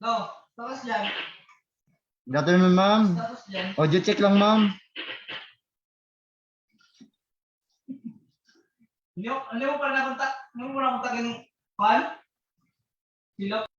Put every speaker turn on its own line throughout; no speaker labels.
No, tapos dyan.
Good afternoon, ma'am.
Tapos dyan.
Audio check lang, ma'am.
Hindi mo pala nakontak. Hindi mo nakontak yung fan? Sila.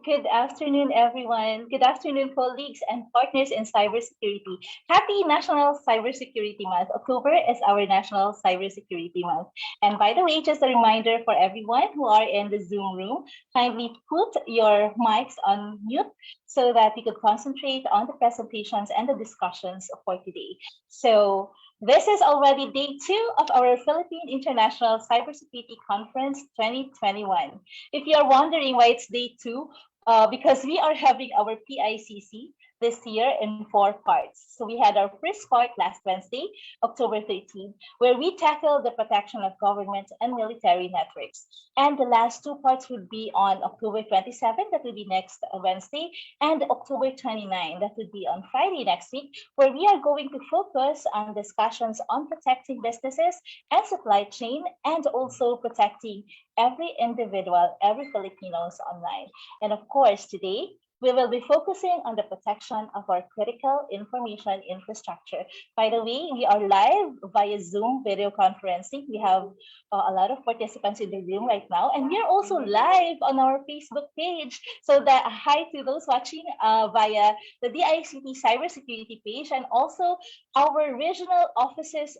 Good afternoon, everyone. Good afternoon, colleagues and partners in cybersecurity. Happy National Cybersecurity Month. October is our National Cybersecurity Month. And by the way, just a reminder for everyone who are in the Zoom room, kindly put your mics on mute so that you could concentrate on the presentations and the discussions for today. So this is already day 2 of our Philippine International Cybersecurity Conference 2021. If you're wondering why it's day 2, because we are having our PICC this year in 4 parts. So we had our first part last Wednesday, October 13th, where we tackled the protection of government and military networks. And the last 2 parts would be on October 27th, that will be next Wednesday, and October 29th, that would be on Friday next week, where we are going to focus on discussions on protecting businesses and supply chain, and also protecting every individual, every Filipinos online. And of course, today, we will be focusing on the protection of our critical information infrastructure. By the way, we are live via Zoom video conferencing. We have a lot of participants in the room right now, and we are also live on our Facebook page. So that hi to those watching via the DICT Cybersecurity page, and also our regional offices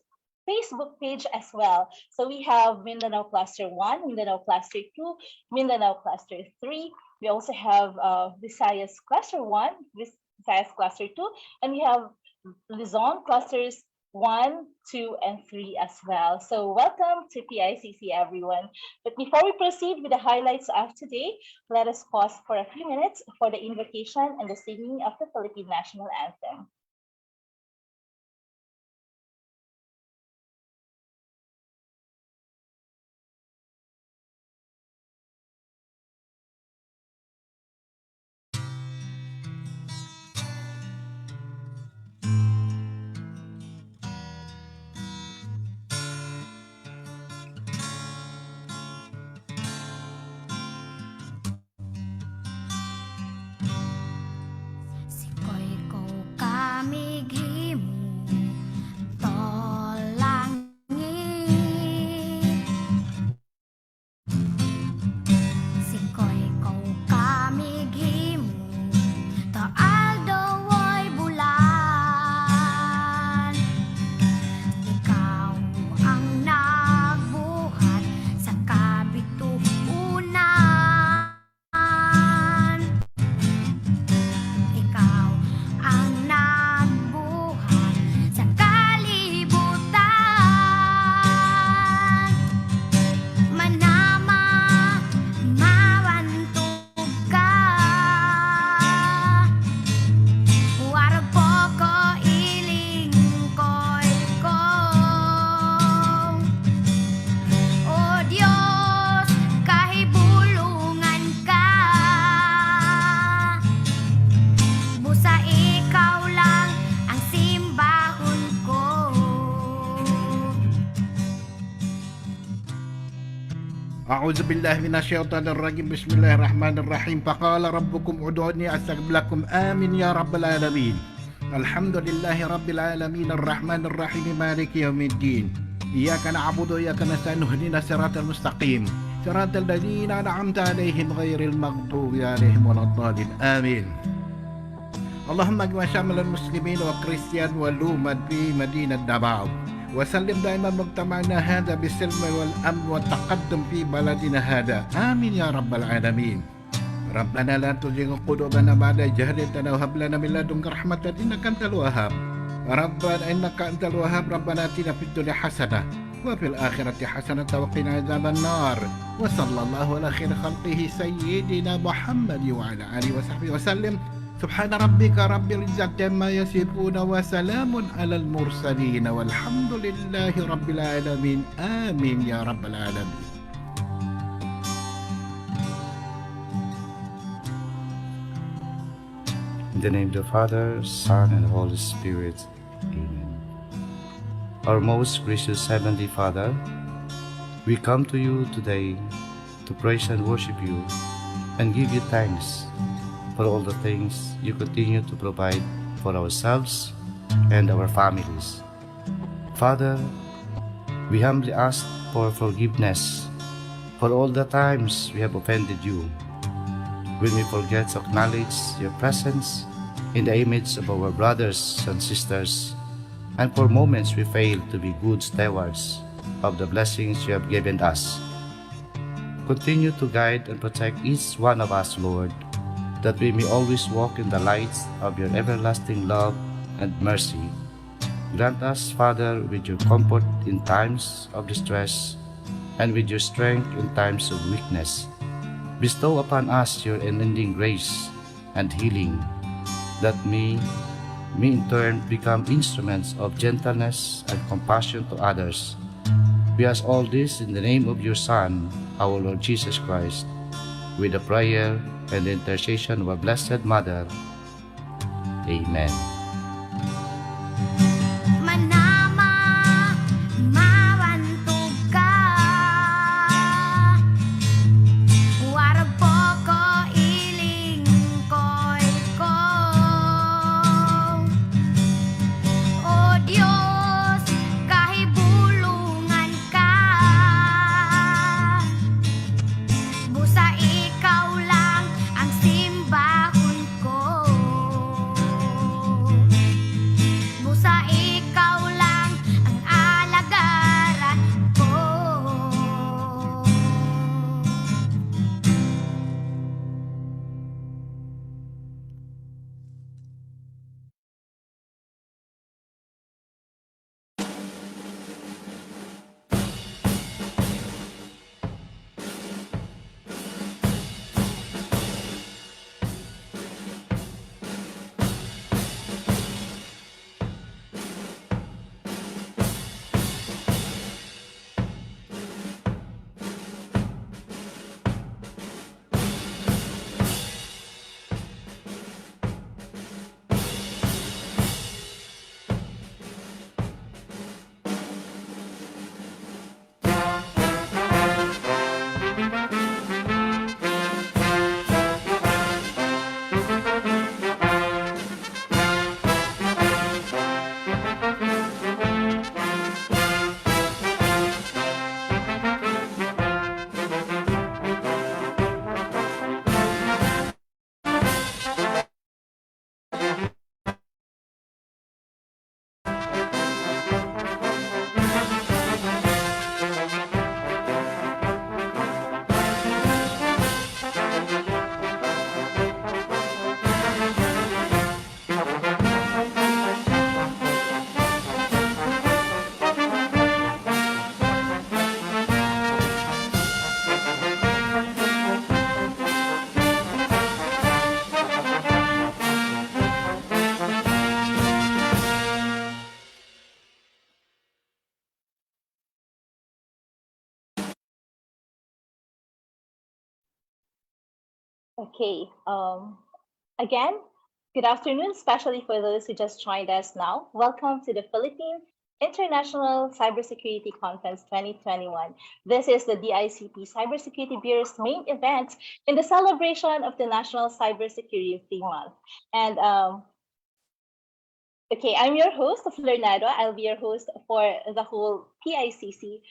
Facebook page as well. So we have Mindanao Cluster 1, Mindanao Cluster 2, Mindanao Cluster 3. We also have Visayas Cluster 1, Visayas Cluster 2, and we have Luzon Clusters 1, 2, and 3 as well. So welcome to PICC, everyone. But before we proceed with the highlights of today, let us pause for a few minutes for the invocation and the singing of the Philippine National Anthem.
أعوذ بالله من الشيطان الرجيم بسم الله الرحمن الرحيم فقال ربكم ادعوني أستجب لكم آمين يا رب العالمين الحمد لله رب العالمين الرحمن الرحيم مالك يوم الدين إياك نعبد وإياك نستعين اهدنا الصراط المستقيم صراط الذين أنعمت عليهم غير المغضوب عليهم ولا الضالين آمين اللهم اجمع شامل المسلمين والكريستيان والأمة في مدينة دباو وسلم دائما مجتمعنا هذا بالسلم والأمن والتقدم في بلدنا هذا آمين يا رب العالمين ربنا لا تزغ قلوبنا بعد إذ هديتنا وهب لنا من لدنك رحمة إنك أنت الوهاب ربنا إنك أنت الوهاب ربنا آتنا في الدنيا حسنة وفي الآخرة حسنة وقنا عذاب النار وصلى الله على خير خلقه سيدنا محمد وعلى آله وصحبه وسلم سبحان ربك رب العزة عما يصفون وسلام على المرسلين والحمد لله رب العالمين آمين يا رب العالمين.
In the name of the Father, Son, and Holy Spirit. Amen. Our most gracious Heavenly Father, we come to you today to praise and worship you and give you thanks for all the things you continue to provide for ourselves and our families. Father, we humbly ask for forgiveness for all the times we have offended you, when we forget to acknowledge your presence in the image of our brothers and sisters, and for moments we fail to be good stewards of the blessings you have given us. Continue to guide and protect each one of us, Lord, that we may always walk in the light of your everlasting love and mercy. Grant us, Father, with your comfort in times of distress and with your strength in times of weakness. Bestow upon us your unending grace and healing, that we may in turn become instruments of gentleness and compassion to others. We ask all this in the name of your Son, our Lord Jesus Christ, with the prayer and the intercession of our Blessed Mother. Amen.
Manama, mawantog ka. Warag po ko iling ko'y ko. O Diyos, kahibulungan ka. Busa ikaw lang ang simbahon ko. Busa ikaw lang ang alagaran ko.
Okay. Again, good afternoon, especially for those who just joined us now. Welcome to the Philippine International Cybersecurity Conference 2021. This is the DICT Cybersecurity Bureau's main event in the celebration of the National Cybersecurity Month. And okay, I'm your host, Flernado. I'll be your host for the whole PICC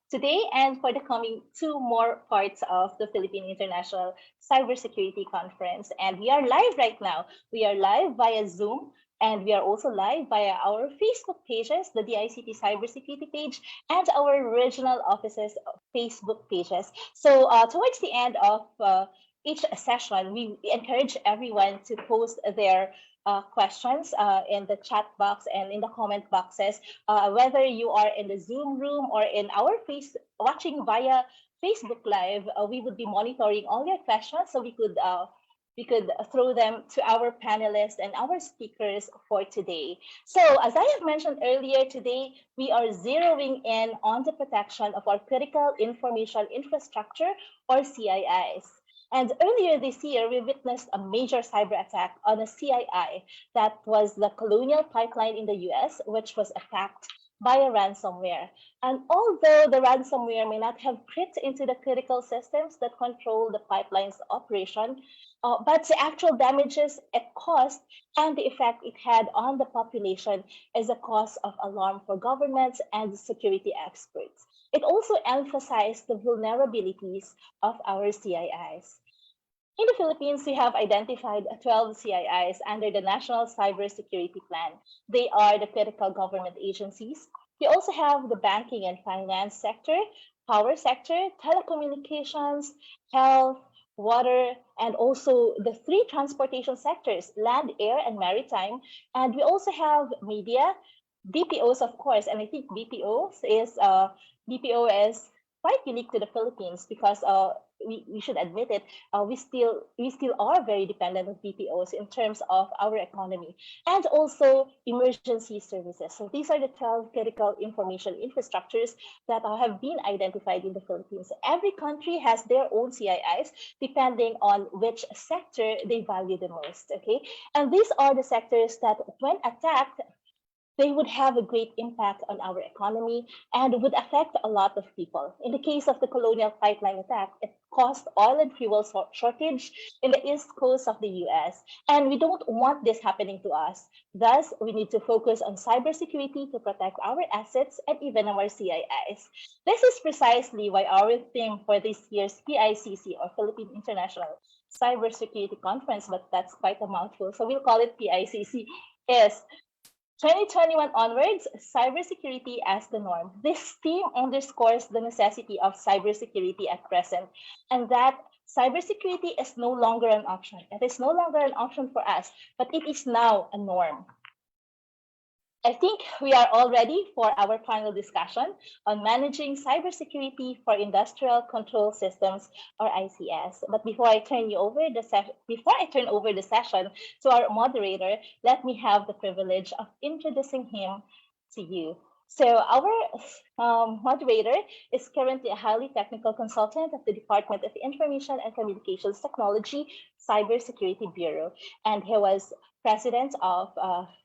today and for the coming two more parts of the Philippine International Cybersecurity Conference. And we are live right now. We are live via Zoom, and we are also live via our Facebook pages, the DICT Cybersecurity page, and our regional offices Facebook pages. So towards the end of each session, we encourage everyone to post their questions in the chat box and in the comment boxes, whether you are in the Zoom room or in our watching via Facebook Live. We would be monitoring all your questions, so we could throw them to our panelists and our speakers for today. So as I have mentioned earlier, today we are zeroing in on the protection of our critical information infrastructure, or CIIs. And earlier this year, we witnessed a major cyber attack on a CII that was the Colonial Pipeline in the US, which was attacked by a ransomware. And although the ransomware may not have crept into the critical systems that control the pipeline's operation, but the actual damages it caused and the effect it had on the population is a cause of alarm for governments and security experts. It also emphasized the vulnerabilities of our CIIs. In the Philippines, we have identified 12 CIIs under the National Cybersecurity Plan. They are the critical government agencies. We also have the banking and finance sector, power sector, telecommunications, health, water, and also the three transportation sectors, land, air, and maritime. And we also have media, BPOs, of course, and I think BPO is quite unique to the Philippines because we should admit it, we still are very dependent on BPOs in terms of our economy, and also emergency services. So these are the 12 critical information infrastructures that have been identified in the Philippines. Every country has their own CIIs depending on which sector they value the most. Okay, and these are the sectors that, when attacked, they would have a great impact on our economy and would affect a lot of people. In the case of the Colonial Pipeline attack, it caused oil and fuel shortage in the east coast of the US. And we don't want this happening to us. Thus, we need to focus on cybersecurity to protect our assets and even our CIIs. This is precisely why our theme for this year's PICC, or Philippine International Cybersecurity Conference, but that's quite a mouthful, so we'll call it PICC, is 2021 onwards, cybersecurity as the norm. This theme underscores the necessity of cybersecurity at present, and that cybersecurity is no longer an option. It is no longer an option for us, but it is now a norm. I think we are all ready for our final discussion on managing cybersecurity for industrial control systems, or ICS. But before I turn over the session to our moderator, let me have the privilege of introducing him to you. So our moderator is currently a highly technical consultant of the Department of Information and Communications Technology Cybersecurity Bureau, and he was president of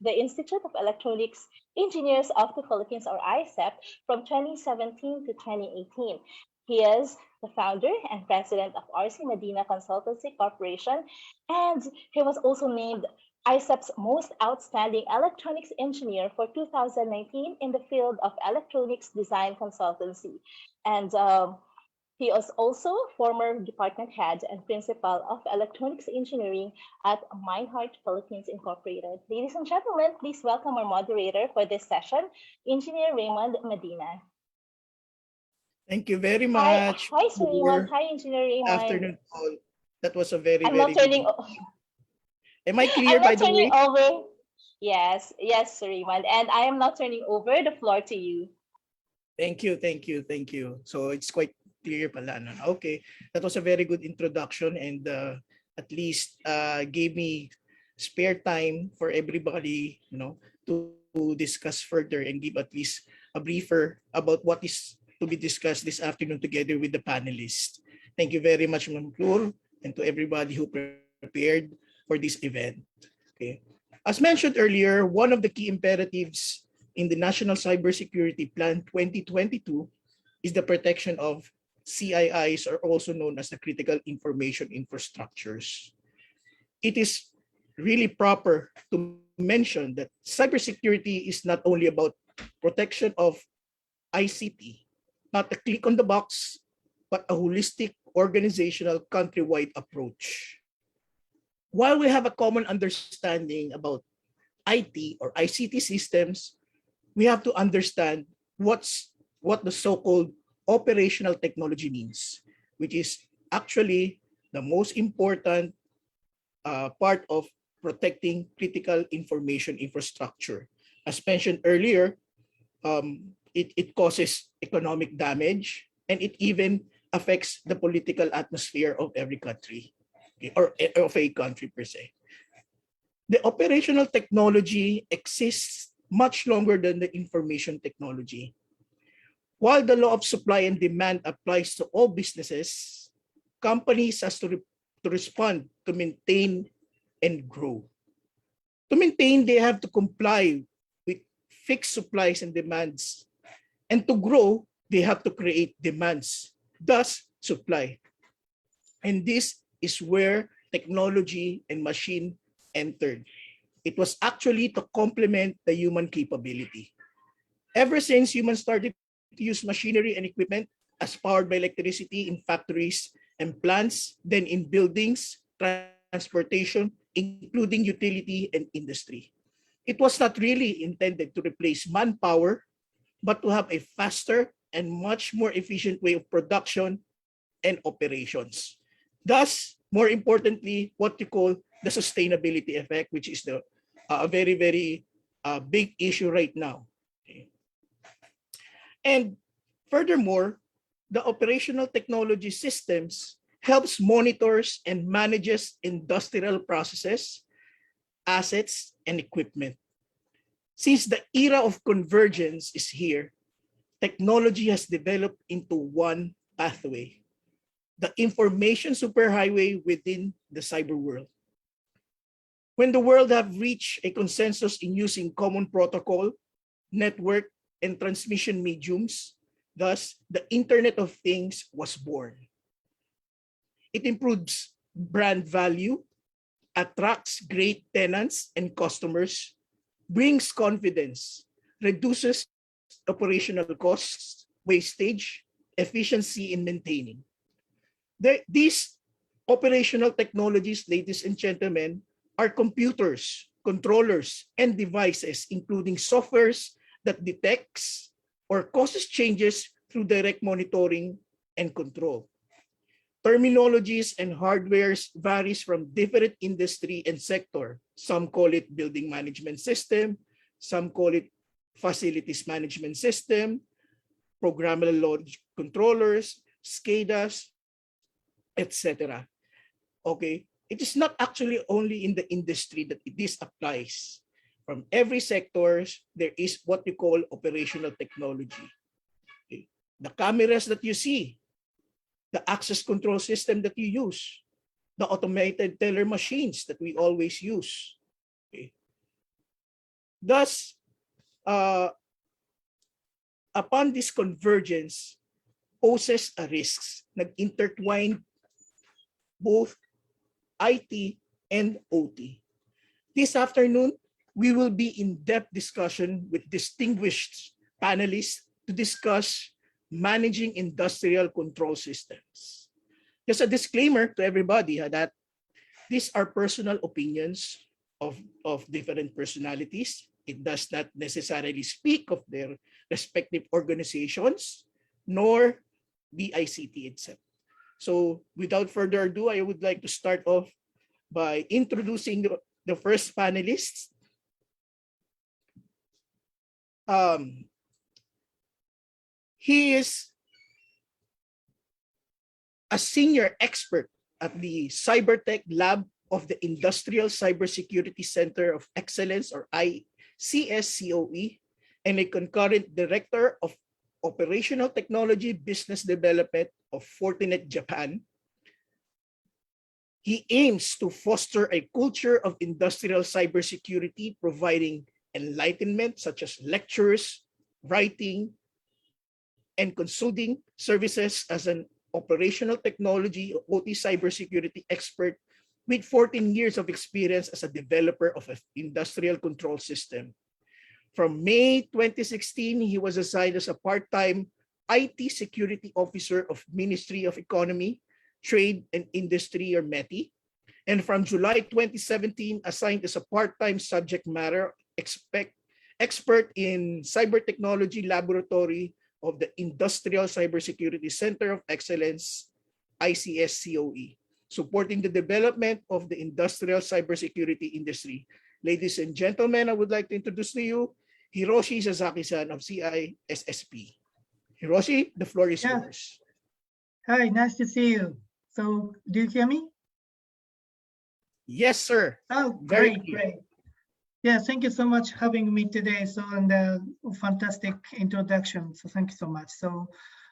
the Institute of Electronics Engineers of the Philippines, or ICEP, from 2017 to 2018. He is the founder and president of RC Medina Consultancy Corporation, and he was also named ICEP's Most Outstanding Electronics Engineer for 2019 in the field of electronics design consultancy. And he is also former department head and principal of electronics engineering at Meinhardt Philippines Incorporated. Ladies and gentlemen, please welcome our moderator for this session, Engineer Raymond Medina.
Thank you very
Hi,
much.
hi, Sir Raymond. Hi, Engineer Raymond.
Afternoon, all. That was a very,
I'm
very
not turning.
good. Am I clear,
I'm
by
not
the way?
turning over. Yes, Sir Raymond, and I am not turning over the floor to you.
Thank you. So it's quite clear pala. No? Okay, that was a very good introduction, and at least gave me spare time for everybody, to discuss further and give at least a briefer about what is to be discussed this afternoon together with the panelists. Thank you very much, Ma'am Flor, and to everybody who prepared for this event. Okay. As mentioned earlier, one of the key imperatives in the National Cybersecurity Plan 2022 is the protection of CIIs, or also known as the Critical Information Infrastructures. It is really proper to mention that cybersecurity is not only about protection of ICT, not a click on the box, but a holistic organizational countrywide approach. While we have a common understanding about IT or ICT systems, we have to understand what the so-called operational technology means, which is actually the most important part of protecting critical information infrastructure. As mentioned earlier, it causes economic damage, and it even affects the political atmosphere of every country, or of a country per se. The operational technology exists much longer than the information technology. While the law of supply and demand applies to all businesses, companies has to to respond, to maintain, and grow. To maintain, they have to comply with fixed supplies and demands. And to grow, they have to create demands, thus supply. And this is where technology and machine entered. It was actually to complement the human capability. Ever since humans started to use machinery and equipment as powered by electricity in factories and plants, then in buildings, transportation, including utility and industry. It was not really intended to replace manpower, but to have a faster and much more efficient way of production and operations. Thus, more importantly, what you call the sustainability effect, which is a very, very big issue right now. Okay. And furthermore, the operational technology systems helps monitors and manages industrial processes, assets, and equipment. Since the era of convergence is here, technology has developed into one pathway, the information superhighway within the cyber world. When the world have reached a consensus in using common protocol, network, and transmission mediums, thus the Internet of Things was born. It improves brand value, attracts great tenants and customers, brings confidence, reduces operational costs, wastage, efficiency in maintaining. These operational technologies, ladies and gentlemen, are computers, controllers, and devices, including softwares that detects or causes changes through direct monitoring and control. Terminologies and hardwares varies from different industry and sector. Some call it building management system, some call it facilities management system, programmable logic controllers, SCADAs, etc. Okay, it is not actually only in the industry that this applies. From every sectors, there is what we call operational technology. Okay. The cameras that you see, the access control system that you use, the automated teller machines that we always use. Okay. Thus, upon this convergence, poses a risks, nag-intertwine both IT and OT. This afternoon, we will be in depth discussion with distinguished panelists to discuss managing industrial control systems. Just a disclaimer to everybody that these are personal opinions of different personalities. It does not necessarily speak of their respective organizations, nor DICT itself. So without further ado, I would like to start off by introducing the first panelist. He is a senior expert at the Cybertech Lab of the Industrial Cybersecurity Center of Excellence, or ICSCOE, and a concurrent director of Operational Technology Business Development of Fortinet Japan. He aims to foster a culture of industrial cybersecurity, providing enlightenment such as lectures, writing, and consulting services as an operational technology OT cybersecurity expert with 14 years of experience as a developer of an industrial control system. From May 2016, he was assigned as a part-time IT security officer of Ministry of Economy, Trade and Industry, or METI. And from July 2017, assigned as a part-time subject matter expert in Cyber Technology Laboratory of the Industrial Cybersecurity Center of Excellence, ICSCOE, supporting the development of the industrial cybersecurity industry. Ladies and gentlemen, I would like to introduce to you Hiroshi Sasaki-san of CISSP. Hiroshi, the floor is yours.
Hi, nice to see you. So, do you hear me?
Yes, sir.
Oh,
Very
great,
clear.
great. Yeah, thank you so much for having me today. So, and fantastic introduction. So, thank you so much. So,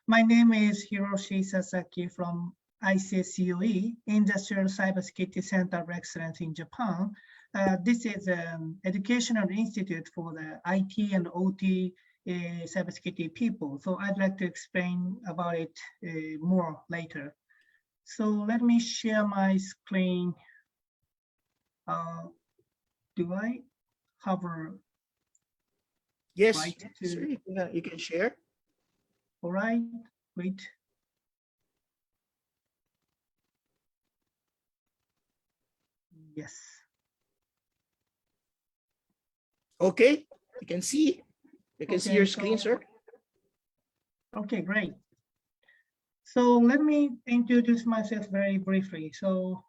my name is Hiroshi Sasaki from ICCOE, Industrial Cybersecurity Center of Excellence in Japan. This is an educational institute for the IT and OT cybersecurity people. So I'd like to explain about it more later. So let me share my screen. Do I have a
Yes,
right to?
sir, you can share.
All right, wait. Yes.
Okay, you can see. You can see
Okay,
your screen,
so-
sir.
Okay, great. So let me introduce myself very briefly. So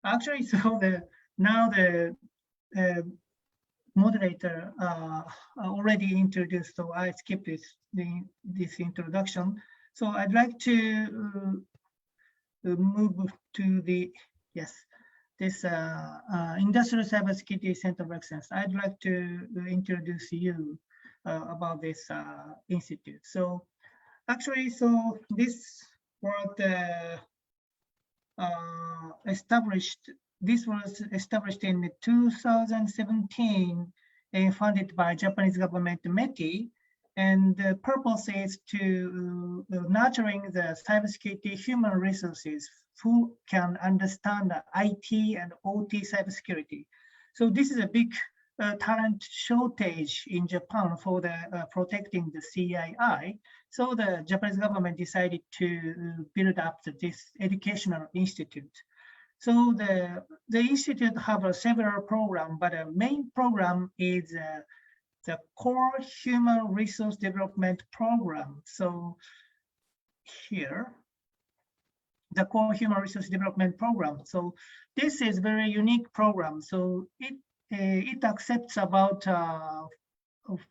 actually, so now the moderator already introduced, so I skipped this introduction. So I'd like to move to this Industrial Cybersecurity Center of Excellence. I'd like to introduce you about this institute. So actually, so this was established. This was established in 2017 and funded by Japanese government METI. And the purpose is to nurturing the cybersecurity human resources who can understand the IT and OT cybersecurity. So this is a big talent shortage in Japan for the protecting the CII. So the Japanese government decided to build up this educational institute. So the institute have several programs, but the main program is the core human resource development program. So here, the core human resource development program. So this is very unique program. So it accepts about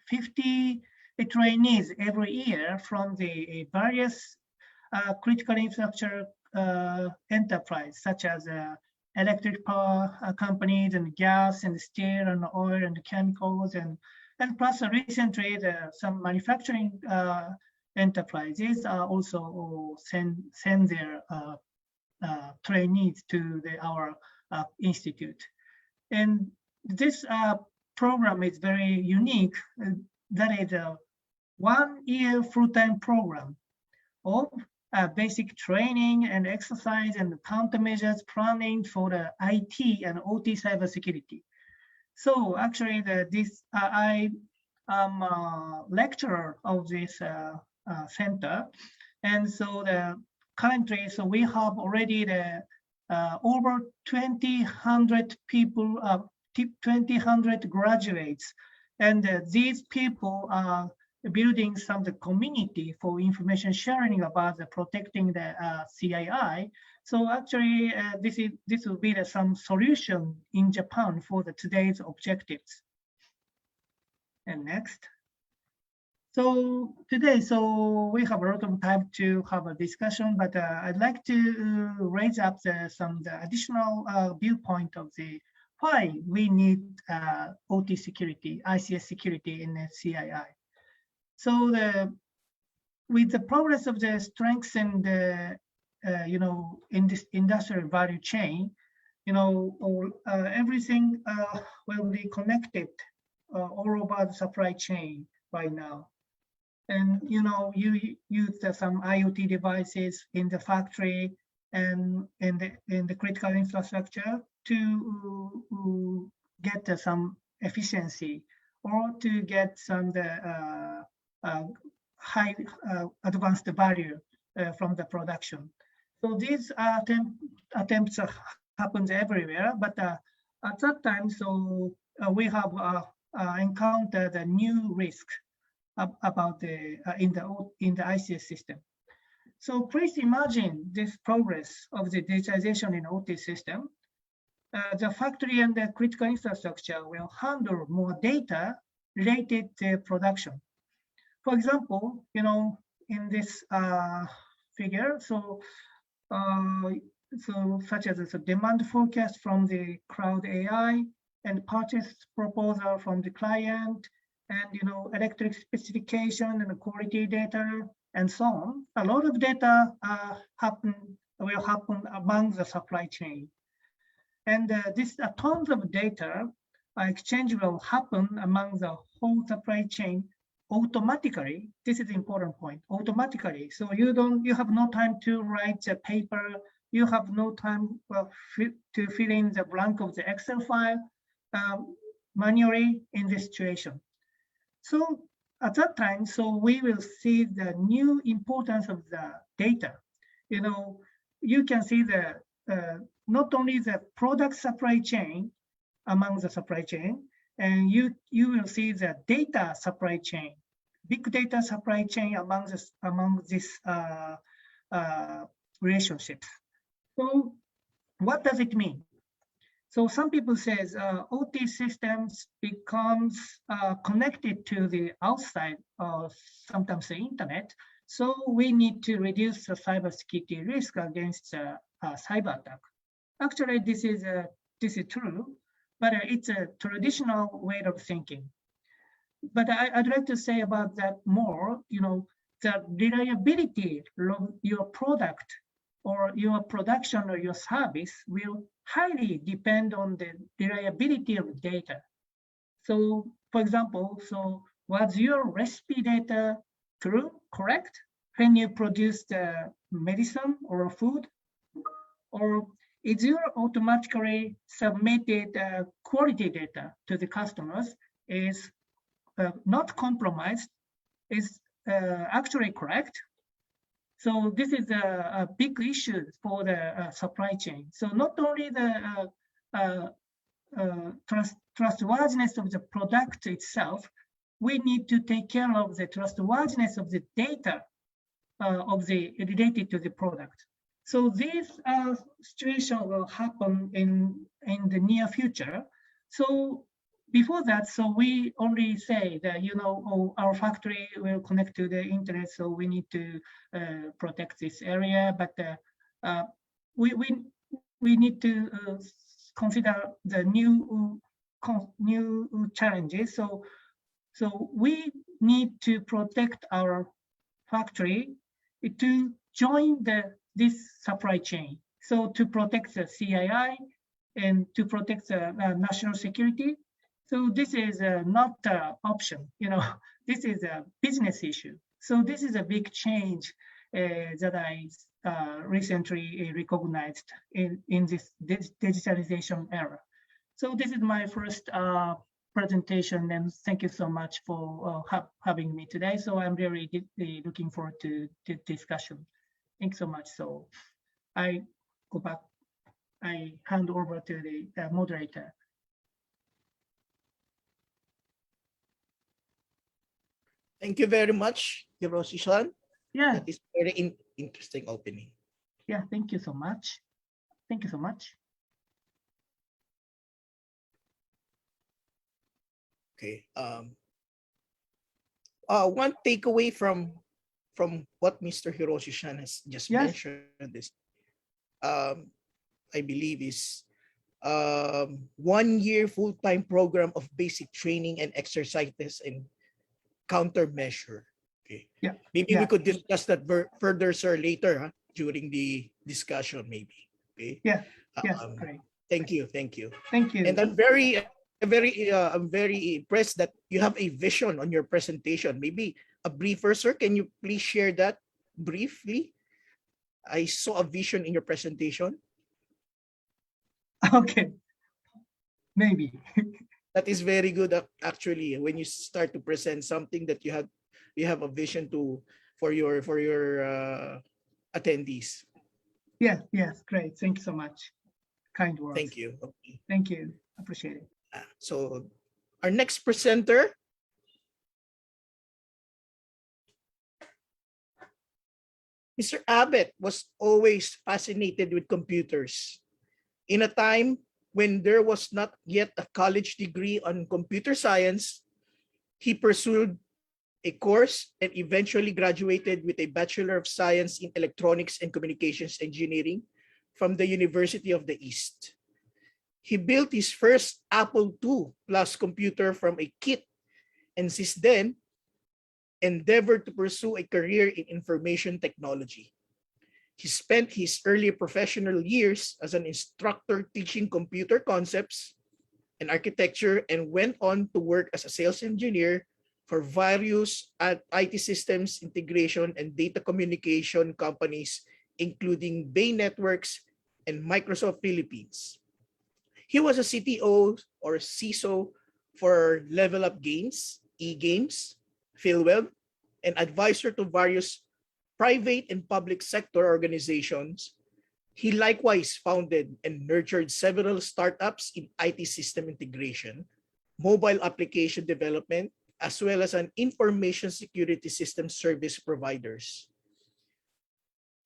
50 trainees every year from the various critical infrastructure enterprise, such as electric power companies and gas and steel and oil and chemicals and plus recently some manufacturing enterprises also send their trainees to our institute. And this program is very unique. That is a 1 year full-time program of basic training and exercise and countermeasures planning for the IT and OT cybersecurity. So actually, I am a lecturer of this center, and so currently, so we have already over 2,000 people, 2,000 graduates, and these people are building some community for information sharing about protecting the CII. So actually, this will be some solution in Japan for today's objectives. And next. So today, so we have a lot of time to have a discussion, but I'd like to raise up some additional viewpoint of why we need OT security, ICS security in the CII. So with the progress of the strengths and in this industrial value chain, everything will be connected all over the supply chain right now. And you use some IoT devices in the factory and in the critical infrastructure to get some efficiency or to get some high advanced value from the production. So these attempts happens everywhere, but at that time, so we have encountered a new risk about in the ICS system. So please imagine this progress of the digitization in OT system. The factory and the critical infrastructure will handle more data related to production. For example, in this figure, so such as the demand forecast from the cloud AI and purchase proposal from the client, and electric specification and quality data and so on. A lot of data happen will happen among the supply chain. And this tons of data exchange will happen among the whole supply chain automatically. This is the important point, automatically. So you have no time to write a paper. You have no time to fill in the blank of the Excel file manually in this situation. So at that time, so we will see the new importance of the data. You can see the not only the product supply chain among the supply chain, and you will see the data supply chain, big data supply chain among this relationships. So what does it mean? So some people says OT systems becomes connected to the outside, sometimes the internet. So we need to reduce the cybersecurity risk against cyber attack. Actually, this is true, but it's a traditional way of thinking. But I'd like to say about that more. The reliability of your product or your production or your service will highly depend on the reliability of data. So, for example, was your recipe data true, correct, when you produce the medicine or food? Or is your automatically submitted quality data to the customers is not compromised, is actually correct? So this is a big issue for the supply chain. So not only the trustworthiness of the product itself, we need to take care of the trustworthiness of the data related to the product. So this situation will happen in the near future. So before that, so we only say that our factory will connect to the internet, so we need to protect this area. But we need to consider the new challenges. So we need to protect our factory to join this supply chain. So to protect the CII and to protect the national security. So this is not an option, this is a business issue. So this is a big change that I recently recognized in this digitalization era. So this is my first presentation, and thank you so much for having me today. So I'm really looking forward to the discussion. Thanks so much. So I go back, I hand over to the moderator.
Thank you very much, Hiroshi-san.
Yeah.
That is very interesting opening.
Yeah, thank you so much. Thank you so much.
Okay. One takeaway from what Mr. Hiroshi-san has just mentioned is, I believe, is 1 year full-time program of basic training and exercises and countermeasure. Okay.
Yeah.
Maybe we could discuss that further, sir, later during the discussion, maybe. Okay.
Yeah. Great.
Thank you. Thank you.
Thank you.
And I'm very impressed that you have a vision on your presentation. Maybe a briefer, sir. Can you please share that briefly? I saw a vision in your presentation.
Okay. Maybe.
That is very good, actually. When you start to present something that you have a vision for your attendees.
Yes. Great. Thank you so much. Kind words.
Thank you. Okay.
Thank you. Appreciate it.
So our next presenter, Mr. Abbott, was always fascinated with computers. In a time when there was not yet a college degree on computer science, he pursued a course and eventually graduated with a Bachelor of Science in Electronics and Communications Engineering from the University of the East. He built his first Apple II Plus computer from a kit, and since then, endeavored to pursue a career in information technology. He spent his early professional years as an instructor teaching computer concepts and architecture, and went on to work as a sales engineer for various IT systems integration and data communication companies, including Bay Networks and Microsoft Philippines. He was a CTO or CISO for Level Up Games, eGames, PhilWeb, and advisor to various private and public sector organizations. He likewise founded and nurtured several startups in IT system integration, mobile application development, as well as an information security system service providers.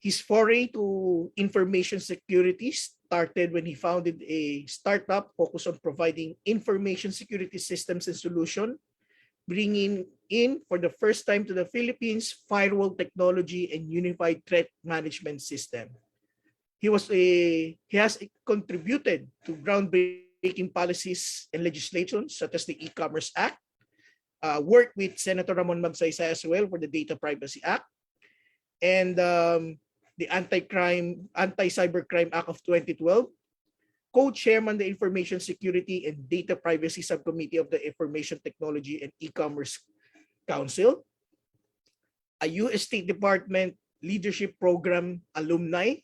His foray to information security started when he founded a startup focused on providing information security systems and solutions, bringing in for the first time to the Philippines firewall technology and unified threat management system. He has contributed to groundbreaking policies and legislation such as the E-Commerce Act, worked with Senator Ramon Magsaysay as well for the Data Privacy Act, and the Anti-Cybercrime Act of 2012, co-chairman the Information Security and Data Privacy Subcommittee of the Information Technology and E-Commerce Council, a U.S. State Department Leadership Program alumni.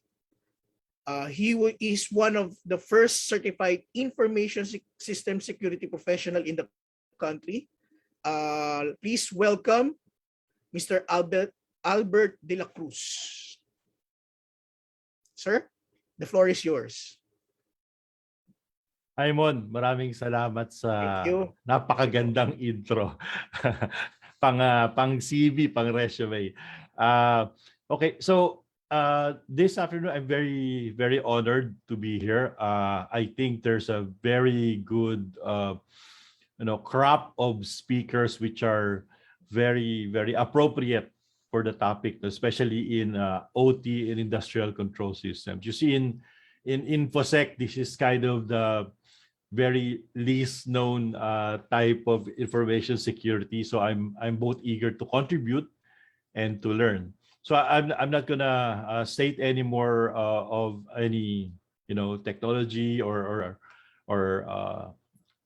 He is one of the first certified information system security professional in the country. Please welcome Mr. Albert De La Cruz. Sir, the floor is yours.
Hi Mon, maraming salamat sa
Thank you.
napakagandang intro. pang CV, pang resume. Okay, so this afternoon I'm very honored to be here. I think there's a very good crop of speakers which are very appropriate for the topic, especially in OT and industrial control systems. You see in InfoSec, this is kind of the very least known type of information security. So I'm both eager to contribute and to learn. So I'm not gonna state any more of any technology or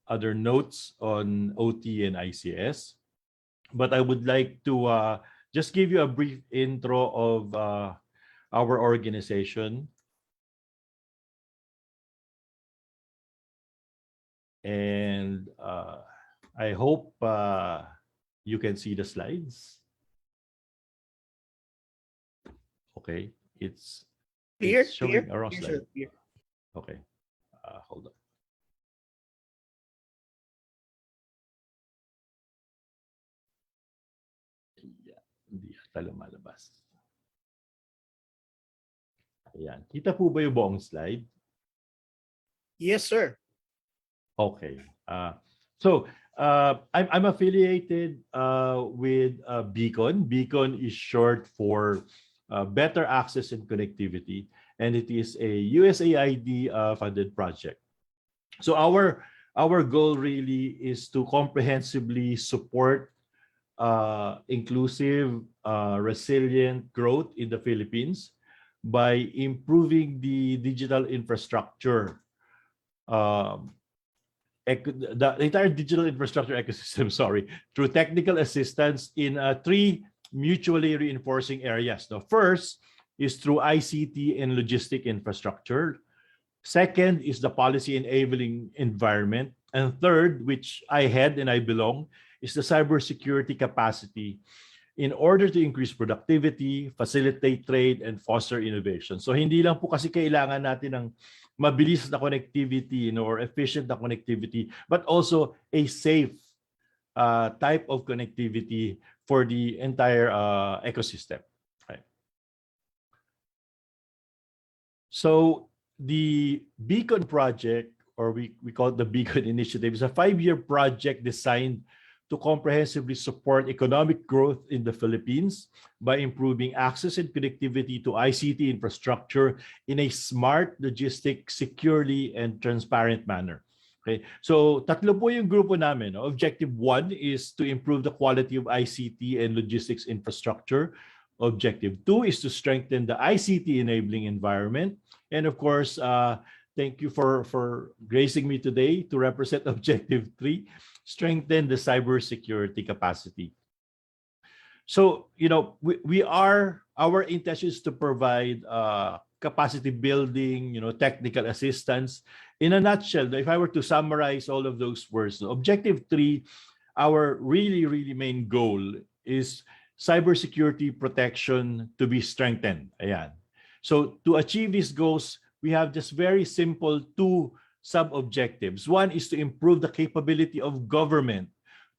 other notes on OT and ICS, but I would like to just give you a brief intro of our organization. And I hope you can see the slides. Okay, it's
Clear?
showing a raw slide.
Clear.
Okay, hold on. Yeah, hindi yata lumalabas. Ayan. Kita po ba yung buong slide?
Yes, sir.
Okay. I'm affiliated with Beacon. Beacon is short for Better Access and Connectivity, and it is a USAID funded project. So our goal really is to comprehensively support inclusive, resilient growth in the Philippines by improving the digital infrastructure, the entire digital infrastructure ecosystem, through technical assistance in three mutually reinforcing areas. The first is through ICT and logistic infrastructure. Second is the policy enabling environment. And third, which I head and I belong, is the cybersecurity capacity in order to increase productivity, facilitate trade, and foster innovation. So hindi lang po kasi kailangan natin ng mabilis na connectivity or efficient na connectivity, but also a safe type of connectivity for the entire ecosystem. Right. So the Beacon project, or we call it the Beacon Initiative, is a 5-year project designed to comprehensively support economic growth in the Philippines by improving access and connectivity to ICT infrastructure in a smart, logistic, securely, and transparent manner. Okay, so tatlo po yung grupo namin. Objective 1 is to improve the quality of ICT and logistics infrastructure Objective 2 is to strengthen the ICT enabling environment. And of course, thank you for gracing me today to represent Objective 3, strengthen the cybersecurity capacity. So, our intention is to provide capacity building, technical assistance. In a nutshell, if I were to summarize all of those words, Objective 3, our really, really main goal is cybersecurity protection to be strengthened. Ayan. So to achieve these goals, we have just very simple two sub-objectives. One is to improve the capability of government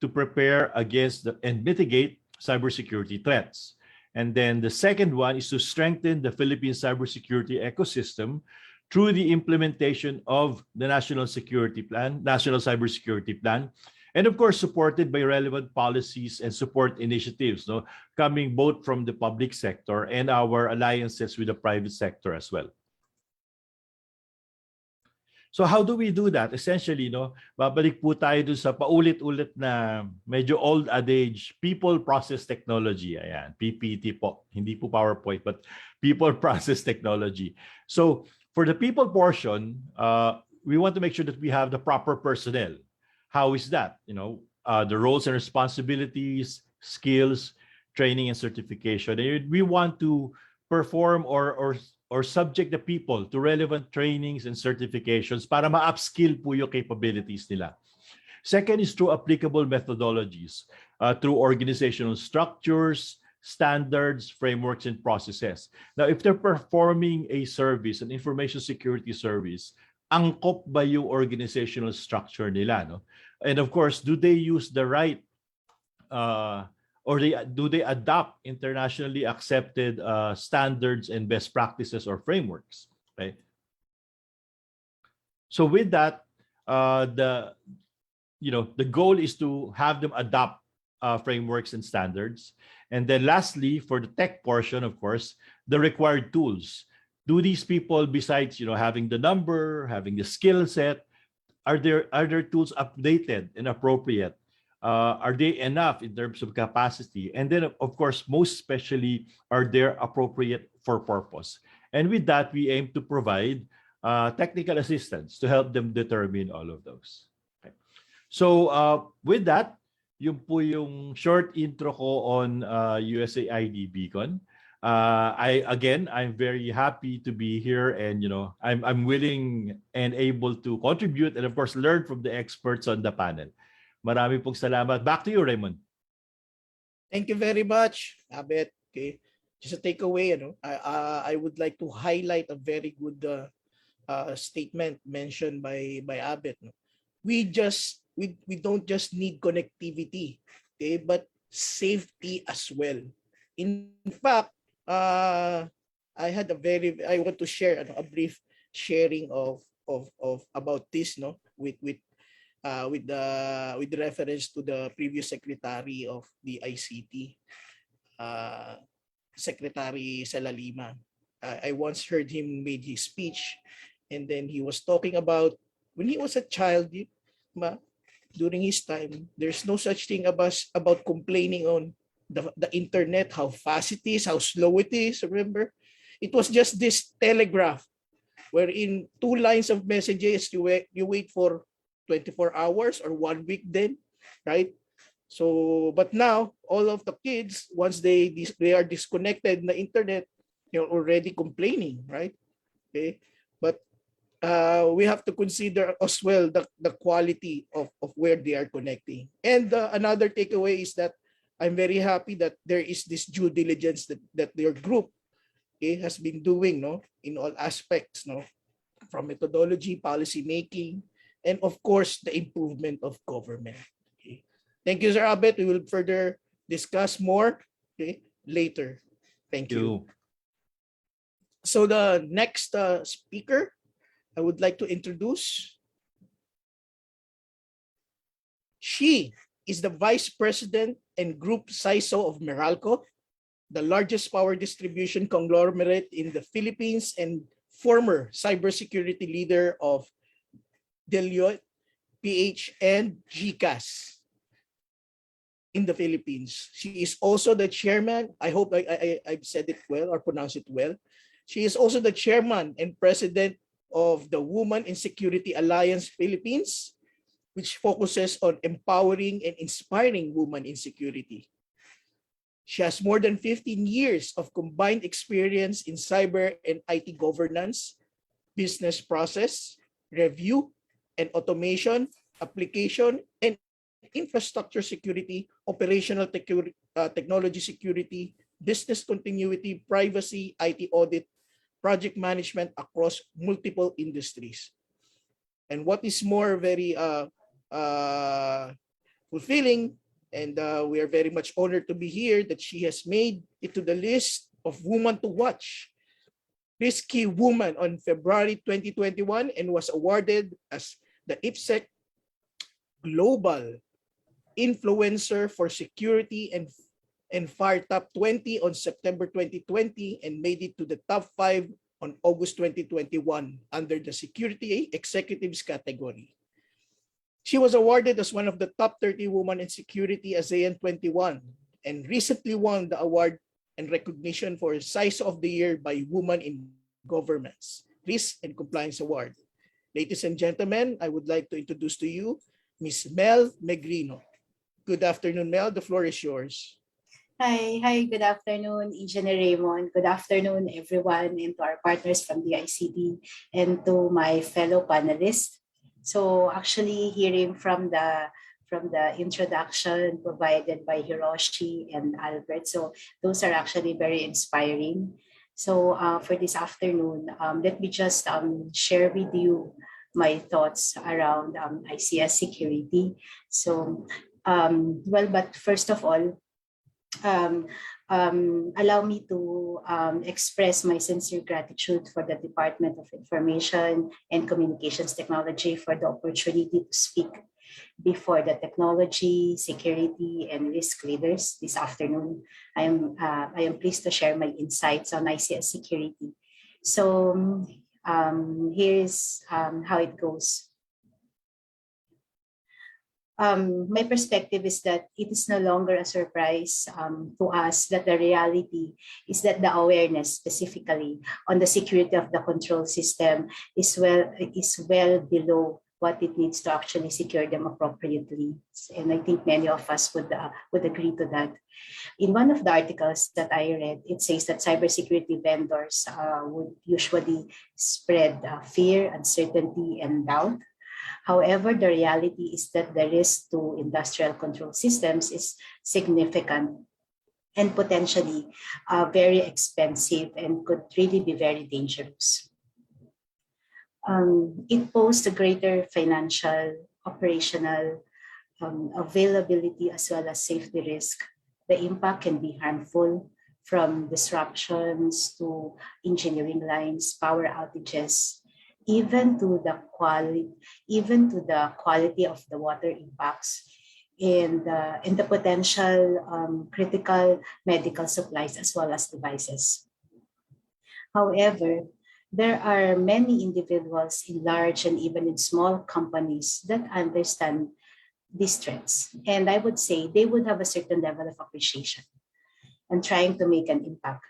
to prepare against and mitigate cybersecurity threats. And then the second one is to strengthen the Philippine cybersecurity ecosystem through the implementation of the National Security Plan, National Cybersecurity Plan, and of course, supported by relevant policies and support initiatives, coming both from the public sector and our alliances with the private sector as well. So how do we do that? Essentially, babalik po tayo dun sa paulit-ulit na medyo old adage, people process technology. Ayan, PPT po. Hindi po PowerPoint, but people process technology. So for the people portion, we want to make sure that we have the proper personnel. How is that? The roles and responsibilities, skills, training and certification. And we want to perform or subject the people to relevant trainings and certifications para ma-upskill po yung capabilities nila. Second is through applicable methodologies, through organizational structures, standards, frameworks, and processes. Now, if they're performing a service, an information security service, angkop ba yung organizational structure nila? And of course, do they use the right do they adopt internationally accepted standards and best practices or frameworks? Okay. So with that, the goal is to have them adopt frameworks and standards. And then lastly, for the tech portion, of course, the required tools. Do these people, besides having the number, having the skill set, are their tools updated and appropriate? Are they enough in terms of capacity? And then, of course, most especially, are they appropriate for purpose? And with that, we aim to provide technical assistance to help them determine all of those. Okay. So with that, yung po yung short intro ko on USAID Beacon. I'm very happy to be here, and I'm willing and able to contribute and of course learn from the experts on the panel. Marami pong salamat. Back to you, Raymond.
Thank you very much, Abet. Okay, just a takeaway. I would like to highlight a very good statement mentioned by Abet. We don't just need connectivity, okay, but safety as well. In fact, I want to share a brief sharing of about this, with reference to the previous secretary of the ICT, Secretary Salalima. I once heard him made his speech, and then he was talking about when he was a child, during his time, there's no such thing about complaining on the internet, how fast it is, how slow it is. Remember, it was just this telegraph, wherein 2 lines of messages you wait for 24 hours or 1 week then, right? So, but now all of the kids, once they are disconnected in the internet, they're already complaining, right? Okay, but we have to consider as well the quality of where they are connecting. And another takeaway is that I'm very happy that there is this due diligence that your group has been doing, in all aspects, from methodology, policy making, and of course the improvement of government. Okay. Thank you, Sir Abet. We will further discuss more later. Thank you. So the next speaker I would like to introduce. She is the Vice President and Group CISO of Meralco, the largest power distribution conglomerate in the Philippines, and former cybersecurity leader of Deloitte, PH, and GCAS. in the Philippines. She is also the chairman. I hope I've said it well or pronounced it well. She is also the chairman and president of the Women in Security Alliance Philippines, which focuses on empowering and inspiring women in security. She has more than 15 years of combined experience in cyber and IT governance, business process, review, and automation, application, and infrastructure security, operational technology security, business continuity, privacy, IT audit, project management across multiple industries. And what is more very fulfilling, and we are very much honored to be here, that she has made it to the list of women to watch, PICC Woman on February 2021, and was awarded as the IPSEC Global Influencer for Security and FIRE Top 20 on September 2020, and made it to the top 5 on August 2021 under the Security Executives category. She was awarded as one of the top 30 women in security ASEAN 21, and recently won the award and recognition for Size of the Year by Women in Governments, Risk and Compliance Award. Ladies and gentlemen, I would like to introduce to you Ms. Mel Megrino. Good afternoon, Mel. The floor is yours.
Hi, good afternoon, Engineer Raymond. Good afternoon, everyone, and to our partners from the ICD and to my fellow panelists. So actually hearing from the introduction provided by Hiroshi and Albert, so those are actually very inspiring. So for this afternoon, let me just share with you my thoughts around ICS security. So but first of all, allow me to express my sincere gratitude for the Department of Information and Communications Technology for the opportunity to speak before the technology, security, and risk leaders this afternoon. I am pleased to share my insights on ICS security. So here's how it goes. My perspective is that it is no longer a surprise to us that the reality is that the awareness specifically on the security of the control system is well below what it needs to actually secure them appropriately. And I think many of us would agree to that. In one of the articles that I read, it says that cybersecurity vendors would usually spread fear, uncertainty, and doubt. However, the reality is that the risk to industrial control systems is significant and potentially very expensive and could really be very dangerous. It poses a greater financial, operational availability as well as safety risk. The impact can be harmful, from disruptions to engineering lines, power outages, even to the quality of the water impacts, and the potential critical medical supplies as well as devices. However, there are many individuals in large and even in small companies that understand these threats, and I would say they would have a certain level of appreciation and trying to make an impact.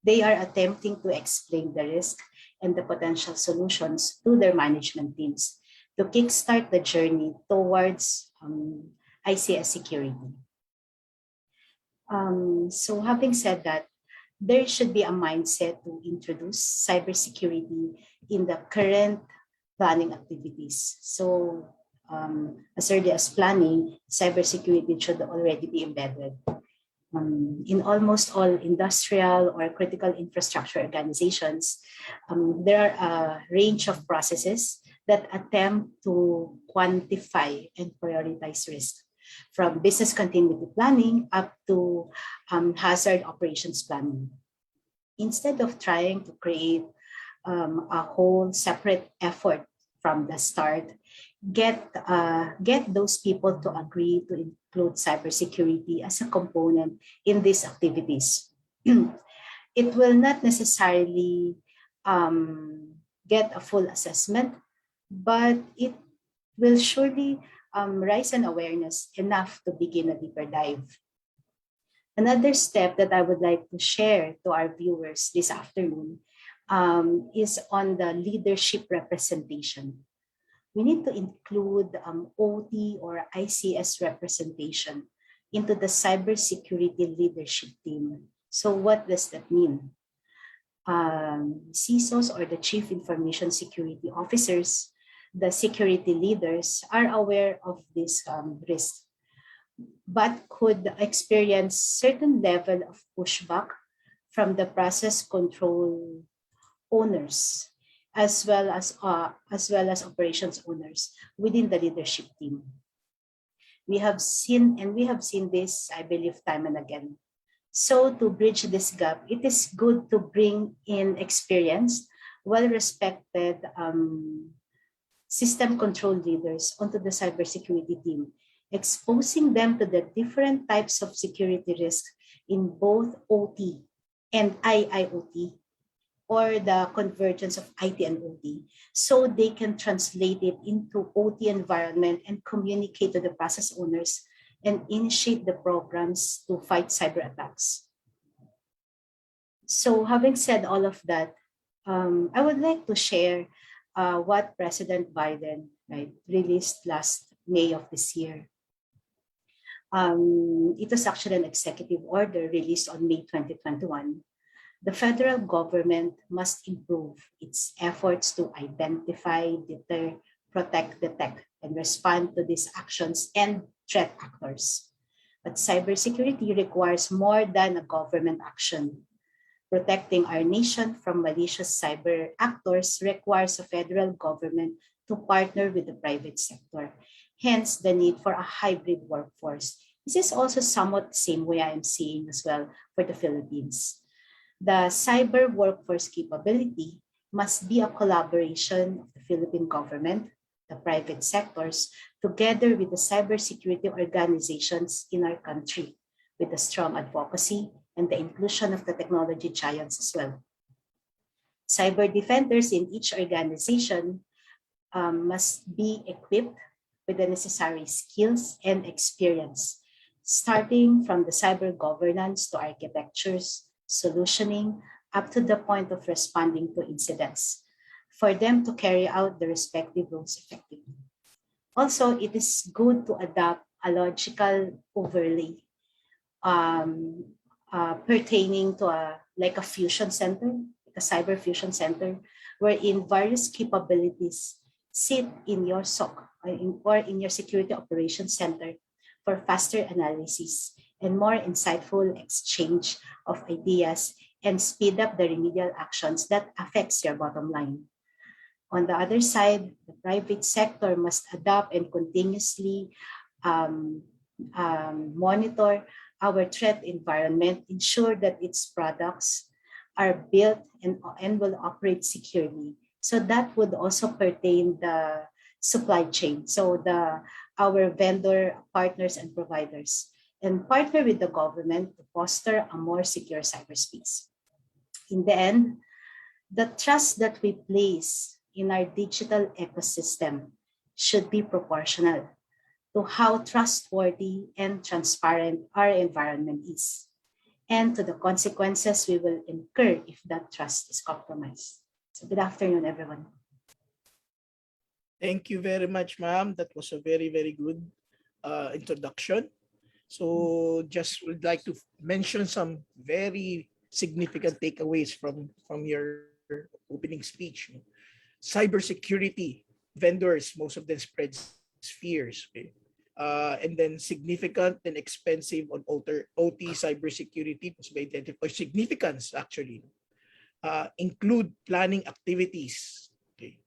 They are attempting to explain the risk and the potential solutions to their management teams to kickstart the journey towards ICS security. So having said that, there should be a mindset to introduce cybersecurity in the current planning activities. So as early as planning, cybersecurity should already be embedded. In almost all industrial or critical infrastructure organizations, there are a range of processes that attempt to quantify and prioritize risk, from business continuity planning up to hazard operations planning. Instead of trying to create a whole separate effort from the start, get those people to agree to include cybersecurity as a component in these activities. It will not necessarily get a full assessment, but it will surely rise in awareness enough to begin a deeper dive. Another step that I would like to share to our viewers this afternoon is on the leadership representation. We need to include OT or ICS representation into the cybersecurity leadership team. So what does that mean? CISOs or the Chief Information Security Officers, the security leaders are aware of this risk, but could experience certain level of pushback from the process control owners as well as operations owners within the leadership team. We have seen this, I believe, time and again. So to bridge this gap, it is good to bring in experienced, well-respected system control leaders onto the cybersecurity team, exposing them to the different types of security risks in both OT and IIoT, or the convergence of IT and OT, so they can translate it into OT environment and communicate to the process owners and initiate the programs to fight cyber attacks. So having said all of that, I would like to share what President Biden released last May of this year. It was actually an executive order released on May 2021. The federal government must improve its efforts to identify, deter, protect, detect, and respond to these actions and threat actors. But cybersecurity requires more than a government action. Protecting our nation from malicious cyber actors requires a federal government to partner with the private sector. Hence, the need for a hybrid workforce. This is also somewhat the same way I am seeing as well for the Philippines. The cyber workforce capability must be a collaboration of the Philippine government, the private sectors, together with the cybersecurity organizations in our country, with a strong advocacy and the inclusion of the technology giants as well. Cyber defenders in each organization must be equipped with the necessary skills and experience, starting from the cyber governance to architectures, solutioning, up to the point of responding to incidents, for them to carry out the respective roles effectively. Also, it is good to adopt a logical overlay pertaining to a fusion center, like a cyber fusion center, wherein various capabilities sit in your SOC or in your security operations center for faster analysis and more insightful exchange of ideas and speed up the remedial actions that affects your bottom line. On the other side, the private sector must adopt and continuously monitor our threat environment, ensure that its products are built and will operate securely. So that would also pertain the supply chain. So our vendor partners and providers, and partner with the government to foster a more secure cyberspace. In the end, the trust that we place in our digital ecosystem should be proportional to how trustworthy and transparent our environment is, and to the consequences we will incur if that trust is compromised. So good afternoon, everyone.
Thank you very much, ma'am. That was a very, very good introduction. So just would like to mention some very significant takeaways from your opening speech. Cybersecurity vendors, most of them spread fears. Okay? And then significant and expensive on OT cybersecurity must be identified. Significance actually include planning activities, okay?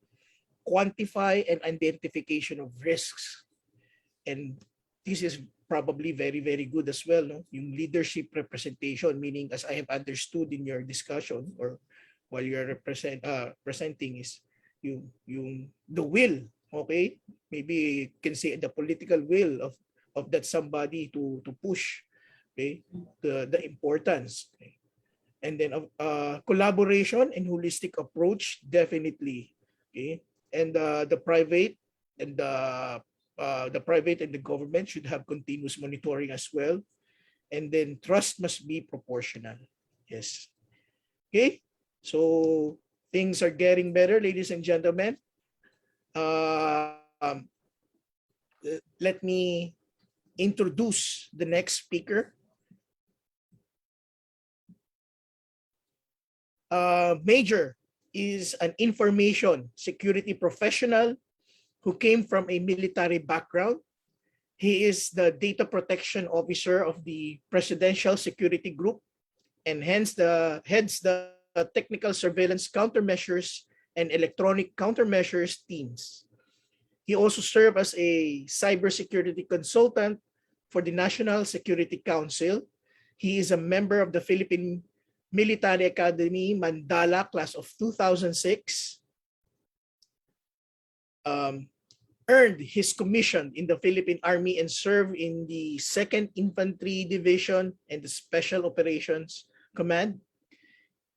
Quantify and identification of risks, and this is probably very, very good as well. No? Yung leadership representation, meaning as I have understood in your discussion or while you're presenting is the will, okay? Maybe you can say the political will of that somebody to push, okay, the importance. Okay? And then collaboration and holistic approach, definitely. Okay? And the private and the The private and the government should have continuous monitoring as well. And then trust must be proportional. Yes. Okay. So things are getting better, ladies and gentlemen. Let me introduce the next speaker. Major is an information security professional who came from a military background. He is the data protection officer of the Presidential Security Group and hence heads the technical surveillance countermeasures and electronic countermeasures teams. He also served as a cybersecurity consultant for the National Security Council. He is a member of the Philippine Military Academy Mandala class of 2006. Earned his commission in the Philippine Army and served in the 2nd Infantry Division and the Special Operations Command.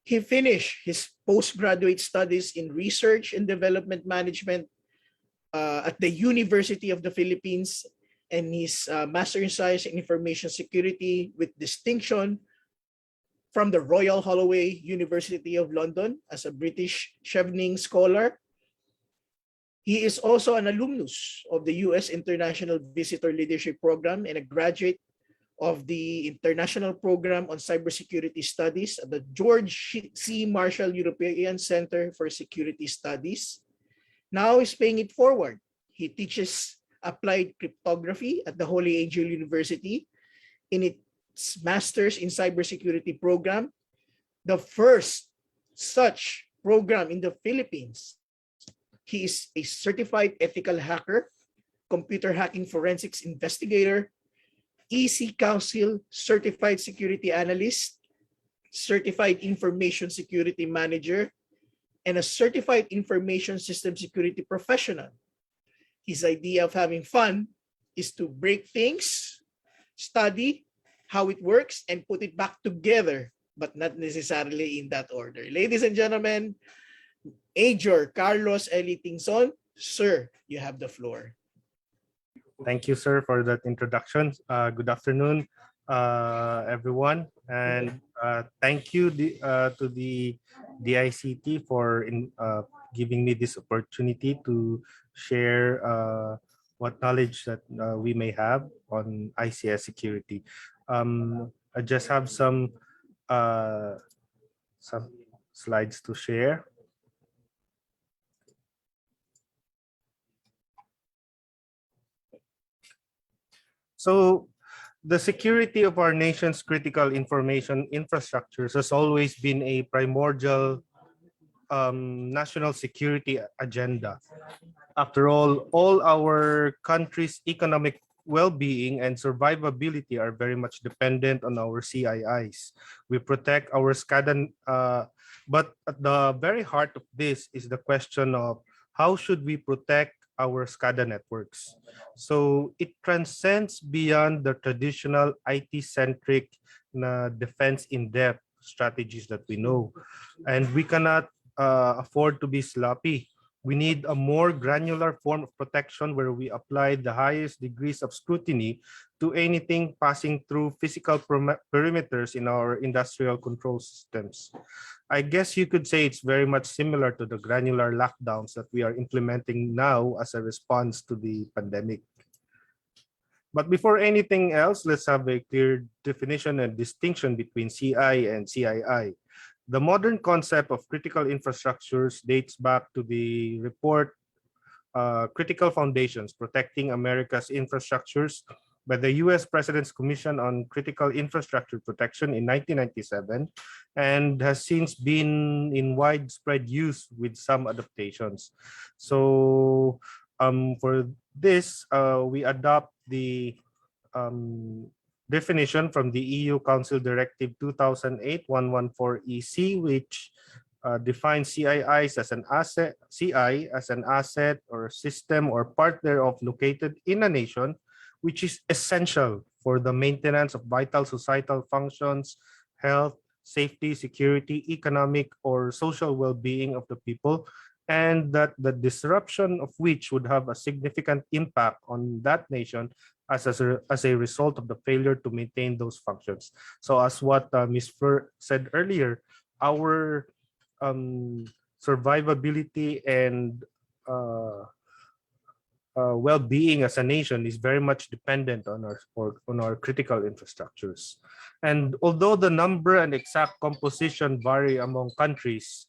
He finished his postgraduate studies in Research and Development Management at the University of the Philippines and his Master in Science in Information Security with distinction from the Royal Holloway University of London as a British Chevening Scholar. He is also an alumnus of the U.S. International Visitor Leadership Program and a graduate of the International Program on Cybersecurity Studies at the George C. Marshall European Center for Security Studies. Now he's paying it forward. He teaches applied cryptography at the Holy Angel University in its Masters in Cybersecurity program, the first such program in the Philippines. He is a certified ethical hacker, computer hacking forensics investigator, EC Council certified security analyst, certified information security manager, and a certified information system security professional. His idea of having fun is to break things, study how it works, and put it back together, but not necessarily in that order. Ladies and gentlemen, Major Carlos Eli Tingson, sir, you have the floor.
Thank you, sir, for that introduction. Good afternoon, everyone, and thank you to the DICT for giving me this opportunity to share what knowledge that we may have on ICS security. I just have some slides to share. So the security of our nation's critical information infrastructures has always been a primordial national security agenda. After all our country's economic well-being and survivability are very much dependent on our CIIs. We protect our SCADA, but at the very heart of this is the question of how should we protect our SCADA networks. So it transcends beyond the traditional IT-centric defense in-depth strategies that we know. And we cannot afford to be sloppy. We need a more granular form of protection where we apply the highest degrees of scrutiny to anything passing through physical perimeters in our industrial control systems. I guess you could say it's very much similar to the granular lockdowns that we are implementing now as a response to the pandemic. But before anything else, let's have a clear definition and distinction between CI and CII. The modern concept of critical infrastructures dates back to the report Critical Foundations, Protecting America's Infrastructures by the U.S. President's Commission on Critical Infrastructure Protection in 1997 and has since been in widespread use with some adaptations. So for this, we adopt the definition from the EU Council Directive 2008-114-EC, which defines CIIs as an asset, CI as an asset or system or part thereof located in a nation, which is essential for the maintenance of vital societal functions, health, safety, security, economic, or social well-being of the people, and that the disruption of which would have a significant impact on that nation as a result of the failure to maintain those functions. So as what Ms. Fer said earlier, our survivability and well-being as a nation is very much dependent on our critical infrastructures. And although the number and exact composition vary among countries,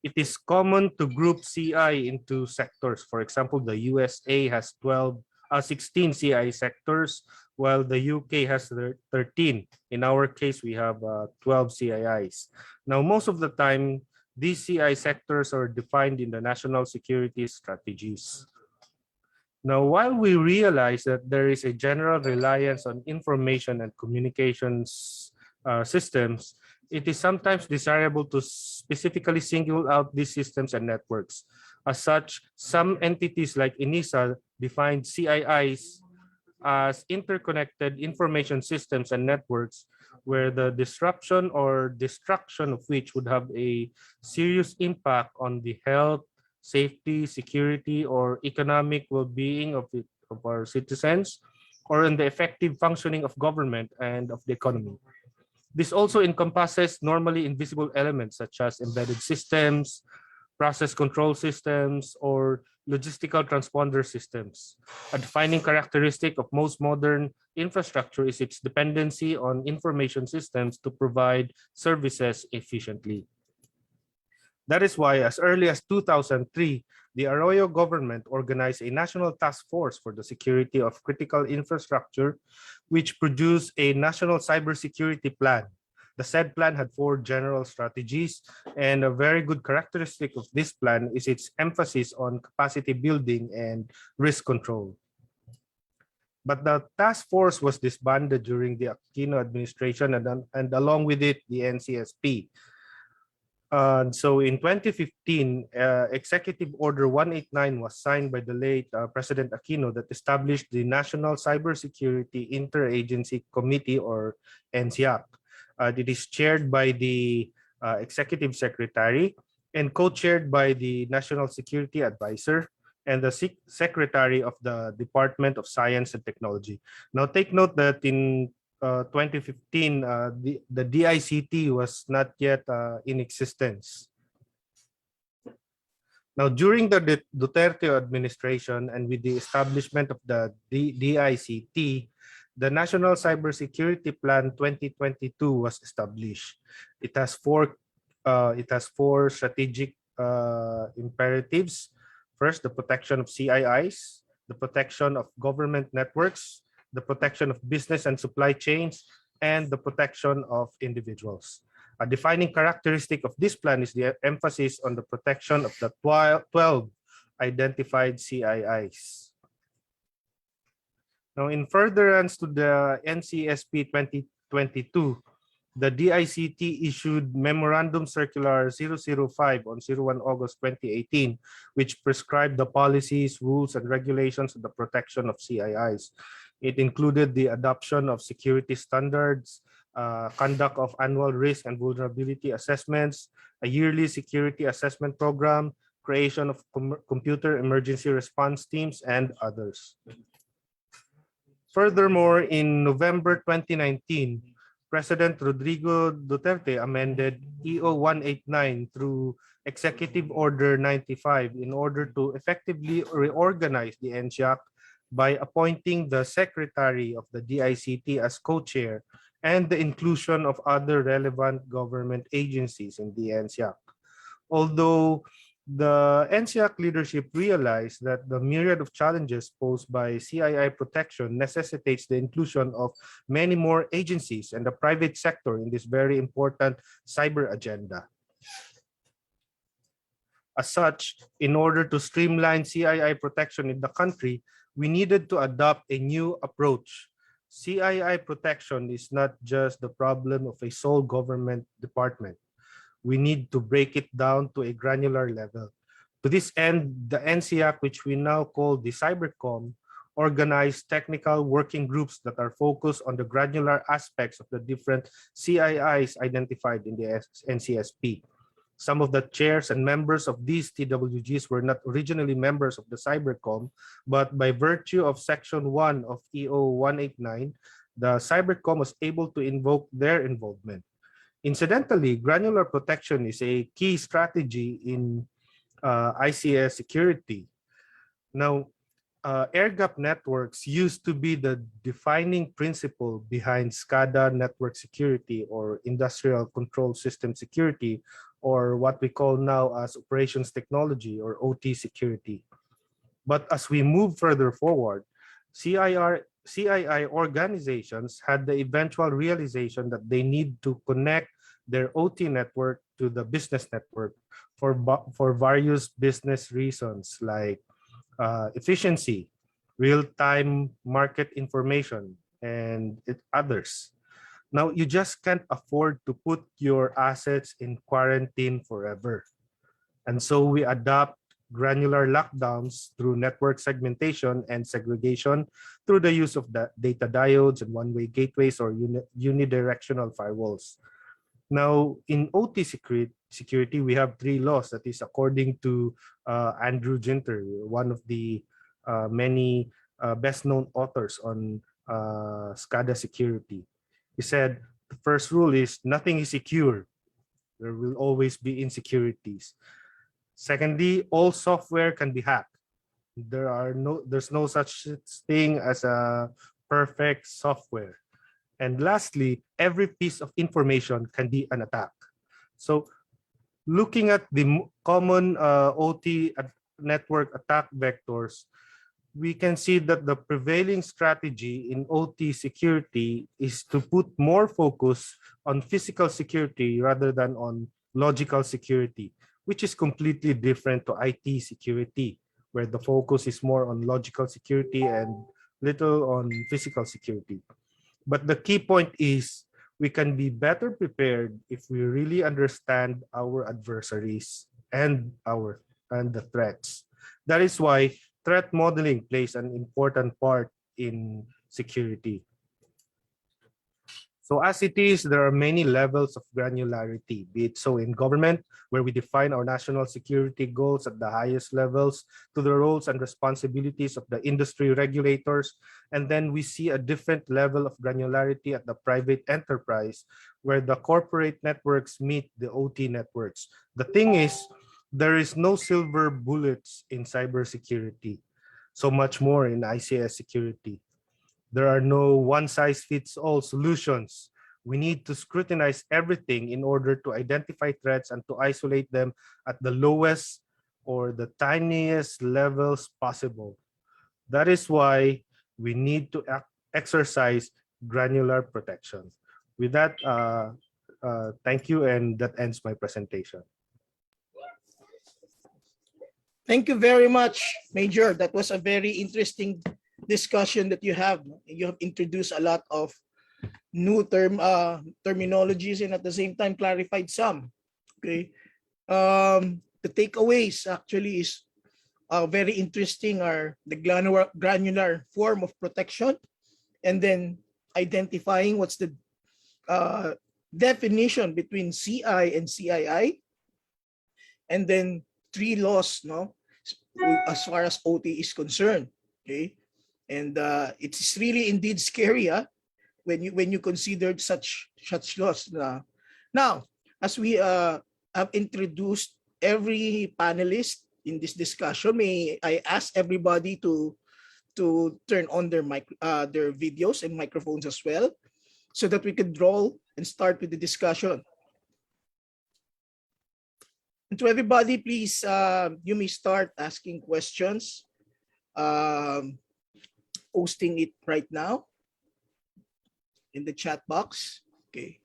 it is common to group CI into sectors. For example, the USA has 16 CI sectors, while the UK has 13. In our case, we have 12 CIIs. Now, most of the time, these CI sectors are defined in the national security strategies. Now, while we realize that there is a general reliance on information and communications systems, it is sometimes desirable to specifically single out these systems and networks. As such, some entities like ENISA define CIIs as interconnected information systems and networks where the disruption or destruction of which would have a serious impact on the health, safety, security, or economic well-being of our citizens, or in the effective functioning of government and of the economy. This also encompasses normally invisible elements such as embedded systems, process control systems, or logistical transponder systems. A defining characteristic of most modern infrastructure is its dependency on information systems to provide services efficiently. That is why, as early as 2003, the Arroyo government organized a national task force for the security of critical infrastructure, which produced a national cybersecurity plan. The said plan had 4 general strategies, and a very good characteristic of this plan is its emphasis on capacity building and risk control. But the task force was disbanded during the Aquino administration, and along with it, the NCSP. So in 2015, Executive Order 189 was signed by the late President Aquino that established the National Cybersecurity Interagency Committee, or NCIAC. It is chaired by the Executive Secretary and co-chaired by the National Security Advisor and the Secretary of the Department of Science and Technology. Now take note that in 2015, the DICT was not yet in existence. Now, during the Duterte administration and with the establishment of the DICT, the National Cybersecurity Plan 2022 was established. It has four strategic imperatives. First, the protection of CIIs, the protection of government networks, the protection of business and supply chains, and the protection of individuals. A defining characteristic of this plan is the emphasis on the protection of the 12 identified CIIs. Now, in furtherance to the NCSP 2022, the DICT issued Memorandum Circular 005 on 01 August 2018, which prescribed the policies, rules, and regulations of the protection of CIIs. It included the adoption of security standards, conduct of annual risk and vulnerability assessments, a yearly security assessment program, creation of computer emergency response teams, and others. Furthermore, in November 2019, President Rodrigo Duterte amended EO 189 through Executive Order 95 in order to effectively reorganize the NCIAC by appointing the Secretary of the DICT as co-chair and the inclusion of other relevant government agencies in the NCIAC. Although the NCIAC leadership realized that the myriad of challenges posed by CII protection necessitates the inclusion of many more agencies and the private sector in this very important cyber agenda. As such, in order to streamline CII protection in the country, we needed to adopt a new approach. CII protection is not just the problem of a sole government department. We need to break it down to a granular level. To this end, the NCIAC, which we now call the Cybercom, organized technical working groups that are focused on the granular aspects of the different CIIs identified in the NCSP. Some of the chairs and members of these TWGs were not originally members of the Cybercom, but by virtue of Section 1 of EO 189, the Cybercom was able to invoke their involvement. Incidentally, granular protection is a key strategy in ICS security. Now, air-gap networks used to be the defining principle behind SCADA network security or industrial control system security, or what we call now as operations technology or OT security. But as we move further forward, CII organizations had the eventual realization that they need to connect their OT network to the business network for various business reasons like efficiency, real-time market information, and others. Now, you just can't afford to put your assets in quarantine forever. And so we adopt granular lockdowns through network segmentation and segregation through the use of data diodes and one-way gateways or unidirectional firewalls. Now, in OT security, we have 3 laws that is according to Andrew Ginter, one of the many best-known authors on SCADA security. He said, the first rule is nothing is secure. There will always be insecurities. Secondly, all software can be hacked. There's no such thing as a perfect software. And lastly, every piece of information can be an attack. So looking at the common OT network attack vectors, we can see that the prevailing strategy in OT security is to put more focus on physical security rather than on logical security, which is completely different to IT security, where the focus is more on logical security and little on physical security. But the key point is we can be better prepared if we really understand our adversaries and the threats. That is why threat modeling plays an important part in security. So as it is, there are many levels of granularity, be it so in government, where we define our national security goals at the highest levels, to the roles and responsibilities of the industry regulators. And then we see a different level of granularity at the private enterprise, where the corporate networks meet the OT networks. The thing is, there is no silver bullets in cybersecurity, so much more in ICS security. There are no one-size-fits-all solutions. We need to scrutinize everything in order to identify threats and to isolate them at the lowest or the tiniest levels possible. That is why we need to exercise granular protection. With that, thank you, and that ends my presentation.
Thank you very much, Major. That was a very interesting discussion that you have. You have introduced a lot of new terminologies and at the same time clarified some. Okay. The takeaways actually is very interesting are the granular form of protection, and then identifying what's the definition between CI and CII, and then 3 laws, no, as far as OT is concerned. Okay. And it's really indeed scary when you consider such laws. Now, as we have introduced every panelist in this discussion, may I ask everybody to turn on their videos and microphones as well, so that we can roll and start with the discussion. And to everybody, please, you may start asking questions. Posting it right now in the chat box. Okay.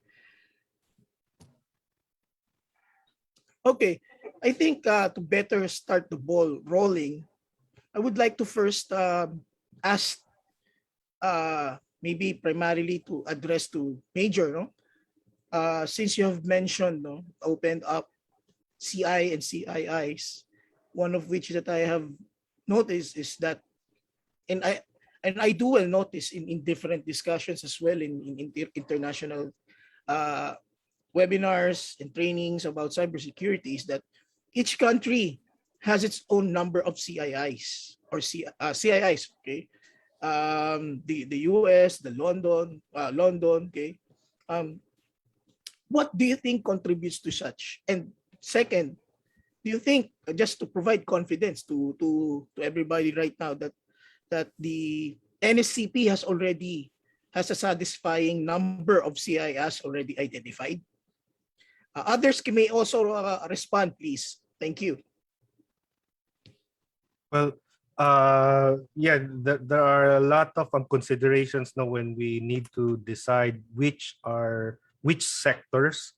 Okay, I think to better start the ball rolling, I would like to first ask maybe primarily to address to Major, no? Since you have mentioned, no, opened up CI and CIIs, one of which that I have noticed is that, and I do well notice in different discussions as well in international webinars and trainings about cybersecurity is that each country has its own number of CIIs or CIIs. Okay, the US, the London. Okay, what do you think contributes to such? And second, do you think, just to provide confidence to everybody right now, that the NSCP has a satisfying number of CIS already identified? Others may also respond, please. Thank you.
Well, yeah, there are a lot of considerations now when we need to decide which sectors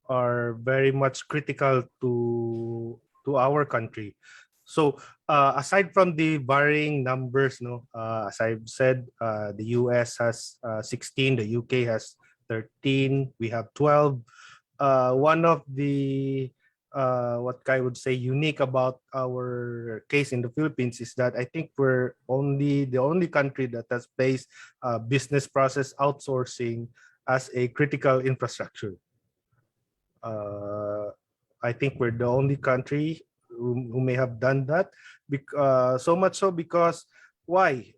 are very much critical to our country. So aside from the varying numbers, as I've said, the US has 16, the UK has 13, we have 12. One of the what I would say unique about our case in the Philippines is that I think we're the only country that has placed business process outsourcing as a critical infrastructure. I think we're the only country who may have done that. So much so because why?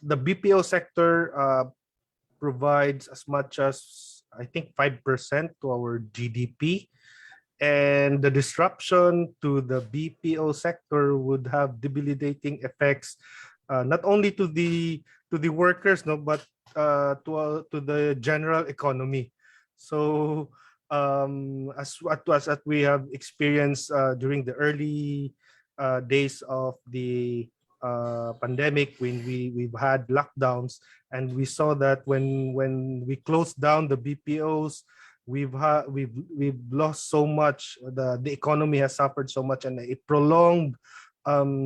The BPO sector provides as much as I think 5% to our GDP. And the disruption to the BPO sector would have debilitating effects, not only to the workers, but to the general economy. So as we have experienced during the early days of the pandemic, when we've had lockdowns, and we saw that when we closed down the BPOs, we've lost so much. The economy has suffered so much, and a prolonged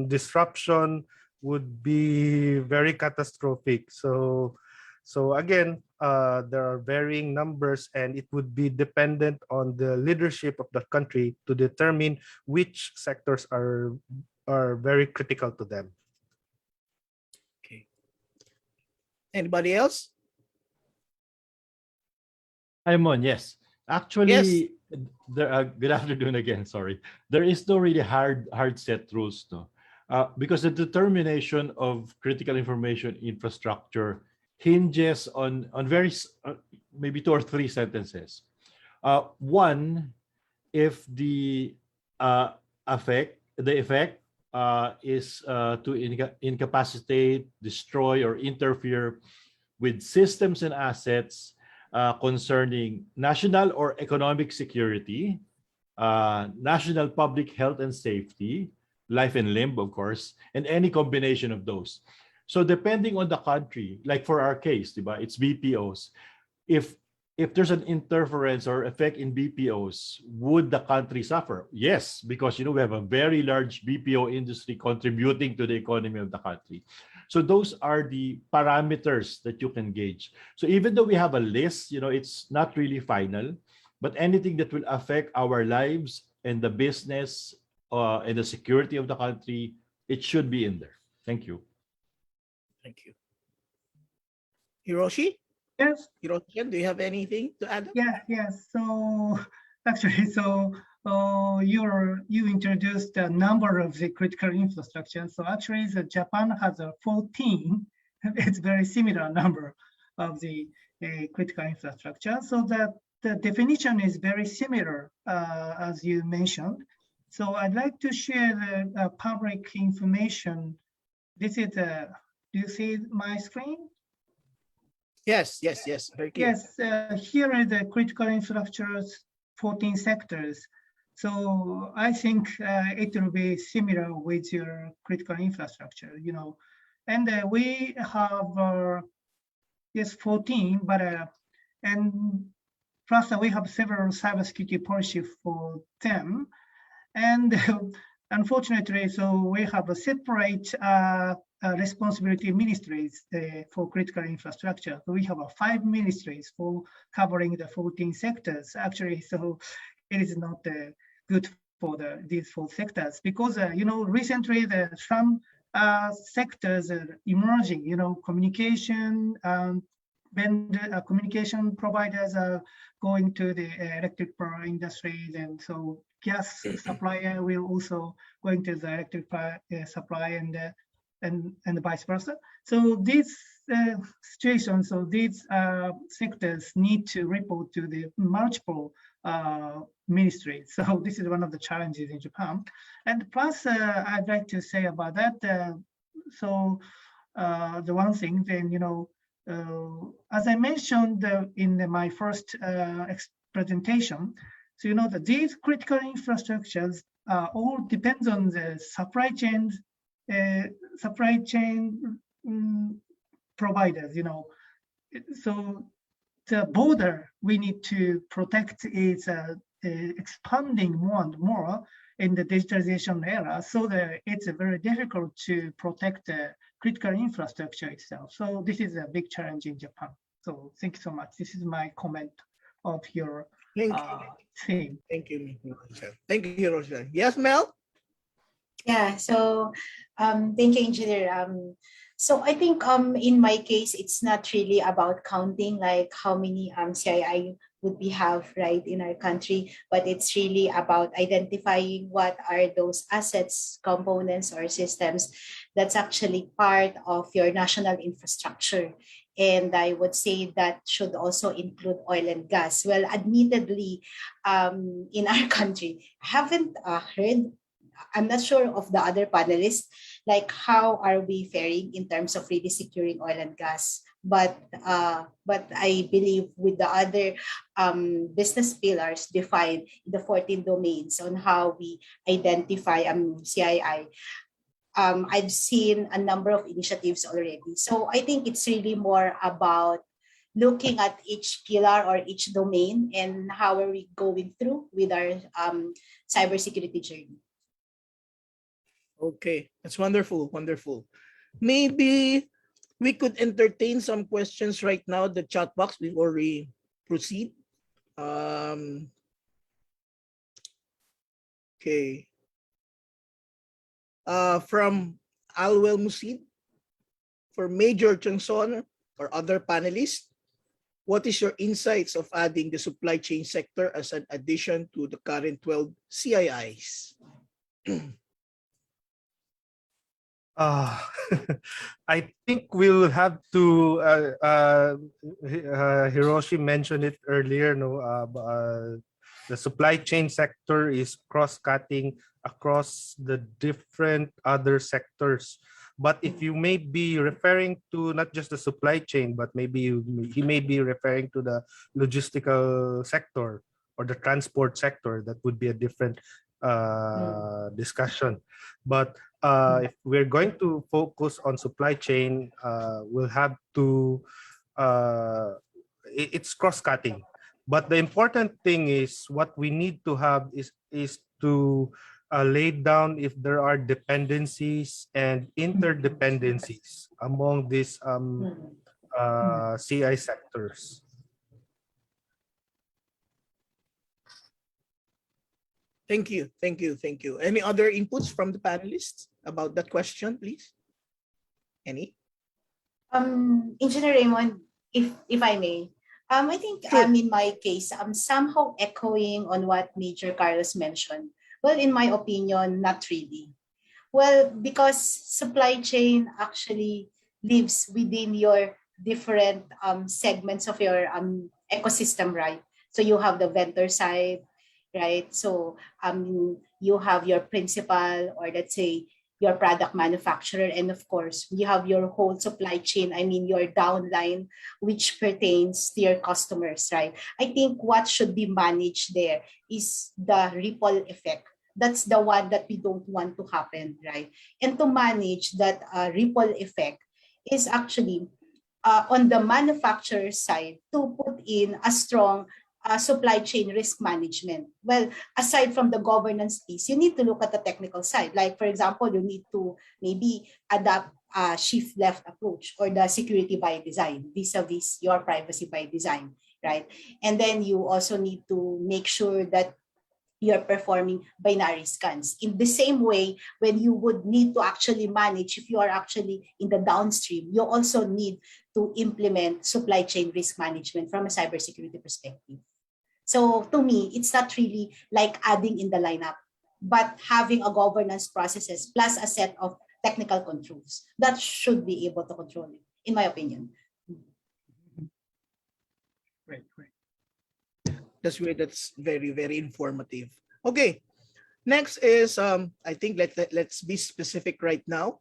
disruption would be very catastrophic. So again, there are varying numbers, and it would be dependent on the leadership of the country to determine which sectors are very critical to them.
Okay. Anybody else?
Simon, yes. Actually, good afternoon again. Sorry. There is no really hard set rules, because the determination of critical information infrastructure hinges on very maybe 2 or 3 sentences. One, if the effect is to incapacitate, destroy, or interfere with systems and assets concerning national or economic security, national public health and safety, life and limb, of course, and any combination of those. So depending on the country, like for our case, it's BPOs. If there's an interference or effect in BPOs, would the country suffer? Yes, because we have a very large BPO industry contributing to the economy of the country. So those are the parameters that you can gauge. So even though we have a list, it's not really final, but anything that will affect our lives and the business and the security of the country, it should be in there. Thank you.
Thank you. Hiroshi?
Yes.
Hiroshi, do you have anything to add?
Yes. So actually, you introduced a number of the critical infrastructure. So actually, Japan has 14. It's very similar number of the critical infrastructure. So that the definition is very similar, as you mentioned. So I'd like to share the public information. This is do you see my screen?
Yes. Very clear.
Yes, here are the critical infrastructures, 14 sectors. So I think it will be similar with your critical infrastructure, And we have, 14, but and plus we have several cybersecurity policies for them. And unfortunately, so we have a separate responsibility ministries for critical infrastructure. So we have 5 ministries for covering the 14 sectors. Actually, so it is not good for these 4 sectors because recently some sectors are emerging. Communication, vendor, communication providers are going to the electric power industries, and so gas supplier will also going to the electric supply, and vice versa. So these situations, so these sectors need to report to the multiple ministries. So this is one of the challenges in Japan. And plus, I'd like to say about that. The one thing, then, as I mentioned in my first presentation, so that these critical infrastructures all depends on the supply chain providers. So the border we need to protect is expanding more and more in the digitalization era, so that it's very difficult to protect the critical infrastructure itself. So this is a big challenge in Japan. So thank you so much. This is my comment of your theme.
Thank you. Thank you, Rochelle. Yes, Mel?
Yeah, so thank you, Engineer. So I think in my case, it's not really about counting like how many CII would we have, right, in our country, but it's really about identifying what are those assets, components, or systems that's actually part of your national infrastructure. And I would say that should also include oil and gas. Well, admittedly, in our country, I haven't heard, I'm not sure of the other panelists, like how are we faring in terms of really securing oil and gas. But I believe with the other business pillars defined in the 14 domains on how we identify CII, I've seen a number of initiatives already. So I think it's really more about looking at each pillar or each domain and how are we going through with our cybersecurity journey.
Okay, that's wonderful, wonderful. Maybe we could entertain some questions right now, the chat box, before we proceed. Okay. From Alwell Musid, for Major Chanson or other panelists, what is your insights of adding the supply chain sector as an addition to the current 12 CIIs?
I think we'll have to. Hiroshi mentioned it earlier. The supply chain sector is cross-cutting across the different other sectors. But if you may be referring to not just the supply chain, but maybe he may be referring to the logistical sector or the transport sector, that would be a different discussion. But if we're going to focus on supply chain, we'll have to, it's cross-cutting. But the important thing is what we need to have is to lay down if there are dependencies and interdependencies among these CI sectors.
Thank you, thank you, thank you. Any other inputs from the panelists about that question, please? Any?
Engineer Raymond, if I may, I think
Sure.
in my case, I'm somehow echoing on what Major Carlos mentioned. Well, in my opinion, not really. Well, because supply chain actually lives within your different segments of your ecosystem, right? So you have the vendor side, right? So you have your principal, or let's say your product manufacturer, and of course you have your whole supply chain, your downline, which pertains to your customers, right? I think what should be managed there is the ripple effect. That's the one that we don't want to happen, right? And to manage that ripple effect is actually on the manufacturer side to put in a strong supply chain risk management. Well, aside from the governance piece, you need to look at the technical side. Like, for example, you need to maybe adapt a shift left approach or the security by design vis-a-vis your privacy by design, right? And then you also need to make sure that you're performing binary scans. In the same way, when you would need to actually manage, if you are actually in the downstream, you also need to implement supply chain risk management from a cybersecurity perspective. So to me, it's not really like adding in the lineup, but having a governance processes plus a set of technical controls that should be able to control it, in my opinion.
Right, right. That's great. That's very, very informative. Okay. Next is I think let's be specific right now.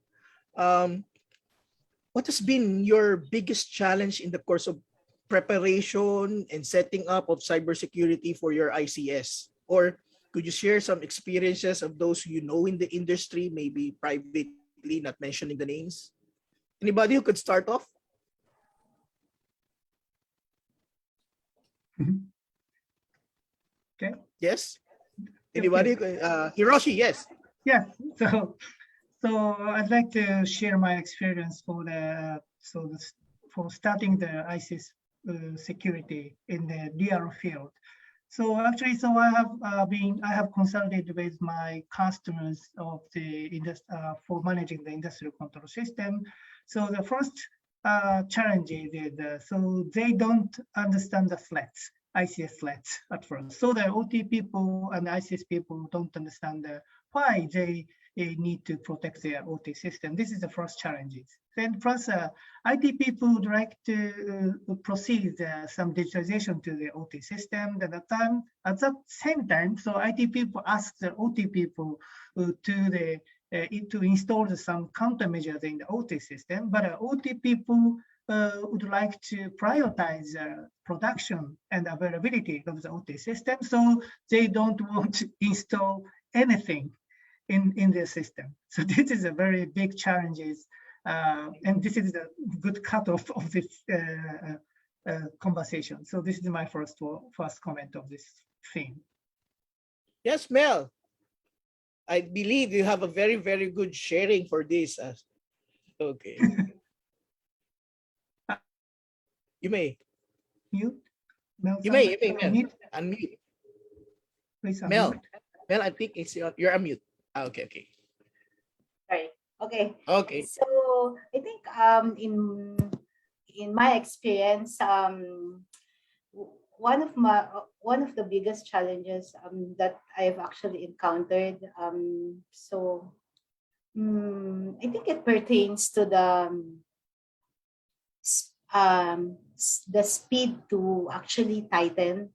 What has been your biggest challenge in the course of preparation and setting up of cybersecurity for your ICS? Or could you share some experiences of those you know in the industry, maybe privately, not mentioning the names? Anybody who could start off?
Okay.
Yes. Anybody? Hiroshi, yes.
Yeah. So I'd like to share my experience for for starting the ISIS security in the DRO field. So actually, I have consulted with my customers of the for managing the industrial control system. So the first challenge is so they don't understand the threats. ICS threats at first. So the OT people and ICS people don't understand why they need to protect their OT system. This is the first challenges. Then plus IT people would like to proceed some digitalization to the OT system. At that same time, so IT people ask the OT people to install some countermeasures in the OT system, but OT people would like to prioritize production and availability of the OT system, so they don't want to install anything in their system. So this is a very big challenges, and this is a good cutoff of this conversation. So this is my first comment of this theme.
Yes, Mel. I believe you have a very, very good sharing for this. Okay. You may.
Mute? Mel,
You may, Mel.
unmute.
Unmute.
Please unmute.
Mel, I think you're unmute. Okay, okay.
Right. Okay.
Okay.
So I think in my experience, one of the biggest challenges that I've actually encountered. I think it pertains to the speed to actually tighten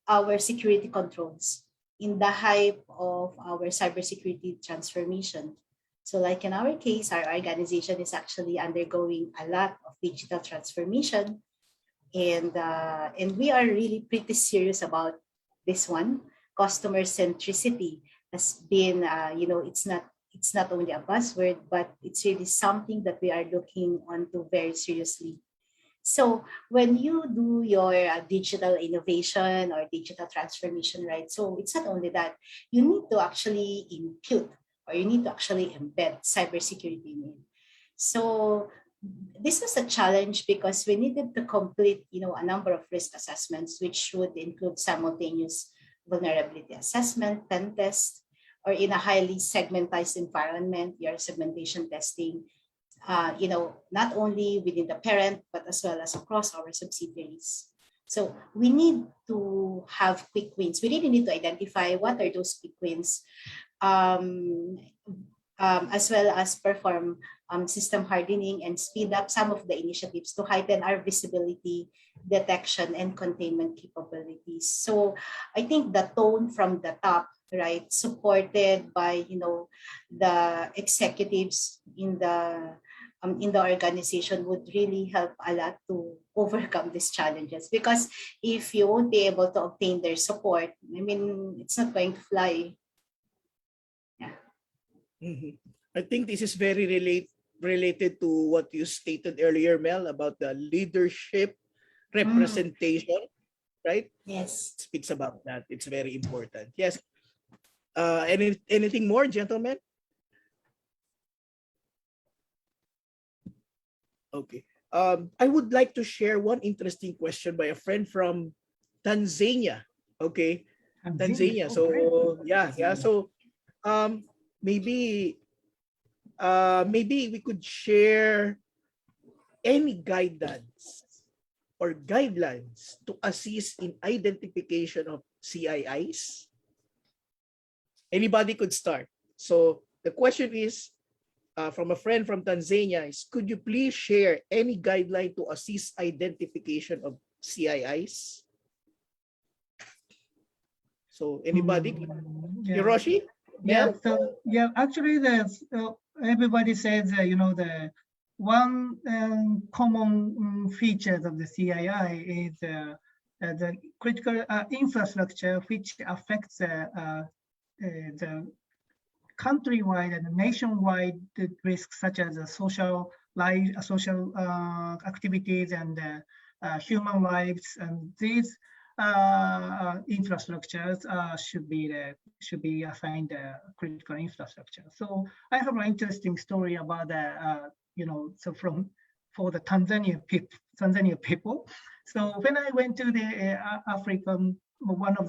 our security controls in the hype of our cybersecurity transformation. So like in our case, our organization is actually undergoing a lot of digital transformation, and we are really pretty serious about this one. Customer centricity has been, it's not only a buzzword, but it's really something that we are looking onto very seriously. So when you do your digital innovation or digital transformation, right? So it's not only that, you need to actually impute or you need to actually embed cybersecurity in it. So this was a challenge because we needed to complete, a number of risk assessments, which would include simultaneous vulnerability assessment, pen test, or in a highly segmentized environment, your segmentation testing, not only within the parent, but as well as across our subsidiaries. So we need to have quick wins. We really need to identify what are those quick wins, as well as perform system hardening and speed up some of the initiatives to heighten our visibility, detection, and containment capabilities. So I think the tone from the top, right, supported by the executives in the organization would really help a lot to overcome these challenges, because if you won't be able to obtain their support, I mean, it's not going to fly. Yeah.
Mm-hmm. I think this is very related to what you stated earlier, Mel, about the leadership representation, right?
Yes.
It speaks about that. It's very important. Yes. Anything more, gentlemen? Okay. I would like to share one interesting question by a friend from Tanzania. Okay. Tanzania.
Oh,
So
great.
yeah. So maybe maybe we could share any guidance or guidelines to assist in identification of CIIs. Anybody could start. So the question is from a friend from Tanzania is, could you please share any guideline to assist identification of CIIs? So anybody?
Yeah.
Hiroshi?
Yeah,
Mel?
so yeah, actually, there's everybody says you know, the one common features of the CII is the critical infrastructure, which affects the countrywide and nationwide risks, such as social life, social activities, and human lives, and these infrastructures should be assigned critical infrastructure. So I have an interesting story about you know, so for the Tanzania people. So when I went to the African, one of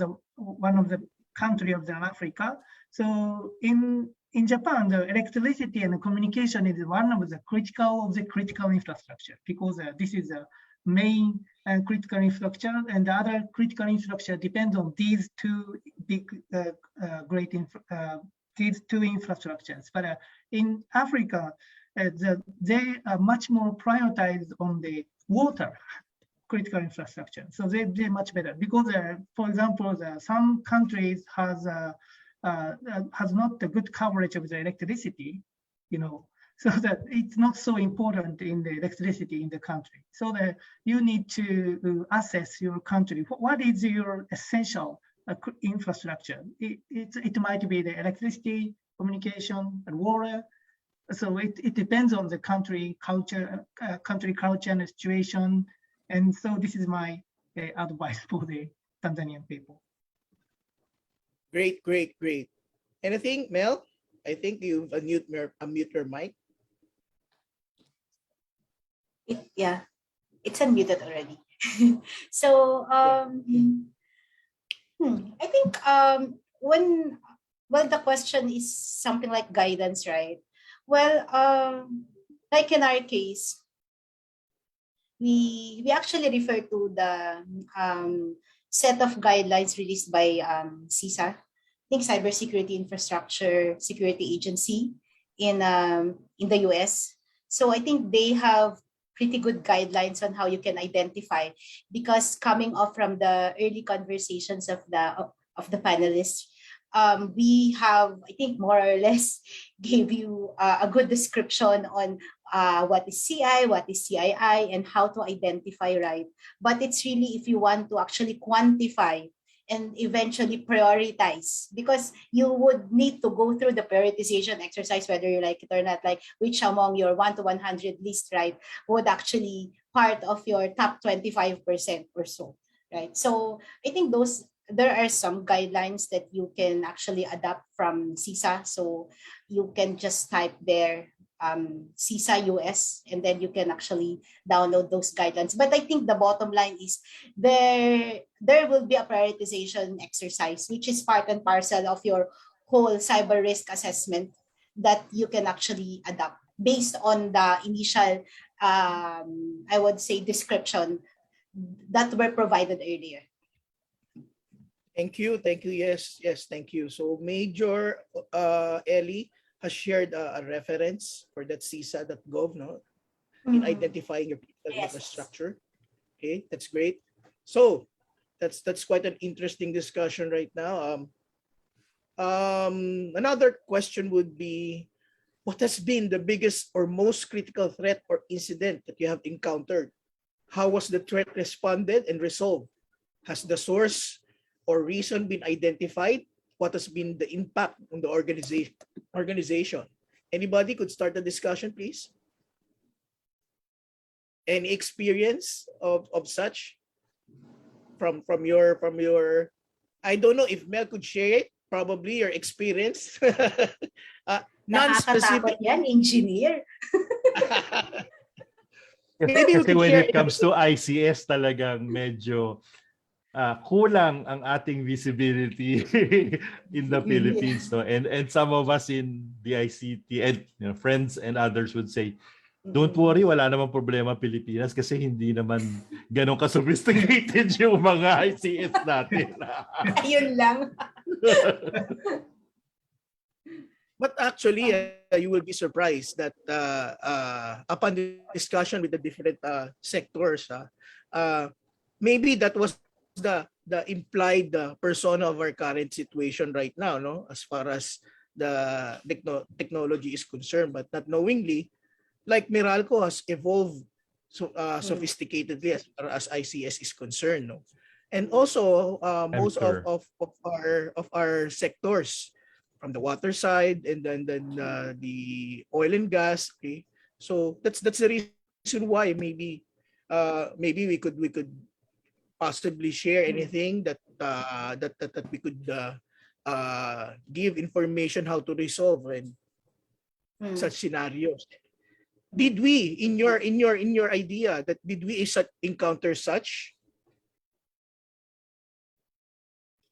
the country of the Africa, so in Japan, the electricity and the communication is one of the critical infrastructure, because this is a main critical infrastructure, and the other critical infrastructure depends on these two big, these two infrastructures. But in Africa, they are much more prioritized on the water critical infrastructure. So they're much better, because, for example, some countries has not the good coverage of the electricity, you know, so that it's not so important in the electricity in the country. So that you need to assess your country. What is your essential infrastructure? It might be the electricity, communication, and water. So it depends on the country culture and situation. And so this is my advice for the Tanzanian people.
Great. Anything, Mel? I think you've unmute your mic.
Yeah, it's unmuted already. So I think well, the question is something like guidance, right? Well, like in our case, we actually refer to the set of guidelines released by CISA, I think Cybersecurity Infrastructure Security Agency in the US. So I think they have pretty good guidelines on how you can identify, because coming off from the early conversations of the panelists, we have, I think, more or less gave you a good description on what is CI, what is CII, and how to identify, right? But it's really if you want to actually quantify and eventually prioritize, because you would need to go through the prioritization exercise, whether you like it or not, like which among your 1 to 100 list, right, would actually part of your top 25% or so, right? So I think there are some guidelines that you can actually adapt from CISA. So you can just type there CISA US, and then you can actually download those guidelines. But I think the bottom line is there will be a prioritization exercise, which is part and parcel of your whole cyber risk assessment that you can actually adapt based on the initial, I would say, description that were provided earlier.
Thank you. Yes, thank you. So Major Ellie has shared a reference for that CISA.gov, no, in identifying your critical infrastructure. Okay, that's great. So that's quite an interesting discussion right now. Another question would be, what has been the biggest or most critical threat or incident that you have encountered? How was the threat responded and resolved? Has the source or reason been identified? What has been the impact on the organization? Anybody could start the discussion, please. Any experience of such from your I don't know if Mel could share it, probably your experience. Non-specific.
Yan, engineer.
Maybe we
Kasi
could
when
share
it comes to ICS, talagang medyo kulang ang ating visibility in the Philippines, no? And some of us in DICT and friends and others would say, don't worry, wala namang problema Pilipinas kasi hindi naman ganun ka-sophisticated yung mga ICS natin.
Ayun lang.
But actually, you will be surprised that upon the discussion with the different sectors, maybe that was the implied persona of our current situation right now, no, as far as the technology is concerned, but not knowingly, like Meralco has evolved sophisticatedly as far as ICS is concerned, no, and also most
sure.
of our sectors, from the water side and then the oil and gas. Okay, so that's the reason why maybe we could possibly share anything that we could give information how to resolve in such scenarios. Did we, in your idea, that did we encounter such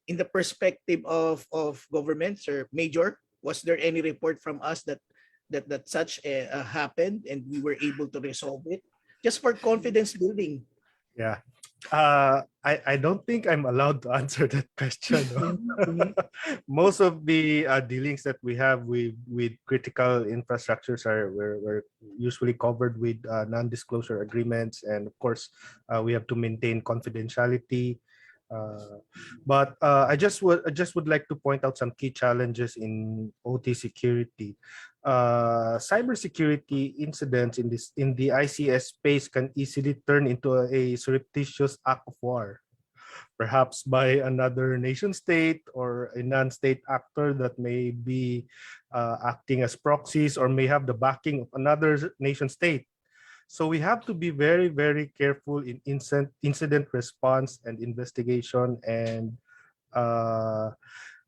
in the perspective of governments or major? Was there any report from us that such happened and we were able to resolve it, just for confidence building?
Yeah. I don't think I'm allowed to answer that question. No? Most of the dealings that we have with critical infrastructures were usually covered with non-disclosure agreements, and of course, we have to maintain confidentiality. But I just would like to point out some key challenges in OT security. Cybersecurity incidents in the ICS space can easily turn into a surreptitious act of war, perhaps by another nation state or a non-state actor that may be acting as proxies or may have the backing of another nation state. So we have to be very, very careful in incident response and investigation, and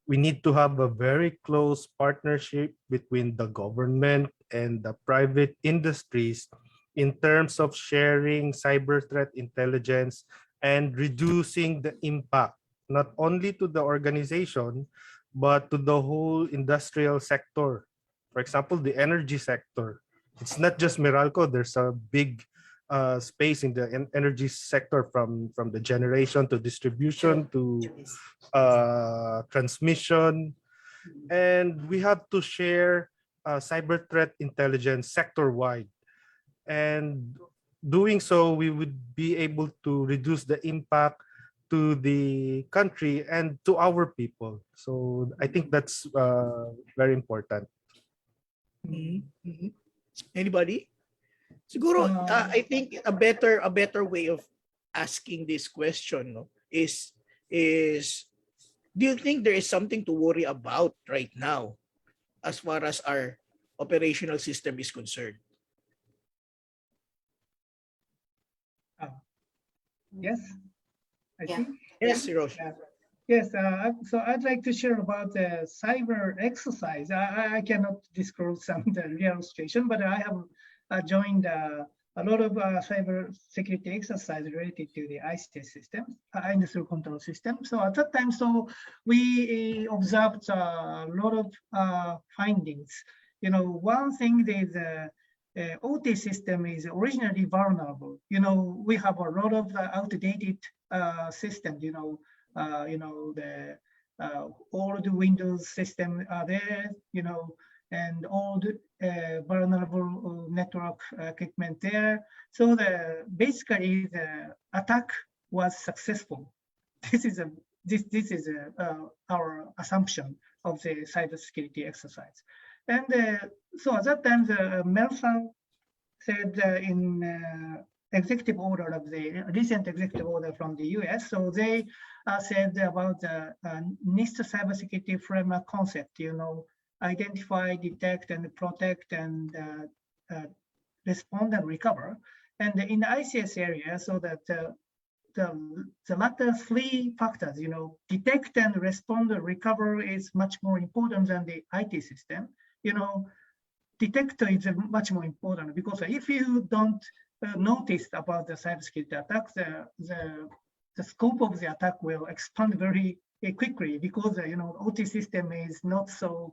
we need to have a very close partnership between the government and the private industries in terms of sharing cyber threat intelligence and reducing the impact, not only to the organization, but to the whole industrial sector. For example, the energy sector. It's not just Meralco. There's a big space in the energy sector, from the generation to distribution to transmission, and we have to share cyber threat intelligence sector-wide. And doing so, we would be able to reduce the impact to the country and to our people. So I think that's very important.
Anybody? Siguro, I think a better way of asking this question, no, is do you think there is something to worry about right now as far as our operational system is concerned?
Yes, I think.
Yes, Hiroshi.
Yes, so I'd like to share about the cyber exercise. I cannot disclose some of the real situation, but I have joined a lot of cyber security exercise related to the ICT systems, industrial control system. So at that time, so we observed a lot of findings. You know, one thing is OT system is originally vulnerable. You know, we have a lot of outdated systems. The old Windows system are there. You know, and old vulnerable network equipment there. So basically the attack was successful. This is our assumption of the cybersecurity exercise. And so at that time, the Melson said in executive order of the recent executive order from the US. So they said about the NIST cybersecurity framework concept, you know, identify, detect, and protect, and respond and recover. And in the ICS area, so that the latter three factors, you know, detect and respond and recover is much more important than the IT system. You know, detect is much more important because if you don't notice about the cybersecurity attacks, the the scope of the attack will expand very quickly because OT system is not so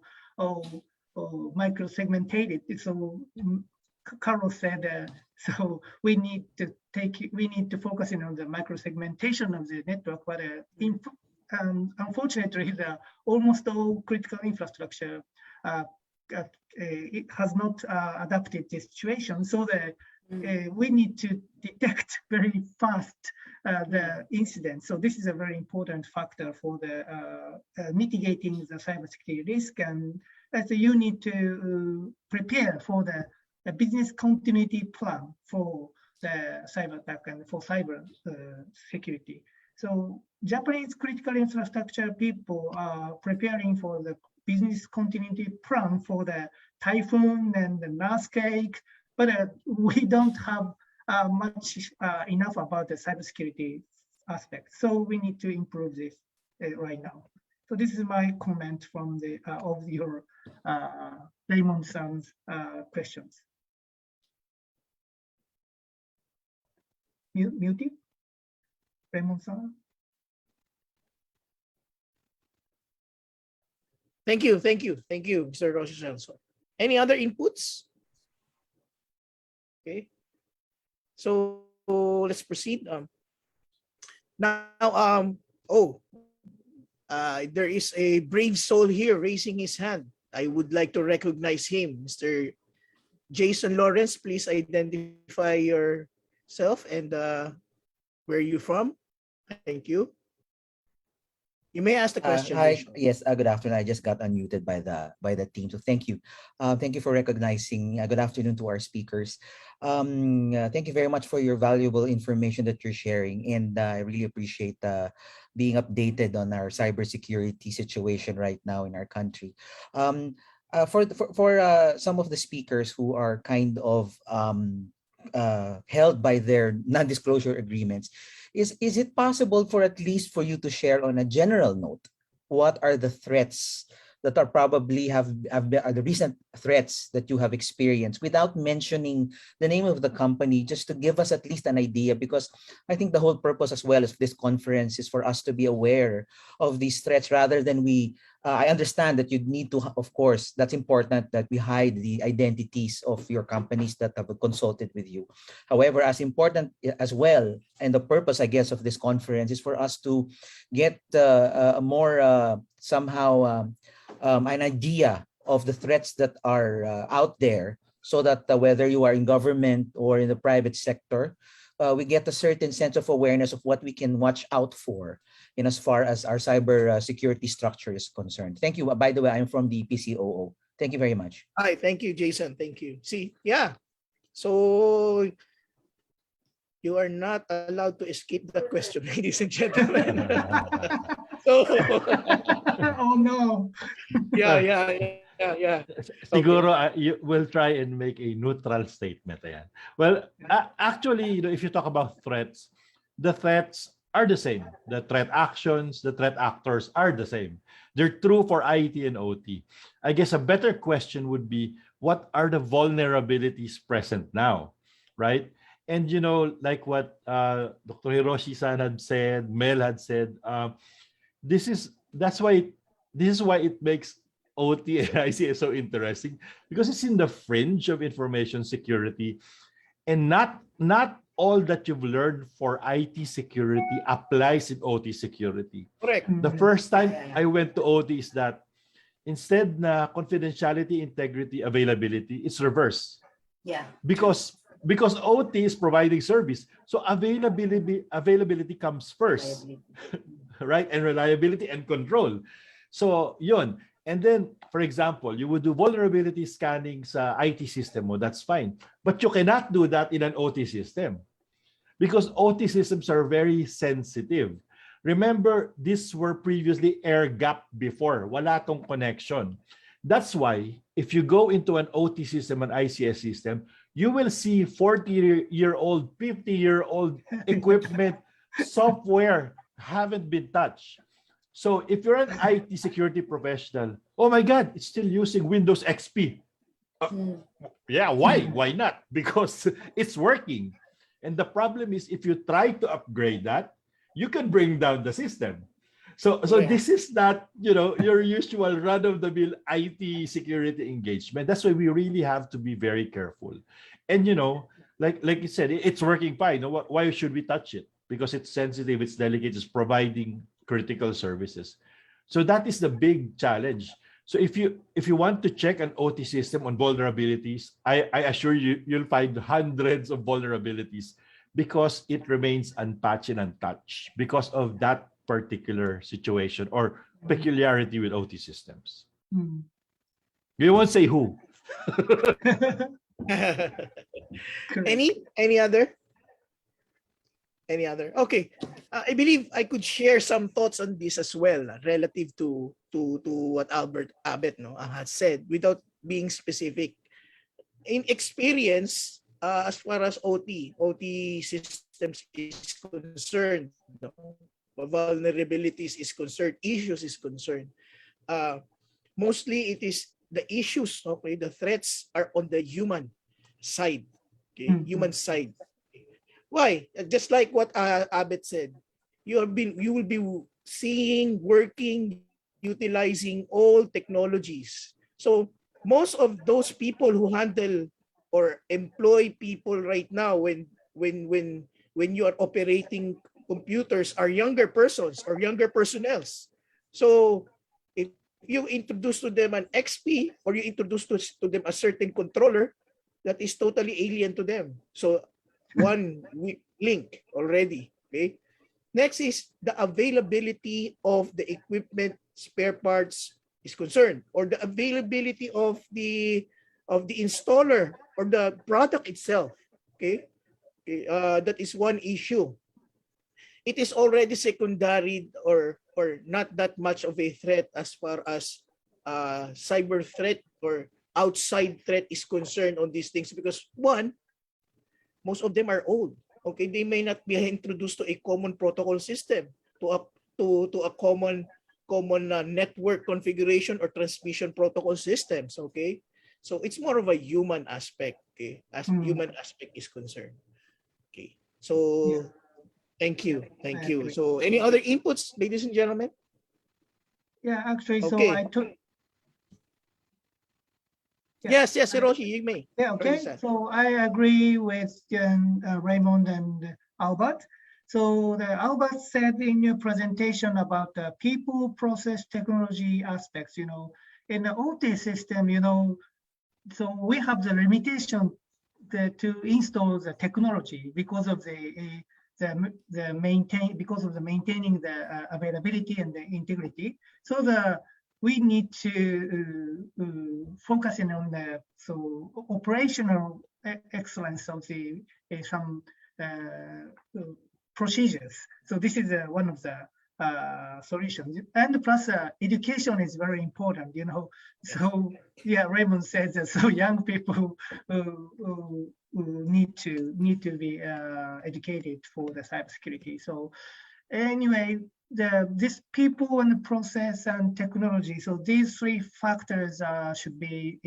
micro segmented. So Carlos said, so we need to focus in on the micro segmentation of the network, but unfortunately, almost all critical infrastructure it has not adapted the situation. So we need to detect very fast the incident. So this is a very important factor for the mitigating the cybersecurity risk, and as you need to prepare for the business continuity plan for the cyber attack and for cyber security. So Japanese critical infrastructure people are preparing for the business continuity plan for the typhoon and the earthquake, but we don't have much enough about the cybersecurity aspect. So we need to improve this right now. So this is my comment from the of your Raymond-san's questions. Muted, Raymond-san.
Thank you, Mr. Rocha. Any other inputs? Okay, so let's proceed. There is a brave soul here raising his hand. I would like to recognize him, Mr. Jason Lawrence. Please identify yourself and where are you from? Thank you. You may ask the question.
Hi. Yes. Good afternoon. I just got unmuted by the team, so thank you. Thank you for recognizing. Good afternoon to our speakers. Thank you very much for your valuable information that you're sharing, and I really appreciate being updated on our cybersecurity situation right now in our country. For some of the speakers who are kind of held by their non-disclosure agreements, is it possible for at least for you to share on a general note what are the threats that are probably are the recent threats that you have experienced without mentioning the name of the company, just to give us at least an idea? Because I think the whole purpose as well of this conference is for us to be aware of these threats rather than I understand that you need to, of course, that's important that we hide the identities of your companies that have consulted with you. However, as important as well, and the purpose, I guess, of this conference is for us to get more somehow an idea of the threats that are out there, so that whether you are in government or in the private sector, we get a certain sense of awareness of what we can watch out for in as far as our cyber security structure is concerned. Thank you. By the way, I'm from the PCOO. Thank you very much.
Hi, thank you, Jason. Thank you. See, yeah. So you are not allowed to escape that question, ladies and gentlemen. So,
Oh no.
Yeah.
Siguro you will try and make a neutral statement. Ayan. Well, actually, if you talk about threats, the threats are the same. The threat actions, the threat actors are the same. They're true for IT and OT. I guess a better question would be, what are the vulnerabilities present now, right? And like what Dr. Hiroshi-san had said, Mel had said, this is why it makes OT and IC so interesting, because it's in the fringe of information security, and not all that you've learned for IT security applies in OT security.
Correct.
The first time I went to OT is that instead na confidentiality, integrity, availability, it's reverse.
Yeah.
Because OT is providing service, so availability comes first, right? And reliability and control. So yun. And then, for example, you would do vulnerability scanning sa IT system mo, that's fine. But you cannot do that in an OT system, because OT systems are very sensitive. Remember, these were previously air-gapped before. Wala tong connection. That's why, if you go into an OT system, an ICS system, you will see 40-year-old, 50-year-old equipment, software haven't been touched. So if you're an IT security professional, oh my God, it's still using Windows XP. Yeah, why? Why not? Because it's working. And the problem is, if you try to upgrade that, you can bring down the system. So
Yeah.
this is not, your usual run-of-the-mill IT security engagement. That's why we really have to be very careful. And like you said, it's working fine. Why should we touch it? Because it's sensitive, it's delicate, it's providing critical services. So that is the big challenge. So if you want to check an OT system on vulnerabilities, I assure you, you'll find hundreds of vulnerabilities because it remains unpatched and untouched because of that particular situation or peculiarity with OT systems.
Mm.
You won't say who.
Correct.
Any other? Any other? Okay. I believe I could share some thoughts on this as well, relative to what Albert Abbott has said without being specific. In experience, as far as OT systems is concerned, vulnerabilities is concerned, issues is concerned, mostly it is the issues, okay, the threats are on the human side, okay, human side. Why? Just like what Abet said, you will be seeing, working, utilizing all technologies. So most of those people who handle or employ people right now when you are operating computers are younger persons or younger personnels. So if you introduce to them an XP or you introduce to them a certain controller, that is totally alien to them. So one weak link already. Okay. Next is the availability of the equipment, spare parts is concerned, or the availability of the installer or the product itself. Okay. That is one issue. It is already secondary or not that much of a threat as far as cyber threat or outside threat is concerned on these things, because one, most of them are old. Okay, they may not be introduced to a common protocol system, to a common network configuration or transmission protocol systems. Okay, so it's more of a human aspect. Okay, as human aspect is concerned. Okay, so thank you.
Agree.
So any other inputs, ladies and gentlemen?
Yeah, actually, so
Okay.
I took.
Yes, Hiroshi, you may.
Yeah, okay. So I agree with Raymond and Albert. So the Albert said in your presentation about the people, process, technology aspects, in the OT system, so we have the limitation to install the technology because of maintaining the availability and the integrity. So we need to focus on the operational excellence of some procedures. So this is one of the solutions. And plus, education is very important. So yeah, Raymond says that. So young people who need to be educated for the cybersecurity. So anyway, this people and the process and technology. So these three factors should be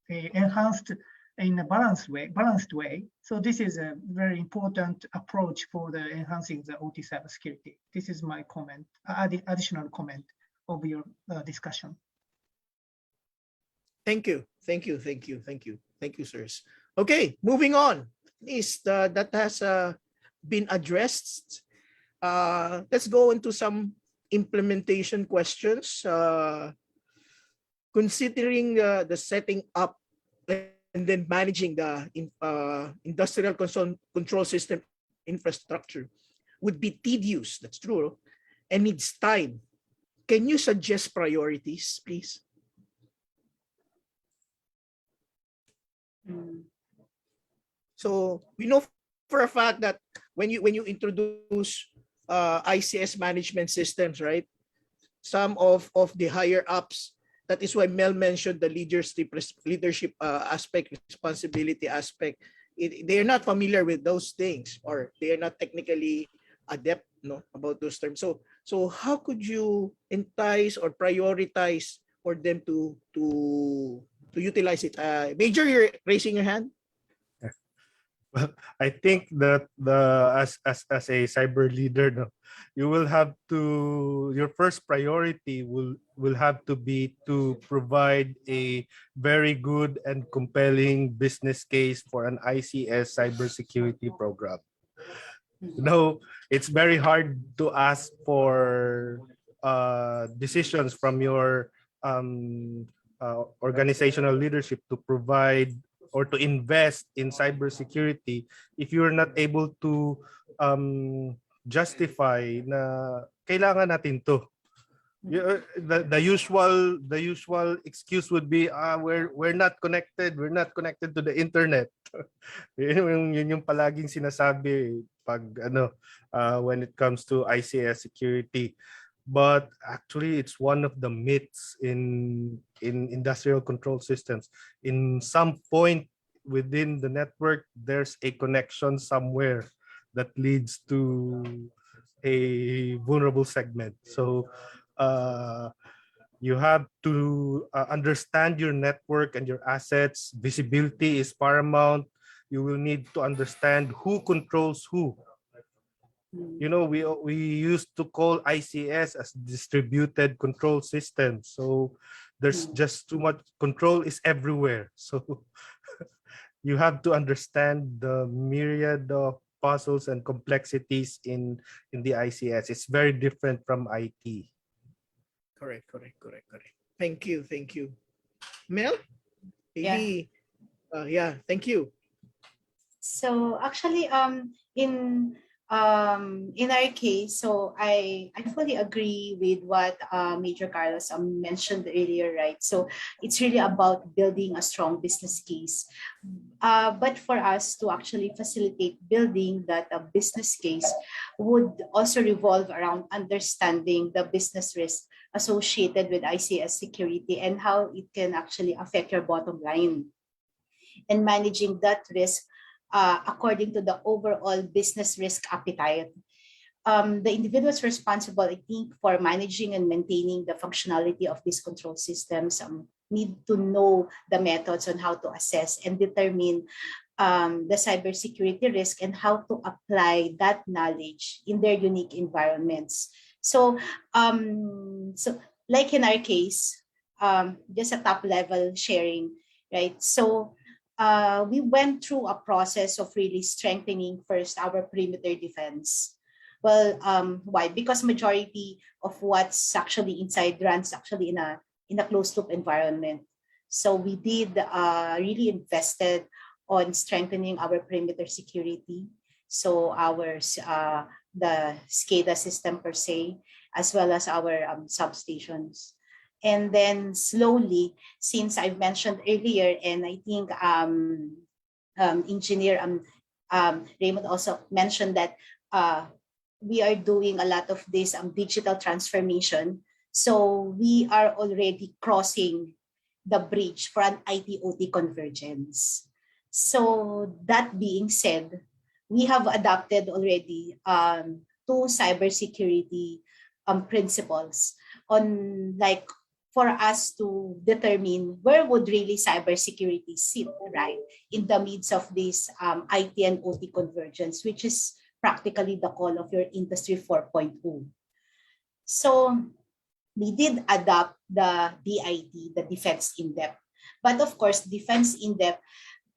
enhanced in a balanced way. So this is a very important approach for the enhancing the OT cybersecurity. This is my comment, additional comment of your discussion.
Thank you, sirs. Okay, moving on. That has been addressed. Let's go into some implementation questions. Considering the setting up and then managing the industrial control system infrastructure would be tedious, that's true, and needs time. Can you suggest priorities, please? So we know for a fact that when you introduce ICS management systems, right? Some of the higher ups, that is why Mel mentioned the leadership aspect, responsibility aspect. They are not familiar with those things, or they are not technically adept about those terms. So how could you entice or prioritize for them to utilize it? Major, you're raising your hand.
I think that as a cyber leader, no, you will have to, your first priority will have to be to provide a very good and compelling business case for an ICS cybersecurity program. No, it's very hard to ask for decisions from your organizational leadership to provide or to invest in cybersecurity if you're not able to justify na kailangan natin to. The usual excuse would be we're not connected to the internet. yun yung palaging sinasabi pag when it comes to ICS security. But actually it's one of the myths in industrial control systems. In some point within the network, there's a connection somewhere that leads to a vulnerable segment. So you have to understand your network and your assets. Visibility is paramount. You will need to understand who controls who. You know, we used to call ICS as distributed control system. So there's just too much control is everywhere. So you have to understand the myriad of puzzles and complexities in the ICS. It's very different from IT.
Correct. Thank you. Mel? Maybe, yeah, thank you.
So actually, in our case, so I fully agree with what Major Carlos mentioned earlier, right? So it's really about building a strong business case. But for us to actually facilitate building that business case would also revolve around understanding the business risk associated with ICS security and how it can actually affect your bottom line, and managing that risk according to the overall business risk appetite. The individuals responsible, I think, for managing and maintaining the functionality of these control systems need to know the methods on how to assess and determine the cybersecurity risk and how to apply that knowledge in their unique environments. So, so like in our case, just a top level sharing, right? So we went through a process of really strengthening first our perimeter defense. Well, why? Because majority of what's actually inside runs actually in a closed loop environment. So we did really invested on strengthening our perimeter security. So our the SCADA system per se, as well as our substations. And then slowly, since I've mentioned earlier, and I think Engineer Raymond also mentioned that we are doing a lot of this digital transformation. So we are already crossing the bridge for an IT-OT convergence. So that being said, we have adopted already two cybersecurity principles on like for us to determine where would really cybersecurity sit, right, in the midst of this IT and OT convergence, which is practically the call of your Industry 4.0. So we did adopt the DIT, the Defense in-depth. But of course, Defense in-depth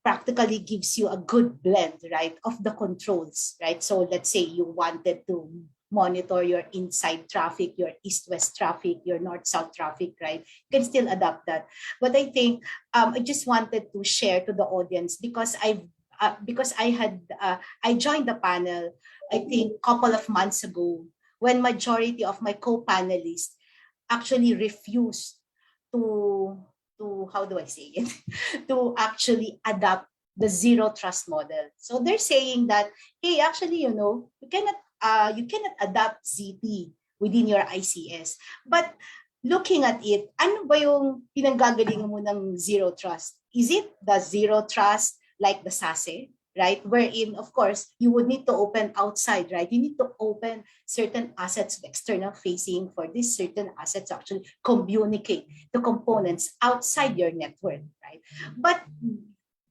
practically gives you a good blend, right, of the controls, right? So let's say you wanted to monitor your inside traffic, your east-west traffic, your north-south traffic, right? You can still adapt that. But I think I just wanted to share to the audience because I joined the panel, I think a couple of months ago, when majority of my co-panelists actually refused to how do I say it, to actually adopt the zero trust model. So they're saying that, hey, actually, you know, you cannot adapt ZP within your ICS. But looking at it, ano ba yung pinanggagalingan mo ng zero trust? Is it the zero trust like the SASE, right? Wherein, of course, you would need to open outside, right? You need to open certain assets external facing for these certain assets to actually communicate the components outside your network, right? But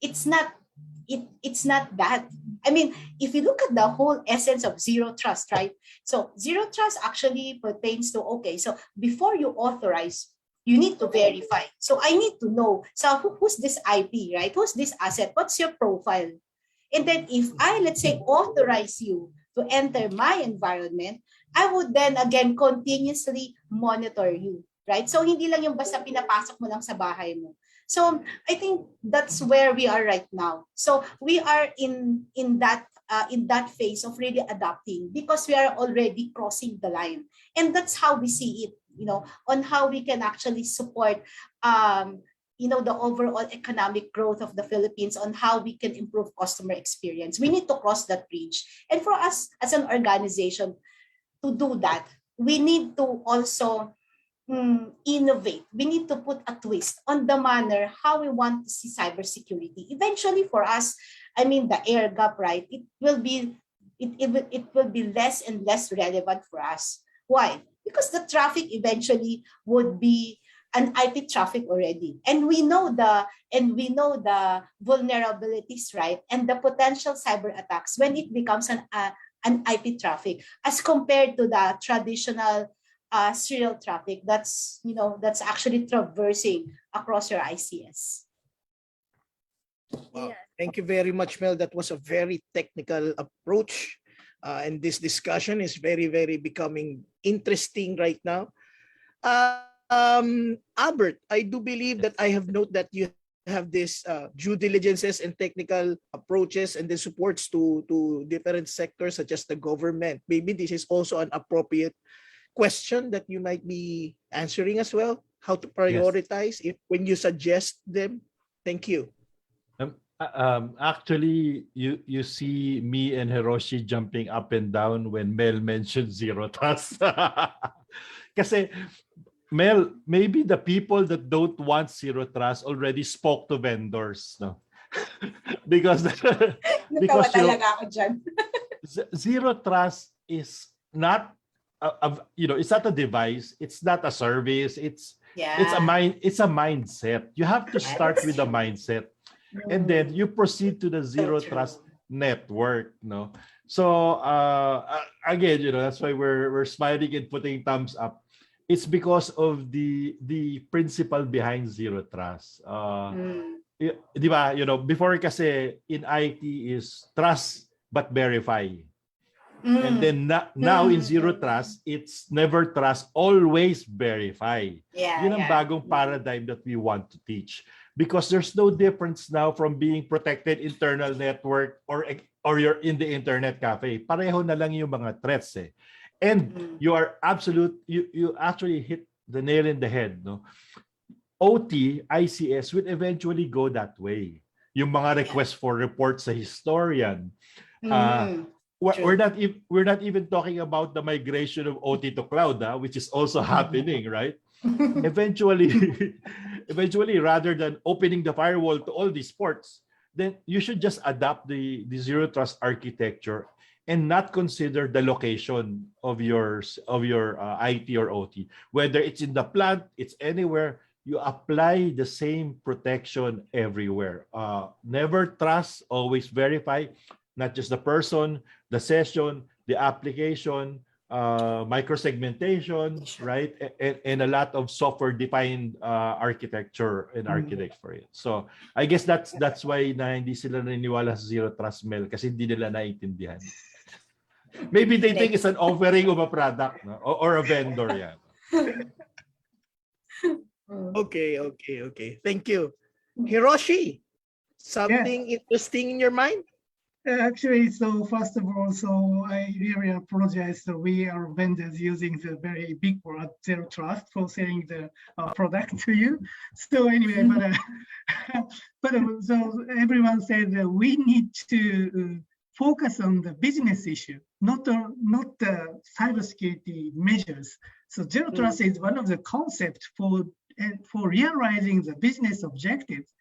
it's not it's not that. I mean, if you look at the whole essence of zero trust, right? So zero trust actually pertains to, okay, so before you authorize, you need to verify. So I need to know, so who's this IP, right? Who's this asset? What's your profile? And then if I, let's say, authorize you to enter my environment, I would then again continuously monitor you, right? So hindi lang yung basta pinapasok mo lang sa bahay mo. So I think that's where we are right now. So we are in that phase of really adapting, because we are already crossing the line, and that's how we see it. On how we can actually support the overall economic growth of the Philippines, on how we can improve customer experience. We need to cross that bridge. And for us as an organization to do that, we need to also innovate. We need to put a twist on the manner how we want to see cybersecurity. Eventually for us, I mean, the air gap, right? It will be less and less relevant for us. Why? Because the traffic eventually would be an IP traffic already, and we know the vulnerabilities, right, and the potential cyber attacks when it becomes an IP traffic, as compared to the traditional serial traffic that's actually traversing across your ICS.
Wow. Thank you very much, Mel. That was a very technical approach. And this discussion is very, very becoming interesting right now. Albert, I do believe that I have noted that you have this due diligences and technical approaches and the supports to different sectors such as the government. Maybe this is also an appropriate question that you might be answering as well. How to prioritize when you suggest them. Thank you.
Actually, you see me and Hiroshi jumping up and down when Mel mentioned zero trust. Kasi Mel, maybe the people that don't want zero trust already spoke to vendors, no? because zero trust is not it's not a device, it's not a service, it's a mindset. You have to start with a mindset. And then you proceed to the zero trust network, no? So again, that's why we're smiling and putting thumbs up. It's because of the principle behind zero trust. Di ba? Before kasi in IT is trust but verify. And then now in zero trust, it's never trust, always verify. Yun ang bagong paradigm that we want to teach. Because there's no difference now from being protected internal network or you're in the internet cafe. Pareho na lang yung mga threats eh. And you actually hit the nail in the head, no? OT, ICS will eventually go that way. Yung mga requests for reports sa historian. We're not even talking about the migration of OT to cloud, which is also happening, right? Eventually, rather than opening the firewall to all these ports, then you should just adopt the zero trust architecture and not consider the location of your IT or OT. Whether it's in the plant, it's anywhere, you apply the same protection everywhere. Never trust, always verify, not just the person, the session, the application, microsegmentation, right? And a lot of software-defined architecture and architects for it. So I guess that's why na hindi sila naniniwala sa zero trust, Mel, kasi hindi nila naiintindihan. Maybe they think it's an offering of a product, no? Or a vendor, yeah.
Okay. Thank you. Hiroshi, something interesting in your mind?
Actually, so first of all, so I really apologize. So we are vendors using the very big word zero trust for selling the product to you. So anyway, but so everyone said that we need to focus on the business issue, not the cybersecurity measures. So zero trust is one of the concepts for realizing the business objectives.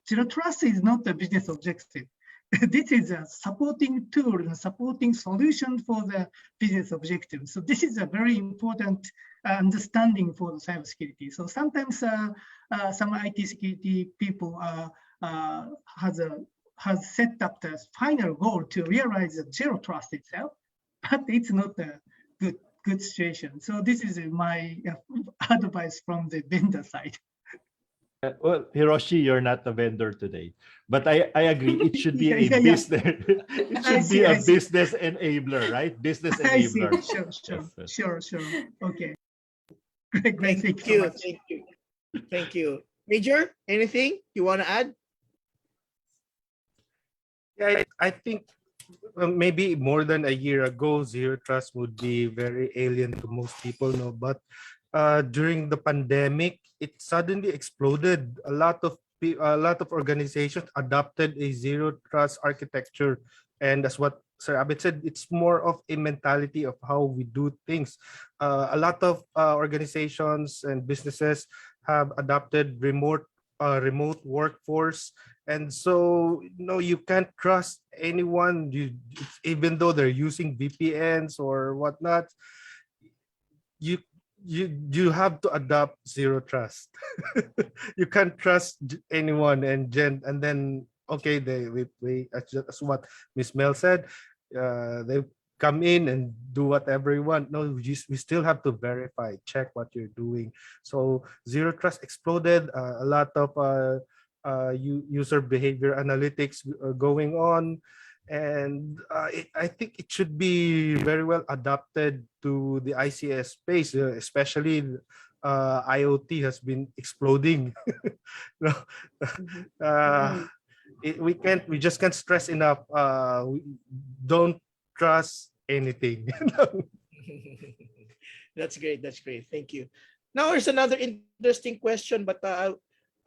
Zero trust is not the business objective. This is a supporting tool and supporting solution for the business objective. So this is a very important understanding for the cybersecurity. So sometimes some IT security people has a has set up the final goal to realize the zero trust itself, but it's not a good situation. So this is my advice from the vendor side.
Well, Hiroshi, you're not a vendor today, but I agree. It should be a
Yeah.
business. It
I
should be a
see.
business enabler, right? Business
I see.
enabler.
Sure. Okay. Great. Thank you so much.
Thank you. Major, anything you want to add?
Yeah, I think maybe more than a year ago, zero trust would be very alien to most people, no. But during the pandemic, it suddenly exploded. A lot of organizations adopted a zero trust architecture, and that's what Sir Abid said. It's more of a mentality of how we do things. A lot of organizations and businesses have adopted remote workforce, and so you can't trust anyone. Even though they're using VPNs or whatnot, you have to adopt zero trust. You can't trust anyone, and then okay, they as what Miss Mel said, they come in and do whatever you want. No, we still have to verify, check what you're doing. So zero trust exploded. A lot of user behavior analytics going on, and I think it should be very well adapted to the ICS space, especially IoT has been exploding. We just can't stress enough. We don't trust anything.
That's great. Thank you. Now there's another interesting question, but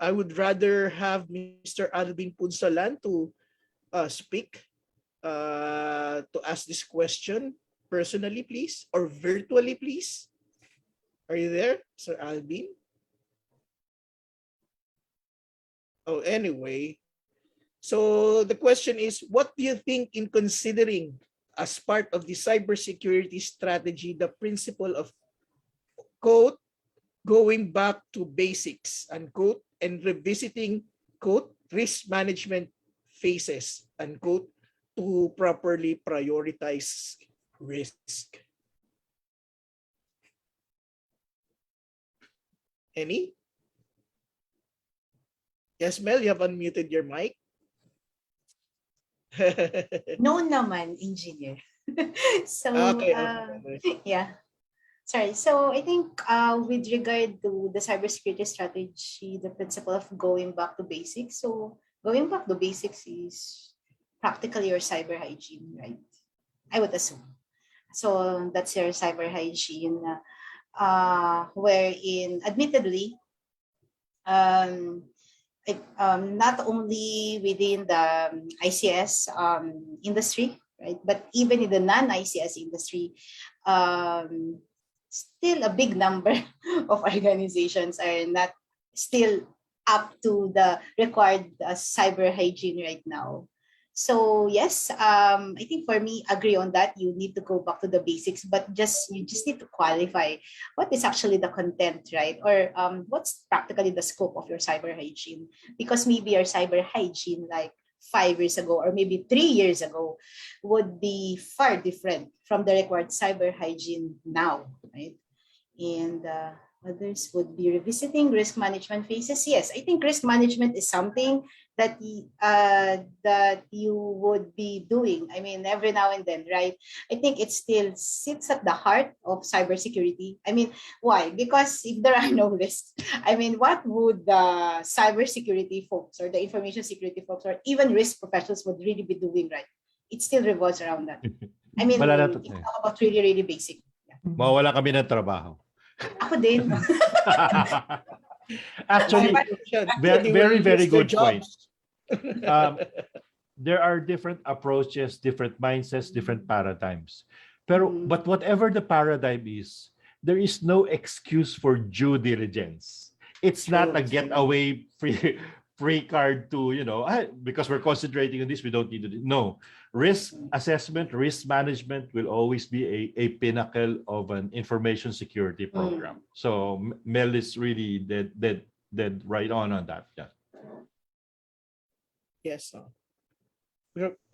I would rather have Mr. Alvin Punsalan to speak, to ask this question personally, please, or virtually, please. Are you there, Sir Alvin? Oh, anyway. So the question is, what do you think in considering as part of the cybersecurity strategy the principle of, quote, going back to basics, unquote, and revisiting, quote, risk management phases, unquote, to properly prioritize risk? Any? Yes, Mel, you have unmuted your mic.
No naman, engineer. So,
Okay.
yeah. Sorry. So I think with regard to the cybersecurity strategy, the principle of going back to basics. So going back to basics is practically your cyber hygiene, right? I would assume. So that's your cyber hygiene, wherein admittedly, not only within the ICS industry, right, but even in the non-ICS industry, still a big number of organizations are not still up to the required cyber hygiene right now. So yes, I think for me, agree on that. You need to go back to the basics, but you just need to qualify what is actually the content, right? Or what's practically the scope of your cyber hygiene? Because maybe your cyber hygiene like 5 years ago or maybe 3 years ago would be far different from the required cyber hygiene now, right? And others would be revisiting risk management phases. Yes, I think risk management is something that that you would be doing. I mean, every now and then, right? I think it still sits at the heart of cybersecurity. I mean, why? Because if there are no risks, I mean, what would the cybersecurity folks or the information security folks or even risk professionals would really be doing, right? It still revolves around that. I mean, it's talk about really, really basic.
Mawala kami ng trabaho.
Ako din.
Actually, very, very good point. There are different approaches, different mindsets, different paradigms. But whatever the paradigm is, there is no excuse for due diligence. It's not a getaway free card to, because we're concentrating on this, we don't need to do. No, risk assessment, risk management will always be a pinnacle of an information security program. So Mel is really dead right on that. Yeah.
Yes.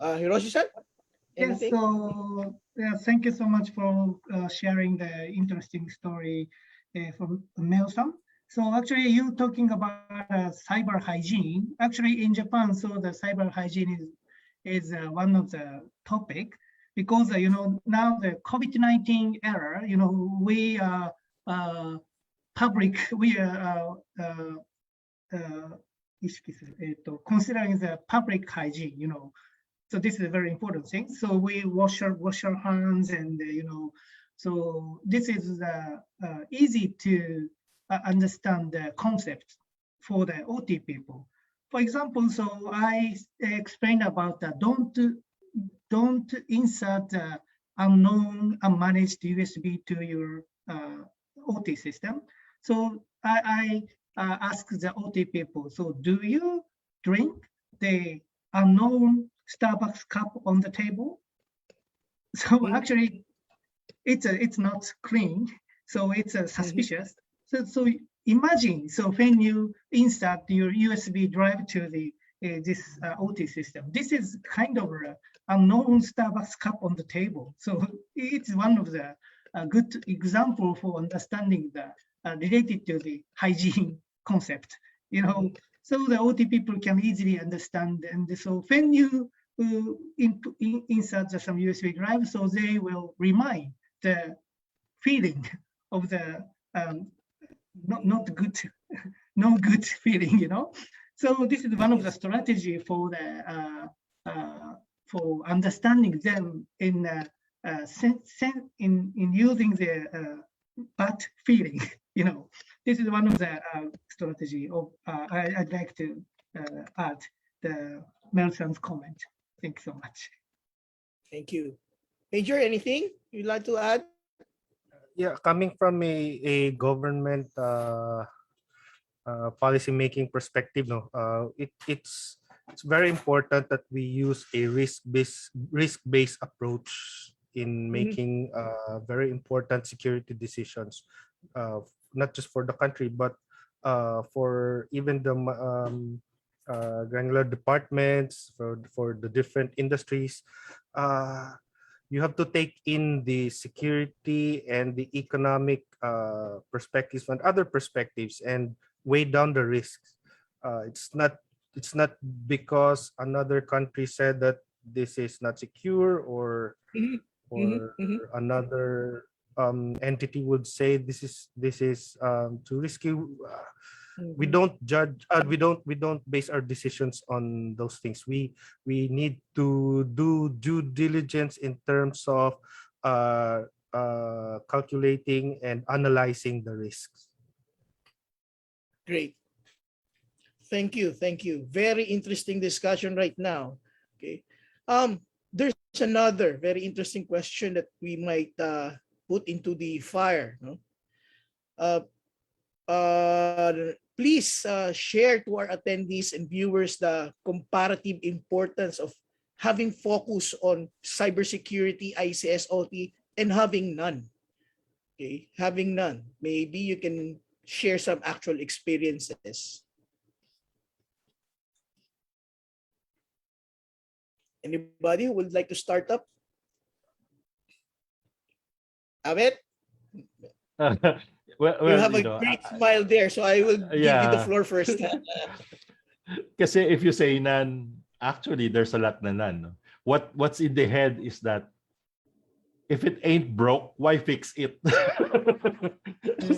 Hiroshi-san,
Yes,
anything?
so yeah, thank you so much for sharing the interesting story from Mel-san. So actually, you talking about cyber hygiene. Actually, in Japan, so the cyber hygiene is one of the topic because you know now the COVID-19 era. You know we are public. We are considering the public hygiene. You know. So this is a very important thing. So we wash our hands, and you know, so this is easy to understand the concept for the OT people. For example, so I explained about don't insert unknown unmanaged USB to your OT system. So I ask the OT people. So do you drink the unknown Starbucks cup on the table? So actually, it's not clean. So it's suspicious. So imagine, so when you insert your USB drive to the this OT system, this is kind of a unknown Starbucks cup on the table. So it's one of the good example for understanding the related to the hygiene concept. You know, so the OT people can easily understand. And so when you insert some USB drive, so they will remind the feeling of the not good, no good feeling, you know. So this is one of the strategy for the for understanding them in using the bad feeling, you know. This is one of the strategy of I'd like to add the Melson's comment. Thank you so much.
Thank you. Major, anything you'd like to add?
Yeah, coming from a government policy making perspective, no, it's very important that we use a risk-based approach in making very important security decisions, not just for the country but for even the granular departments, for the different industries. You have to take in the security and the economic perspectives and other perspectives and weigh down the risks. It's not because another country said that this is not secure, or another entity would say this is too risky. We don't judge. We don't base our decisions on those things. We need to do due diligence in terms of calculating and analyzing the risks.
Great. Thank you. Thank you. Very interesting discussion right now. Okay. There's another very interesting question that we might put into the fire. No? Please share to our attendees and viewers the comparative importance of having focus on cybersecurity, ICS/OT, and having none. Okay, having none. Maybe you can share some actual experiences. Anybody who would like to start up? Abet?
Well,
You have a
you know,
great smile there, so I will give you the
yeah.
floor first.
Kasi if you say none, actually there's a lot na none. No? What's in the head is that if it ain't broke, why fix it?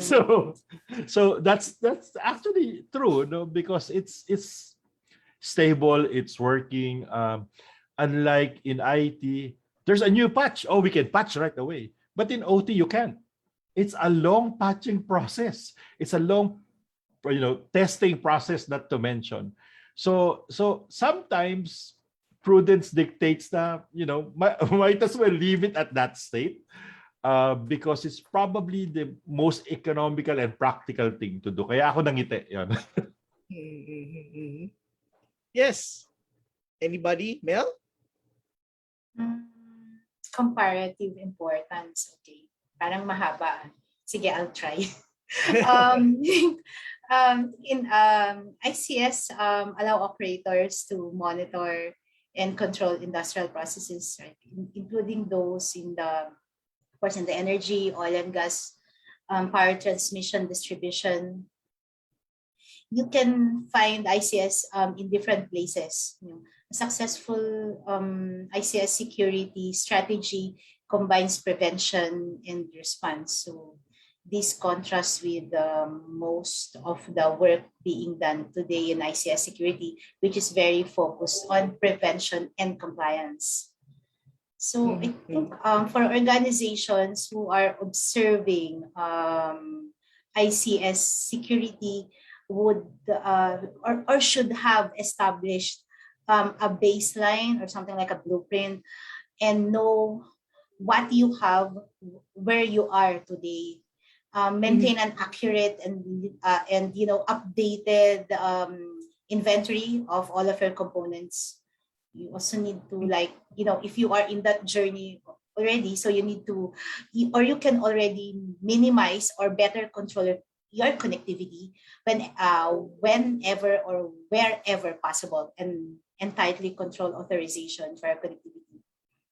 So that's actually true, no? Because it's stable, it's working. Unlike in IT, there's a new patch. Oh, we can patch right away. But in OT, you can't. It's a long patching process. It's a long, testing process, not to mention. So sometimes prudence dictates that, might as well leave it at that state, because it's probably the most economical and practical thing to do. Kaya ako nangiti. Yan.
Yes. Anybody? Mel?
Comparative importance. Okay. Parang mahaba. Sige, I'll try. In ICS, allow operators to monitor and control industrial processes, right? Including those in the, of course, in the energy, oil and gas, power transmission, distribution. You can find ICS in different places. You know, a successful ICS security strategy combines prevention and response. So this contrasts with most of the work being done today in ICS security, which is very focused on prevention and compliance. So I think for organizations who are observing ICS security would or should have established a baseline or something like a blueprint and know what you have, where you are today. Maintain an accurate and updated inventory of all of your components. You also need to, like, if you are in that journey already, so you need to, or you can already minimize or better control your connectivity whenever or wherever possible, and tightly control authorization for connectivity.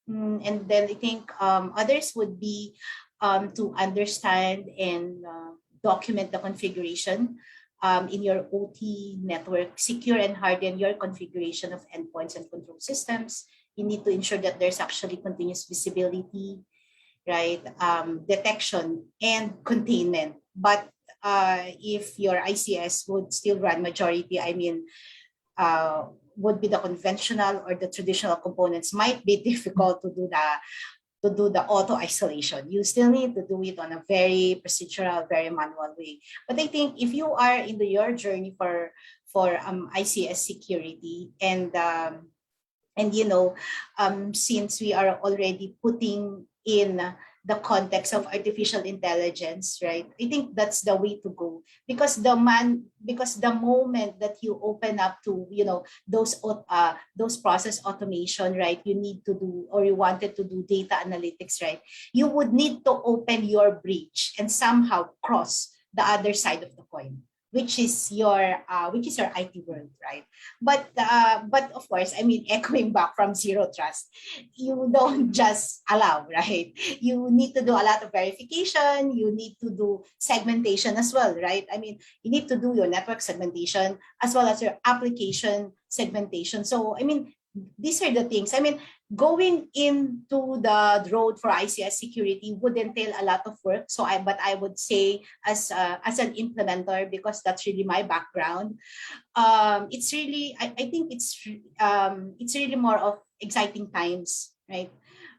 And then I think others would be to understand and document the configuration in your OT network, secure and harden your configuration of endpoints and control systems. You need to ensure that there's actually continuous visibility, right? Detection and containment. But if your ICS would still run majority, would be the conventional or the traditional components, might be difficult to do the auto isolation. You still need to do it on a very procedural, very manual way. But I think if you are in your journey for ICS security, and since we are already putting in the context of artificial intelligence, right? I think that's the way to go, because the moment that you open up to those process automation, right? You need to do, or you wanted to do data analytics, right? You would need to open your breach and somehow cross the other side of the coin, which is your IT world, right? But of course, echoing back from zero trust, you don't just allow, right? You need to do a lot of verification. You need to do segmentation as well, right? You need to do your network segmentation as well as your application segmentation. So these are the things. Going into the road for ICS security would entail a lot of work. But I would say, as an implementer, because that's really my background, it's really, I think it's really more of exciting times, right?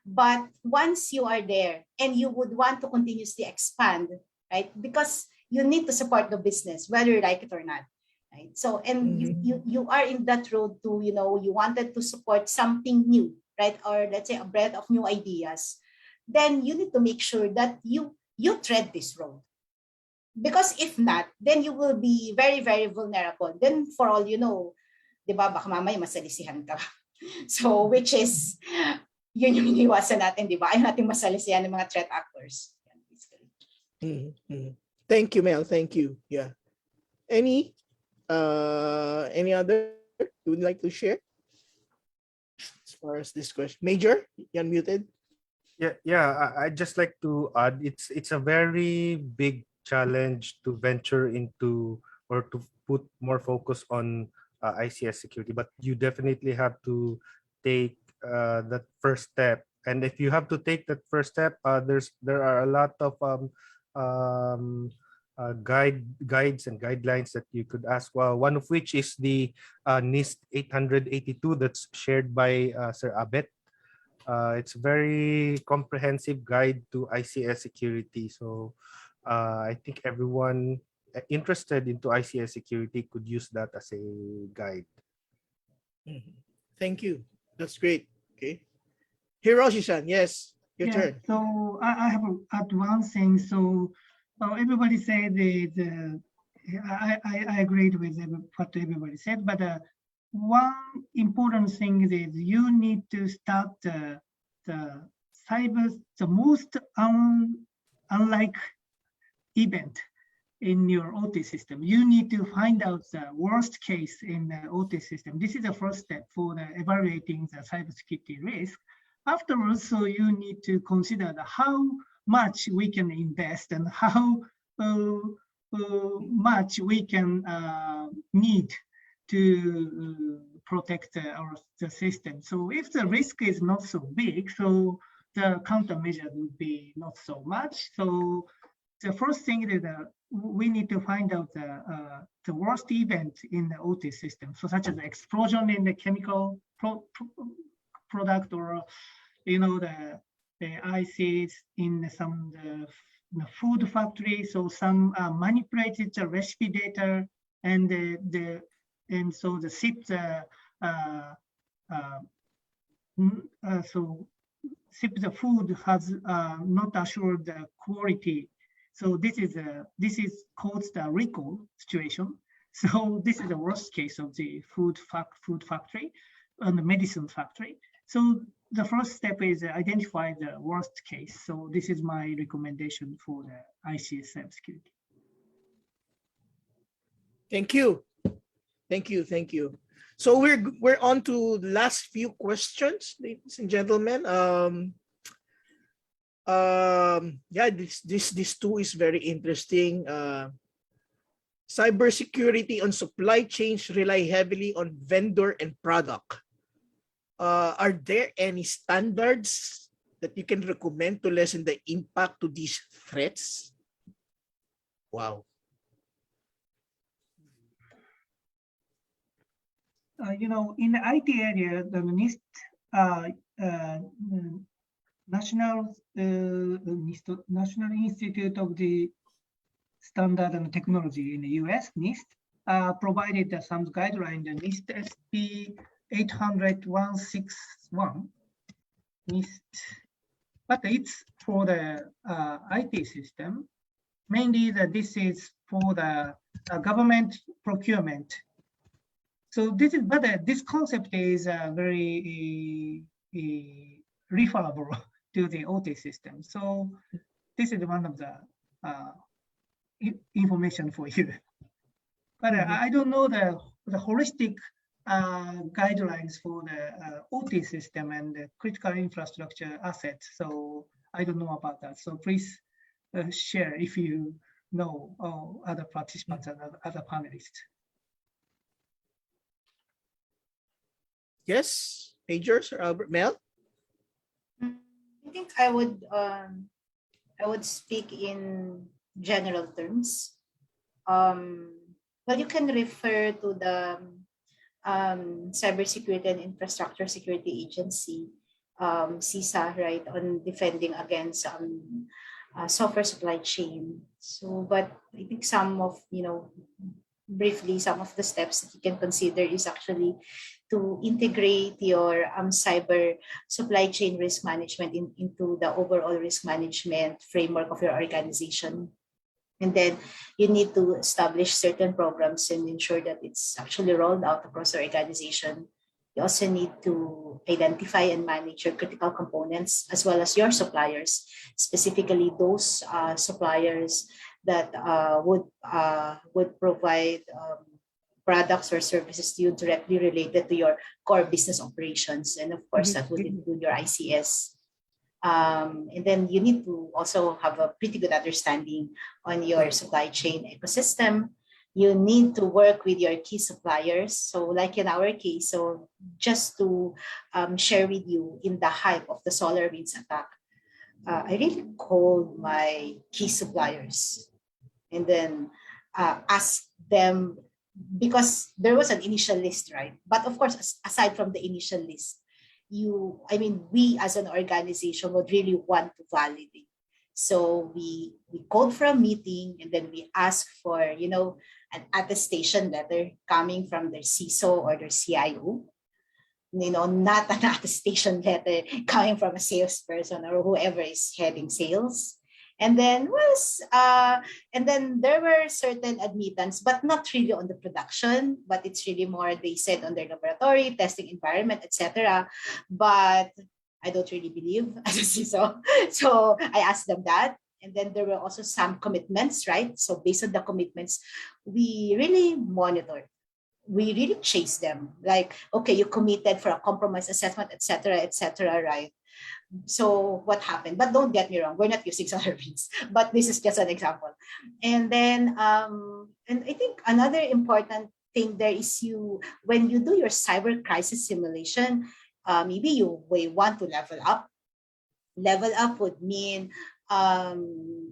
But once you are there and you would want to continuously expand, right? Because you need to support the business, whether you like it or not. Right? So, and you are in that road to, you wanted to support something new, right? Or let's say a breadth of new ideas. Then you need to make sure that you tread this road. Because if not, then you will be very, very vulnerable. Then for all you know, di ba, baka mamaya masalisihan ka. So, which is, yun yung iniwasan natin, di ba? Ayaw natin masalisihan ng mga threat actors.
Thank you, Mel. Thank you. Yeah. Any other you would like to share as far as this question? Major, you unmuted.
Yeah. I'd just like to add, it's a very big challenge to venture into, or to put more focus on ICS security, but you definitely have to take that first step. And if you have to take that first step, there are a lot of guides and guidelines that you could ask. Well, one of which is the NIST 882 that's shared by Sir Abet. It's a very comprehensive guide to ICS security. So I think everyone interested into ICS security could use that as a guide.
Thank you. That's great. Okay. Hiroshi-san, yes, your turn.
So I have to add one thing. So everybody said I agreed with what everybody said, but one important thing is you need to start the most unlike event in your OT system. You need to find out the worst case in the OT system. This is the first step for the evaluating the cybersecurity risk. Afterwards, so you need to consider how much we can invest and how much we can need to protect the system. So if the risk is not so big, so the countermeasure would be not so much. So the first thing is that we need to find out the worst event in the OT system, so such as explosion in the chemical product, or the ICs in some the food factory. So some manipulated the recipe data, and so the SIP so SIP the food has not assured the quality. So this is caused the recall situation. So this is the worst case of the food factory and the medicine factory. So the first step is identify the worst case. So this is my recommendation for the ICS cybersecurity.
Thank you. Thank you. Thank you. So we're on to the last few questions, ladies and gentlemen. Yeah, this too is very interesting. Cybersecurity on supply chains rely heavily on vendor and product. Are there any standards that you can recommend to lessen the impact to these threats? Wow.
In the IT area, the NIST, National Institute of the Standard and Technology in the US, NIST, provided some guideline, the NIST SP 800-161, NIST, but it's for the IT system. Mainly this is for the government procurement. So this concept is very referable to the OT system. So this is one of the information for you. But I don't know the holistic guidelines for the OT system and the critical infrastructure assets. So I don't know about that. So please share if you know other participants and other panelists.
Yes, Majors or Albert, Mel?
I think I would speak in general terms. Well, you can refer to the Cybersecurity and Infrastructure Security Agency, CISA, right, on defending against software supply chain. So, but I think briefly, some of the steps that you can consider is actually to integrate your cyber supply chain risk management into the overall risk management framework of your organization. And then you need to establish certain programs and ensure that it's actually rolled out across the organization. You also need to identify and manage your critical components as well as your suppliers, specifically those suppliers that would provide products or services to you directly related to your core business operations. And of course, that would include your ICS. And then you need to also have a pretty good understanding on your supply chain ecosystem. You need to work with your key suppliers. So like in our case, so just to share with you, in the hype of the SolarWinds attack, I really called my key suppliers and then asked them, because there was an initial list, right? But of course, aside from the initial list, we as an organization would really want to validate. So we called for a meeting and then we asked for, an attestation letter coming from their CISO or their CIO, not an attestation letter coming from a salesperson or whoever is heading sales. And then there were certain admittance, but not really on the production, but it's really more, they said, on their laboratory, testing environment, etc. But I don't really believe as a CISO. So I asked them that. And then there were also some commitments, right? So based on the commitments, we really monitor. We really chase them. Like, okay, you committed for a compromise assessment, et cetera, right? So what happened? But don't get me wrong, we're not using SolarWinds, but this is just an example. And then, and I think another important thing there is when you do your cyber crisis simulation, maybe you may want to level up. Level up would mean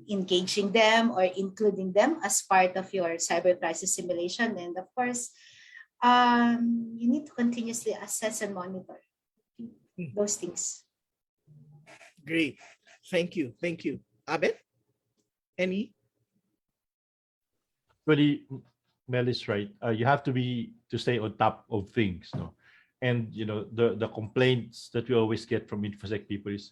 engaging them or including them as part of your cyber crisis simulation. And of course, you need to continuously assess and monitor those things.
Great. Thank you. Thank you. Abed? Any?
Really, Mel is right. You have to stay on top of things, no? And the complaints that we always get from InfoSec people is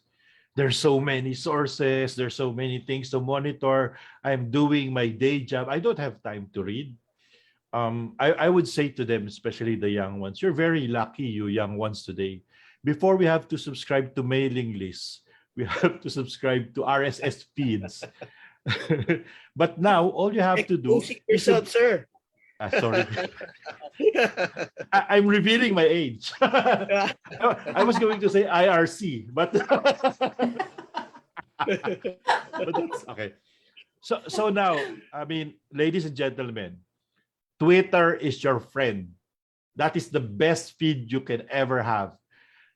there's so many sources, there's so many things to monitor. I'm doing my day job. I don't have time to read. I would say to them, especially the young ones, you're very lucky, you young ones today. Before we have to subscribe to mailing lists, we have to subscribe to RSS feeds. But now all you have to do
Exposing yourself, sir.
sorry. I'm revealing my age. I was going to say IRC, but that's okay. So now, I mean, ladies and gentlemen, Twitter is your friend. That is the best feed you can ever have.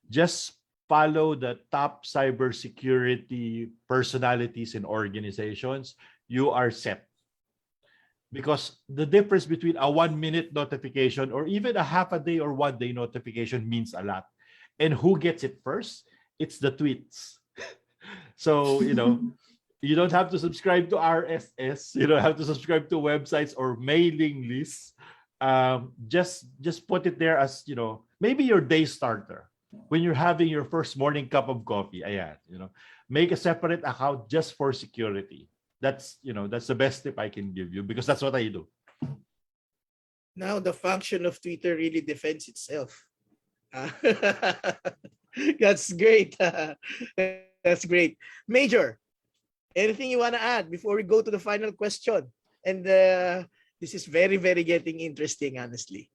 Just follow the top cybersecurity personalities and organizations. You are set. Because the difference between a 1-minute notification or even a half a day or 1 day notification means a lot. And who gets it first? It's the tweets. So, you don't have to subscribe to RSS. You don't have to subscribe to websites or mailing lists. Just put it there as, maybe your day starter. When you're having your first morning cup of coffee, make a separate account just for security. That's the best tip I can give you because that's what I do.
Now the function of Twitter really defends itself. That's great. That's great. Major, anything you want to add before we go to the final question? And this is very, very getting interesting, honestly.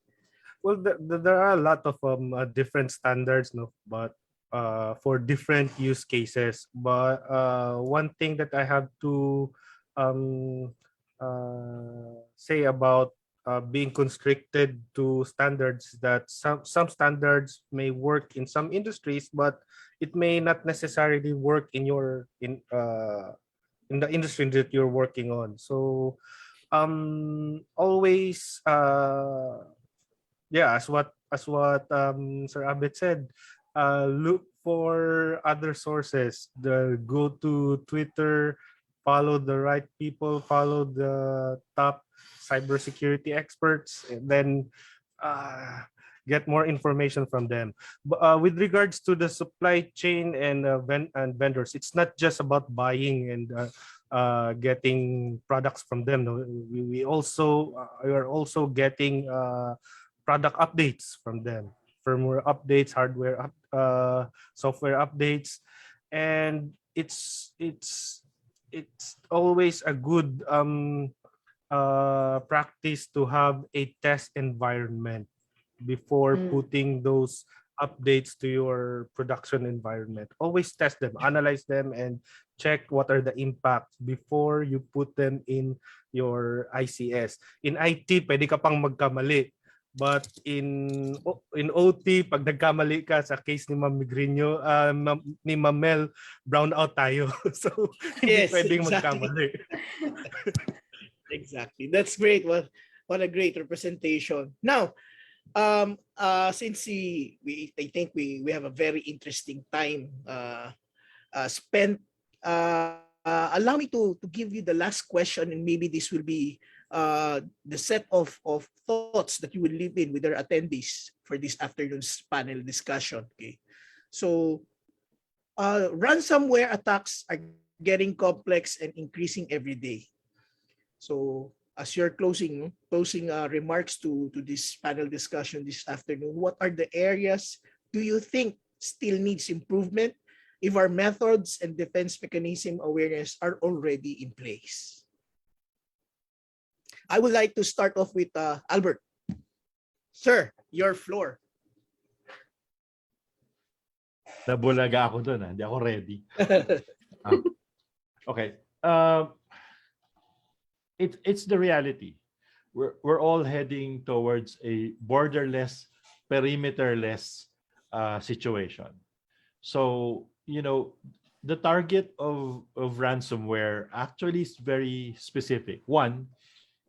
Well, there are a lot of different standards, no, but for different use cases. But one thing that I have to say about being constricted to standards, that some standards may work in some industries, but it may not necessarily work in the industry that you're working on. So always as what Sir Abed said, look for other sources. Go to Twitter, follow the right people, follow the top cybersecurity experts, and then get more information from them. But with regards to the supply chain and vendors, it's not just about buying and getting products from them. No, we are also getting product updates from them, firmware updates, hardware software updates, and it's always a good practice to have a test environment before putting those updates to your production environment. Always test them, analyze them, and check what are the impacts before you put them in your ICS. In IT, pwede ka pang magkamali. But in OT, pag nagkamali ka sa case ni Ma'am Migrinyo, ni Ma'am Mel, brown out tayo. So, hindi pwedeng magkamali.
Exactly. That's great. What a great representation. Now, since I think we have a very interesting time spent, allow me to give you the last question, and maybe this will be the set of thoughts that you will leave in with our attendees for this afternoon's panel discussion. Okay, so ransomware attacks are getting complex and increasing every day. So as your closing remarks to this panel discussion this afternoon, what are the areas do you think still needs improvement if our methods and defense mechanism awareness are already in place. I would like to start off with Albert. Sir, your floor.
Nabulaga ako doon, hindi ako ready. Okay. It's the reality. We're all heading towards a borderless, perimeterless situation. So, the target of ransomware actually is very specific. One,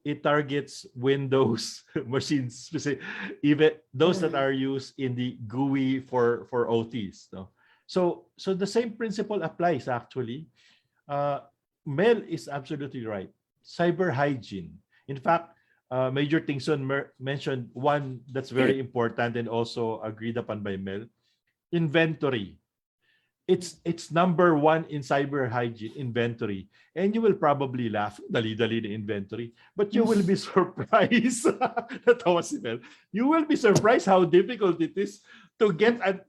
it targets Windows machines, specific, even those that are used in the GUI for OTs. No? So the same principle applies actually. Mel is absolutely right. Cyber hygiene. In fact, Major Tingson mentioned one that's very important and also agreed upon by Mel. Inventory. It's number one in cyber hygiene, inventory. And you will probably laugh, dali-dali the inventory, but you will be surprised. Natawa si Mel. You will be surprised how difficult it is to get an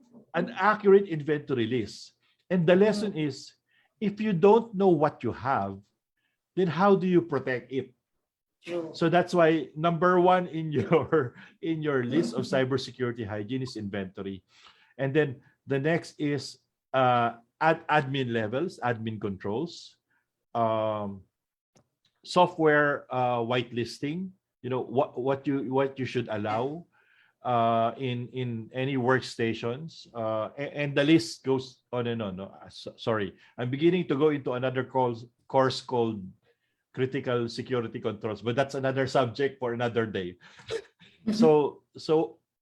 accurate inventory list. And the lesson is, if you don't know what you have, then how do you protect it? So that's why number one in your list of cybersecurity hygiene is inventory. And then the next is admin levels, admin controls, software whitelisting. What you should allow in any workstations, and the list goes on and on. No? Sorry, I'm beginning to go into another course called Critical Security Controls, but that's another subject for another day. So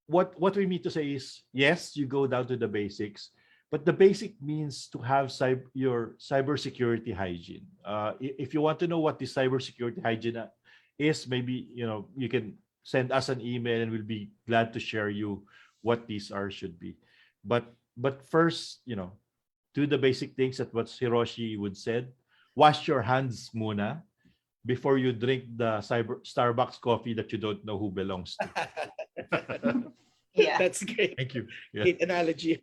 what we mean to say is, yes, you go down to the basics, but the basic means to have your cybersecurity hygiene. If you want to know what the cybersecurity hygiene is, maybe you can send us an email and we'll be glad to share you what these should be. But first, do the basic things that what Hiroshi would said. Wash your hands muna before you drink the Starbucks coffee that you don't know who belongs to.
Yeah.
That's great.
Thank you. Yeah.
Great analogy.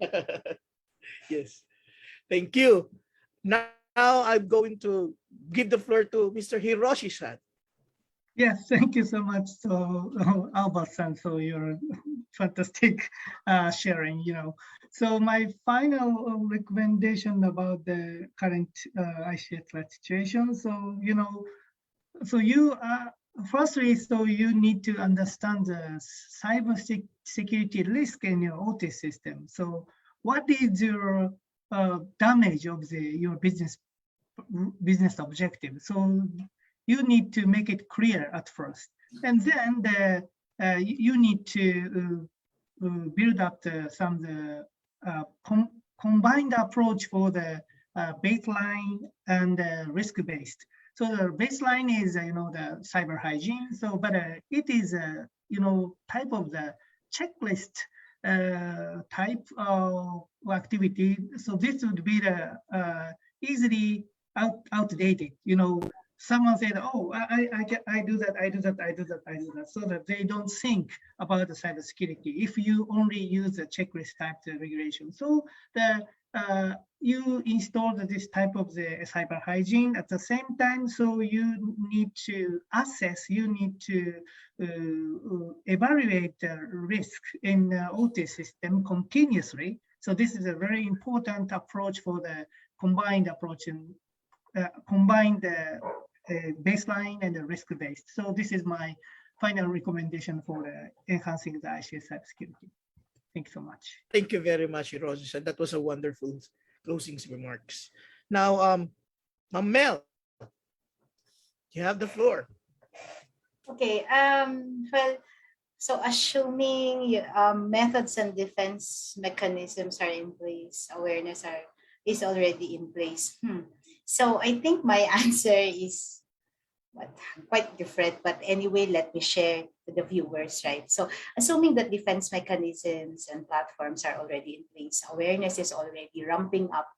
Yes. Thank you. Now I'm going to give the floor to Mr. Hiroshi-san.
Yes, thank you so much. So Albert-san, so your fantastic sharing, So my final recommendation about the current ICS threat situation. So, so you firstly, so you need to understand the cyber security risk in your OT system. So what is your damage of your business objective? So you need to make it clear at first, and then you need to build up some combined approach for the baseline and risk-based. So the baseline is the cyber hygiene. So, but it is type of the checklist type of activity. So this would be the easily outdated. Someone said, "Oh, I do that," so that they don't think about the cybersecurity. If you only use the checklist type regulation, so you install this type of the cyber hygiene at the same time. So you need to assess, you need to evaluate the risk in the OT system continuously. So this is a very important approach for the combined approach and combine the baseline and the risk-based. So this is my final recommendation for enhancing the ICS cybersecurity. Thank you so much.
Thank you very much, Hiroshi. That was a wonderful closing remarks. Now, Mel, you have the floor.
Okay. Well, so assuming methods and defense mechanisms are in place, awareness is already in place. So I think my answer is quite different, but anyway, let me share to the viewers, right? So assuming that defense mechanisms and platforms are already in place, awareness is already ramping up.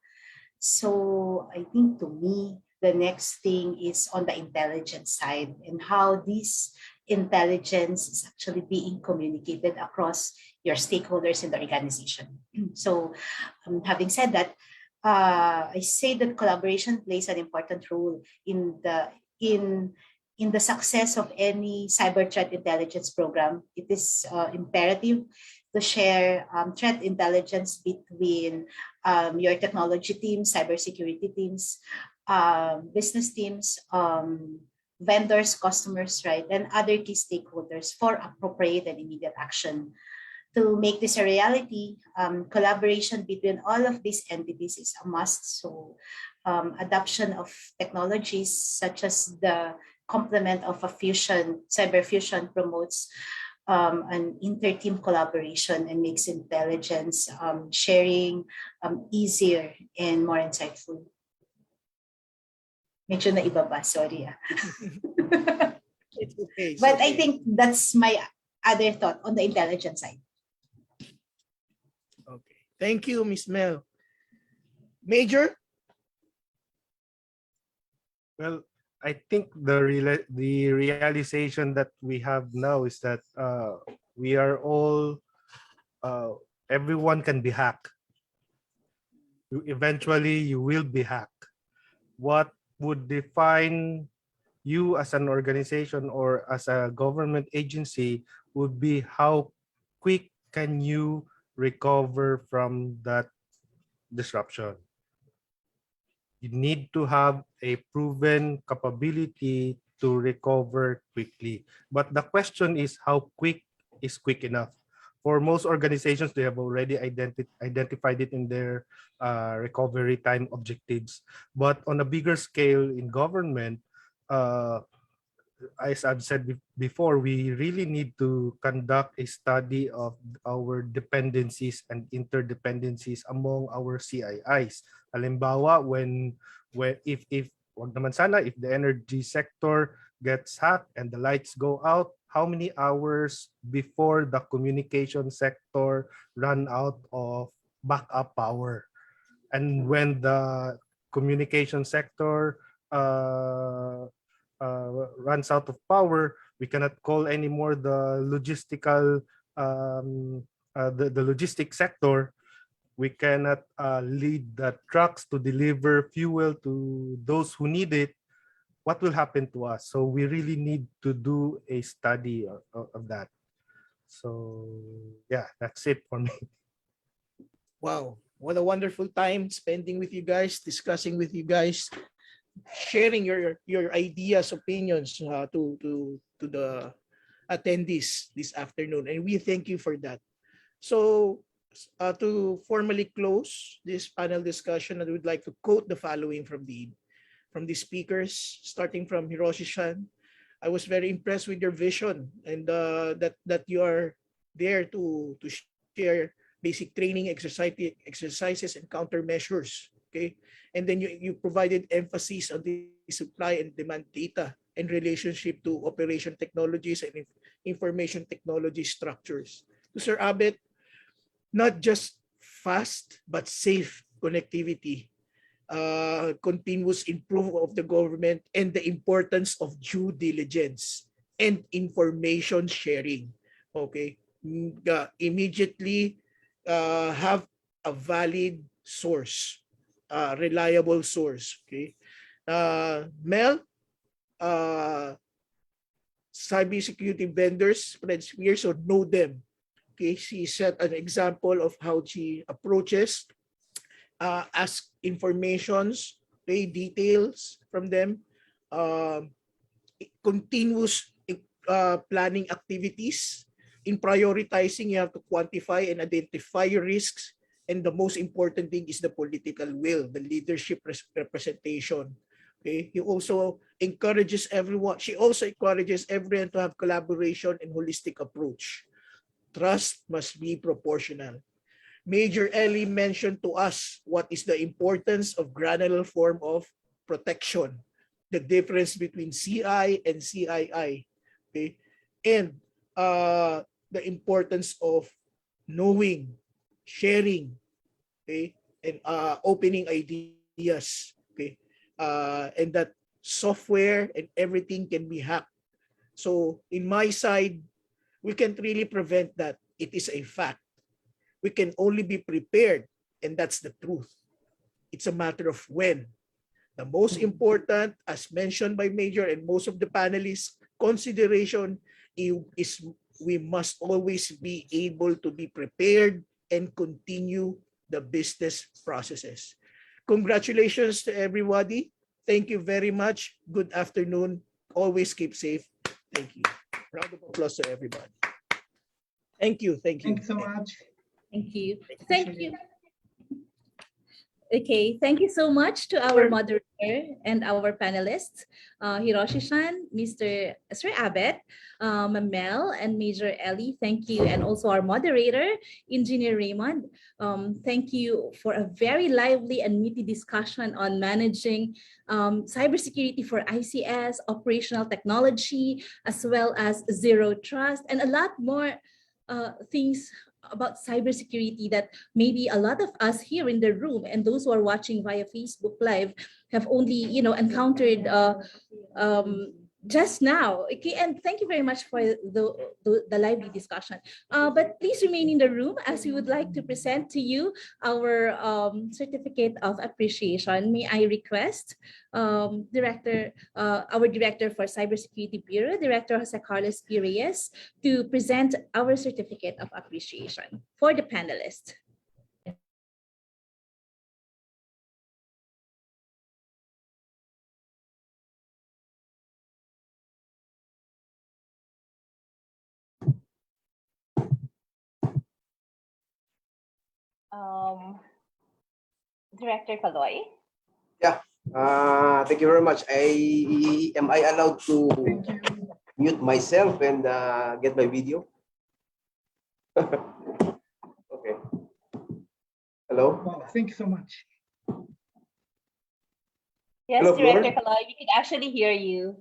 So I think to me, the next thing is on the intelligence side and how this intelligence is actually being communicated across your stakeholders in the organization. So having said that, I say that collaboration plays an important role in the success of any cyber threat intelligence program. It is imperative to share threat intelligence between your technology teams, cybersecurity teams, business teams, vendors, customers, right, and other key stakeholders for appropriate and immediate action. To make this a reality, collaboration between all of these entities is a must. So adoption of technologies such as the complement of a fusion, cyber fusion promotes an inter-team collaboration and makes intelligence sharing easier and more insightful. Medyo na ibaba, sorry.
It's okay.
But I think that's my other thought on the intelligence side.
Okay. Thank you, Ms. Mel. Major?
Well, I think the realization that we have now is that we are all everyone can be hacked. Eventually, you will be hacked. What would define you as an organization or as a government agency would be how quick can you recover from that disruption. You need to have a proven capability to recover quickly. But the question is, how quick is quick enough? For most organizations, they have already identified it in their recovery time objectives. But on a bigger scale in government, as I've said before, we really need to conduct a study of our dependencies and interdependencies among our CIIs. Halimbawa, if wag naman sana, if the energy sector gets hacked and the lights go out, how many hours before the communication sector run out of backup power? And when the communication sector runs out of power, we cannot call anymore the logistical the logistic sector. We cannot lead the trucks to deliver fuel to those who need it. What will happen to us? So we really need to do a study of that. So yeah, that's it for me.
Wow, what a wonderful time spending with you guys, discussing with you guys, sharing your ideas, opinions to the attendees this afternoon, and we thank you for that. So to formally close this panel discussion, I would like to quote the following from the speakers, starting from Hiroshi-san. I was very impressed with your vision and that you are there to share basic training exercises and countermeasures. Okay, and then you provided emphasis on the supply and demand data and relationship to operation technologies and information technology structures. To Sir Abet, not just fast but safe connectivity, continuous improvement of the government, and the importance of due diligence and information sharing. Okay, immediately have a valid source, reliable source. Okay, Mel, cybersecurity vendors spread fear, so know them. Okay, she set an example of how she approaches, ask informations, okay, details from them, continuous planning activities. In prioritizing, you have to quantify and identify your risks, and the most important thing is the political will, the leadership representation. Okay, he also encourages everyone. She also encourages everyone to have collaboration and holistic approach. Trust must be proportional. Major Ellie mentioned to us what is the importance of granular form of protection, the difference between CI and CII, okay, and the importance of knowing, sharing, okay, and opening ideas, okay, and that software and everything can be hacked. So in my side, we can't really prevent that. It is a fact. We can only be prepared, and that's the truth. It's a matter of when. The most important, as mentioned by Major and most of the panelists, consideration is we must always be able to be prepared and continue the business processes. Congratulations to everybody. Thank you very much. Good afternoon. Always keep safe. Thank you. Round of applause to everybody. Thank you. Thank you.
Thank you so much.
Thank you. Thank you. Okay, thank you so much to our moderator and our panelists, Hiroshi-san, Sir Abed, Mel, and Major Ellie. Thank you. And also our moderator, Engineer Raymond. Thank you for a very lively and meaty discussion on managing cybersecurity for ICS, operational technology, as well as zero trust, and a lot more things about cybersecurity that maybe a lot of us here in the room and those who are watching via Facebook Live have only, encountered just now. Okay, and thank you very much for the lively discussion. But please remain in the room as we would like to present to you our certificate of appreciation. May I request our Director for Cybersecurity Bureau, Director Jose Carlos P. Reyes, to present our certificate of appreciation for the panelists. Director Kaloy.
Yeah. Thank you very much. Am I allowed to mute myself and get my video? Okay. Hello.
Wow, thank you so much.
Yes,
Hello,
Director
Flor.
Kaloy, we can actually hear you.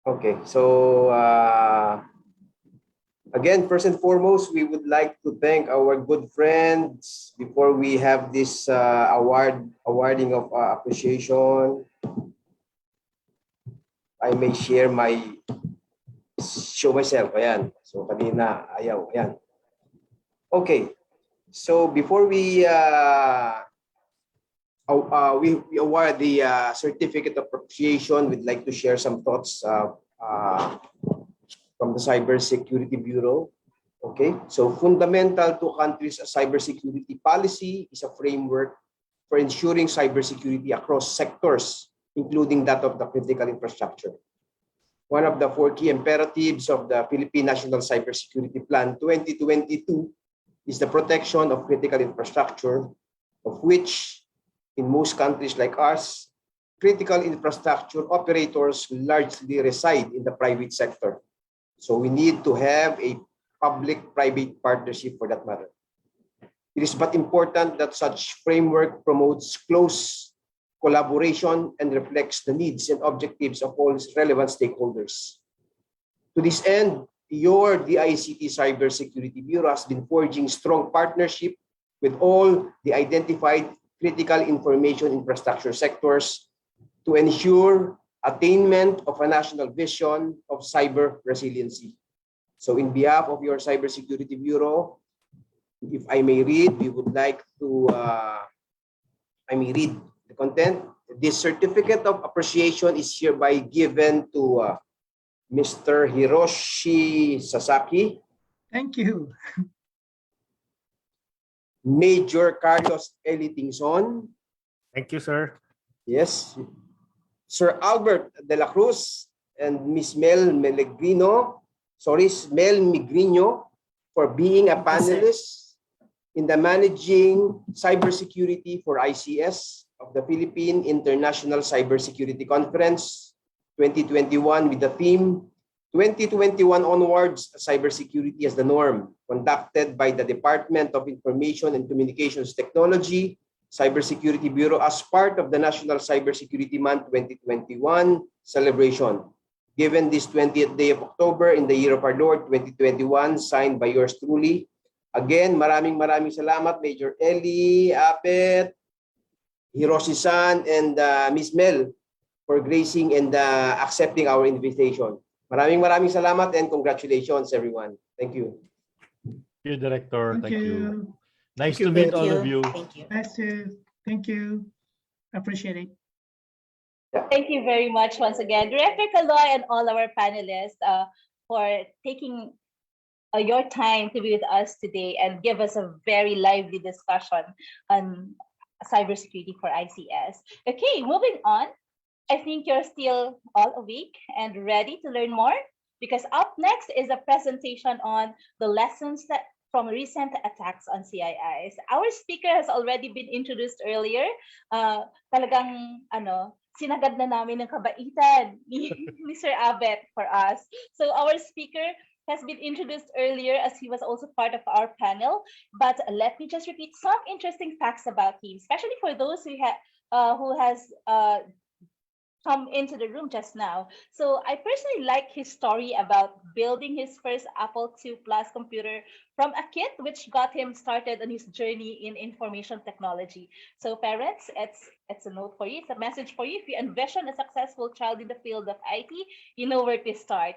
Okay. So again, first and foremost, we would like to thank our good friends before we have this awarding of appreciation. I may show myself. Ayan. So kanina ayaw. Ayan. Okay. So before we award the certificate of appreciation, we'd like to share some thoughts from the Cybersecurity Bureau. Okay, so fundamental to countries' cybersecurity policy is a framework for ensuring cybersecurity across sectors, including that of the critical infrastructure. One of the 4 key imperatives of the Philippine National Cybersecurity Plan 2022 is the protection of critical infrastructure, of which in most countries like ours, critical infrastructure operators largely reside in the private sector. So we need to have a public-private partnership for that matter. It is but important that such framework promotes close collaboration and reflects the needs and objectives of all relevant stakeholders. To this end, your DICT Cybersecurity Bureau has been forging strong partnership with all the identified critical information infrastructure sectors to ensure attainment of a national vision of cyber resiliency. So in behalf of your Cybersecurity Bureau, if I may read, we would like to, I may read the content. This certificate of appreciation is hereby given to Mr. Hiroshi Sasaki.
Thank you.
Major Carlos Elitingson.
Thank you, sir.
Yes. Sir Albert de la Cruz and Miss Mel Migrino for being a panelist in the Managing Cybersecurity for ICS of the Philippine International Cybersecurity Conference 2021 with the theme 2021 onwards, cybersecurity as the norm, conducted by the Department of Information and Communications Technology, Cybersecurity Bureau as part of the National Cybersecurity Month 2021 celebration. Given this 20th day of October in the year of our Lord 2021, signed by yours truly. Again, maraming salamat, Major Ellie, Apet, Hiroshi-san, and Miss Mel for gracing and accepting our invitation. Maraming salamat and congratulations, everyone. Thank you.
Thank you, Director.
Thank you.
Nice to meet all of you.
Thank you.
Nice to, thank you. Appreciate it.
Thank you very much once again, Director Kaloy and all our panelists for taking your time to be with us today and give us a very lively discussion on cybersecurity for ICS. Okay, moving on. I think you're still all awake and ready to learn more, because up next is a presentation on the lessons from recent attacks on CIIs. Our speaker has already been introduced earlier. Talagang sinagad na namin ng kabaitan ni Mr. Abet for us. So our speaker has been introduced earlier as he was also part of our panel. But let me just repeat some interesting facts about him, especially for those who has come into the room just now. So I personally like his story about building his first Apple II Plus computer from a kit, which got him started on his journey in information technology. So parents, it's a note for you, it's a message for you. If you envision a successful child in the field of IT, you know where to start.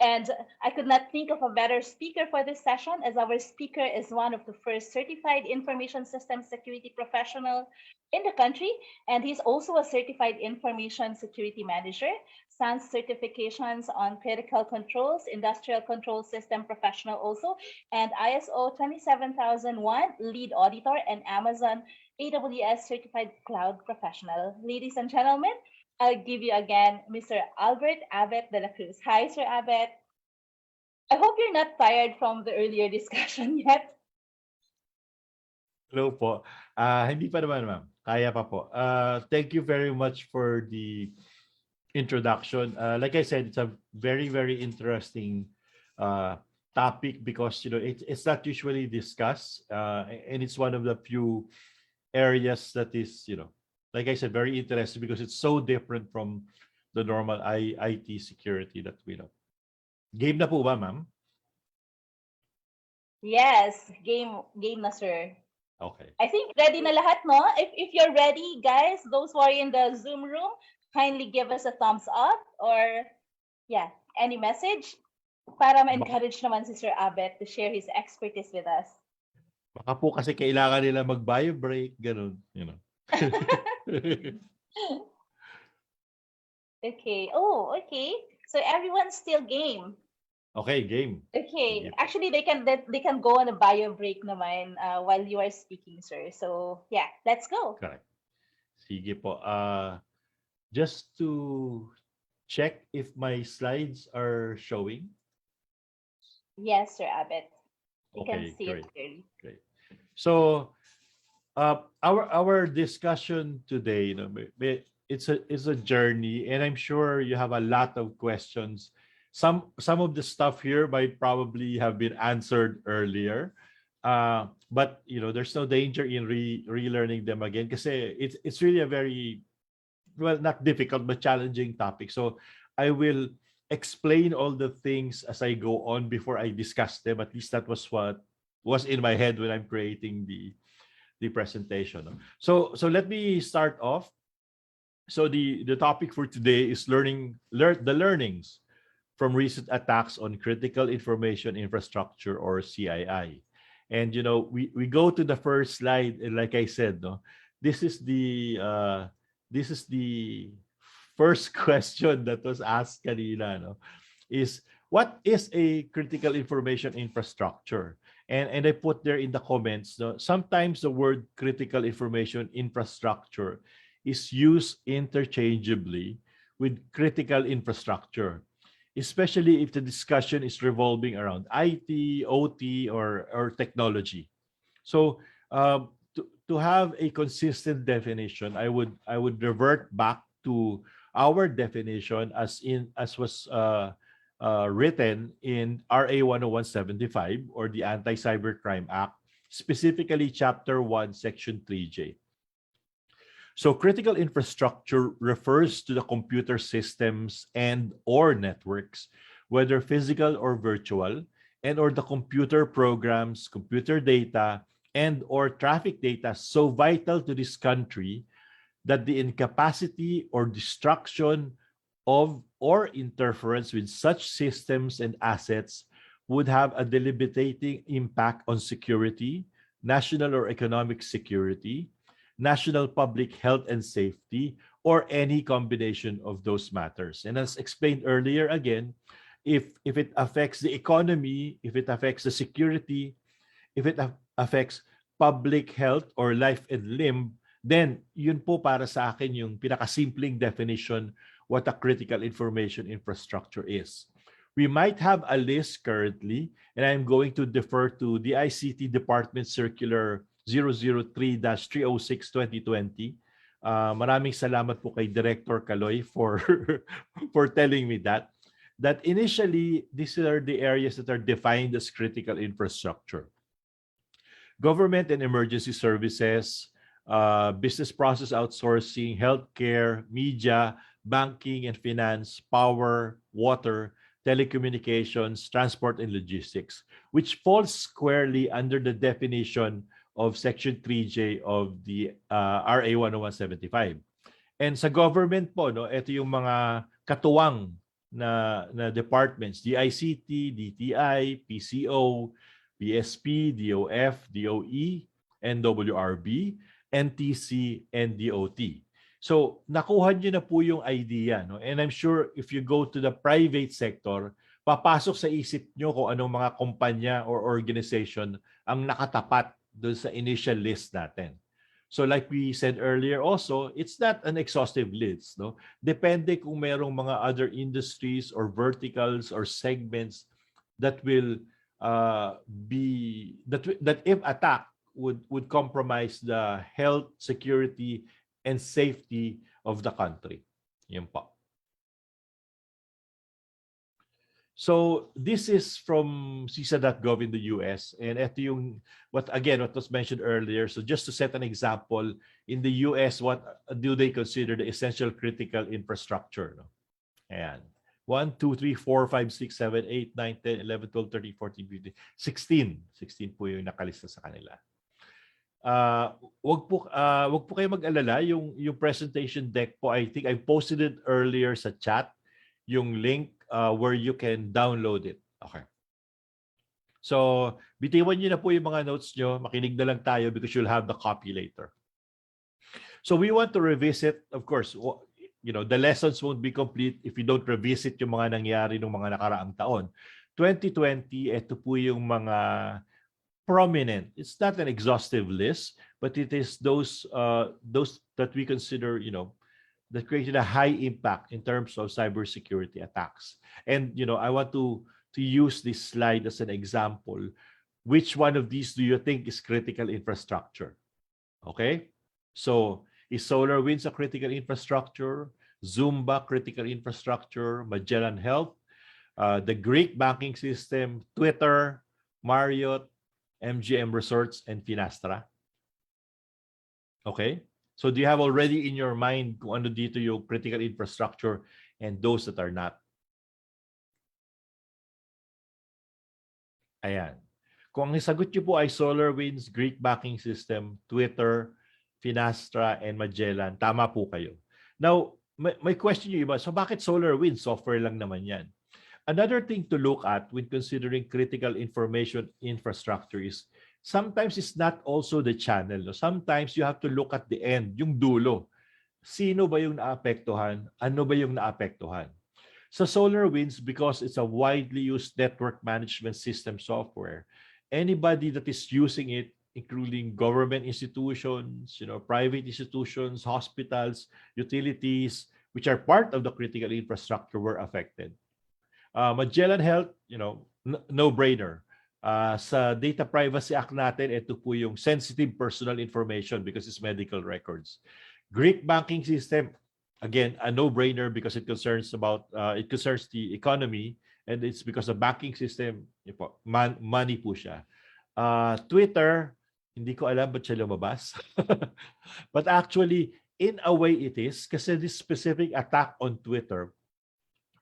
And I could not think of a better speaker for this session, as our speaker is one of the first certified information system security professional in the country, and he's also a certified information security manager, SANS certifications on critical controls, industrial control system professional also, and ISO 27001 lead auditor, and Amazon AWS certified cloud professional. Ladies and gentlemen, I'll give you again Mr. Albert Abet de la Cruz. Hi, Sir Abet. I hope you're not tired from the earlier discussion yet.
Hello po. Hindi pa naman, ma'am. Kaya pa po. Thank you very much for the introduction. Like I said, it's a very, very interesting topic because it's not usually discussed, and it's one of the few areas that is, like I said, very interesting because it's so different from the normal IT security that we know. Game na po ba, ma'am?
Yes, game na, sir.
Okay.
I think ready na lahat, no? If you're ready, guys, those who are in the Zoom room, kindly give us a thumbs up or, yeah, any message para ma-encourage naman si Sir Abet to share his expertise with us.
Baka po kasi kailangan nila mag-bio break, ganun,
Okay. Oh, okay. So everyone's still game.
Okay, game.
Okay. Actually, they can go on a bio break naman while you are speaking, sir. So yeah, let's go.
Correct. Sige po. Just to check if my slides are showing.
Yes, Sir Abet. You
Okay,
can see
great.
it clearly.
Great. So our discussion today, it's a journey, and I'm sure you have a lot of questions. Some of the stuff here might probably have been answered earlier, but there's no danger in relearning them again because it's really a very, well, not difficult but challenging topic. So I will explain all the things as I go on before I discuss them. At least that was what was in my head when I'm creating the presentation. So let me start off. So the topic for today is the learnings from recent attacks on critical information infrastructure, or CII. And we go to the first slide, and like I said, this is the first question that was asked kanina, is what is a critical information infrastructure? And I put there in the comments, sometimes the word critical information infrastructure is used interchangeably with critical infrastructure, especially if the discussion is revolving around IT, OT, or technology. So to have a consistent definition, I would revert back to our definition as was written in RA 10175, or the Anti-Cybercrime Act, specifically Chapter 1, Section 3J. So critical infrastructure refers to the computer systems and/or networks, whether physical or virtual, and/or the computer programs, computer data, and/or traffic data so vital to this country that the incapacity or destruction of or interference with such systems and assets would have a debilitating impact on security, national or economic security, national public health and safety, or any combination of those matters. And as explained earlier, again, if it affects the economy, if it affects the security, if it affects public health or life and limb, then yun po para sa akin yung pinakasimpleng definition what a critical information infrastructure is. We might have a list currently, and I'm going to defer to the ICT Department Circular 003-306-2020. Maraming salamat po kay Director Caloy for for telling me that initially these are the areas that are defined as critical infrastructure. Government and emergency services, business process outsourcing, healthcare, media, banking and finance, power, water, telecommunications, transport and logistics, which falls squarely under the definition of Section 3J of the RA 10175. And sa government po, no, ito yung mga katuwang na departments, DICT, DTI, PCO, PSP, DOF, DOE, NWRB, NTC, and DOT. So, nakuha nyo na po yung idea. No? And I'm sure if you go to the private sector, papasok sa isip nyo kung anong mga kumpanya or organization ang nakatapat doon sa initial list natin. So like we said earlier also, it's not an exhaustive list. No? Depende kung merong mga other industries or verticals or segments that will that if attacked would compromise the health, security, and safety of the country. Yun po. So this is from CISA.gov in the US, and ito yung what was mentioned earlier. So just to set an example, in the US, what do they consider the essential critical infrastructure? No? Ayan. 1, 2, 3, 4, 5, 6, 7, 8, 9, 10, 11, 12, 13, 14, 15, 16 po yung nakalista sa kanila. Wag po kayo mag-alala, yung presentation deck po, I think I posted it earlier sa chat, yung link where you can download it. Okay. So, bitiwan niyo na po yung mga notes nyo, makinig na lang tayo because you'll have the copy later. So we want to revisit, of course, you know, the lessons won't be complete if you don't revisit yung mga nangyari ng mga nakaraang taon. 2020, ito po yung mga prominent. It's not an exhaustive list, but it is those that we consider, you know, that created a high impact in terms of cybersecurity attacks. And, you know, I want to use this slide as an example. Which one of these do you think is critical infrastructure? Okay, so is SolarWinds a critical infrastructure? Zumba critical infrastructure? Magellan Health? The Greek banking system? Twitter? Marriott? MGM Resorts? And Finastra? Okay, so do you have already in your mind kung ano dito yung critical infrastructure and those that are not? Ayan. Kung ang sagot nyo po ay SolarWinds, Greek banking system, Twitter, Finastra, and Magellan, tama po kayo. Now, may question yung iba, so bakit SolarWinds? Software lang naman yan. Another thing to look at when considering critical information infrastructure is sometimes it's not also the channel. No? Sometimes you have to look at the end, yung dulo. Sino ba yung naapektuhan? Ano ba yung naapektuhan? Sa SolarWinds, because it's a widely used network management system software, anybody that is using it, including government institutions, you know, private institutions, hospitals, utilities, which are part of the critical infrastructure, were affected. Magellan Health, you know, no-brainer. Sa Data Privacy Act natin, ito po yung sensitive personal information because it's medical records. Greek banking system, again, a no-brainer because it concerns the economy, and it's because the banking system, money po siya. Twitter, hindi ko alam ba't siya lumabas. But actually, in a way it is, kasi this specific attack on Twitter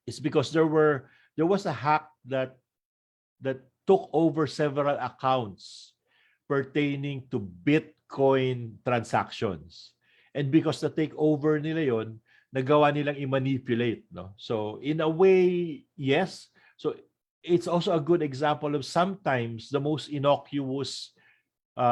is because there was a hack that took over several accounts pertaining to Bitcoin transactions. And because the takeover nila yon, nagawa nilang i-manipulate. No? So in a way, yes. So it's also a good example of sometimes the most innocuous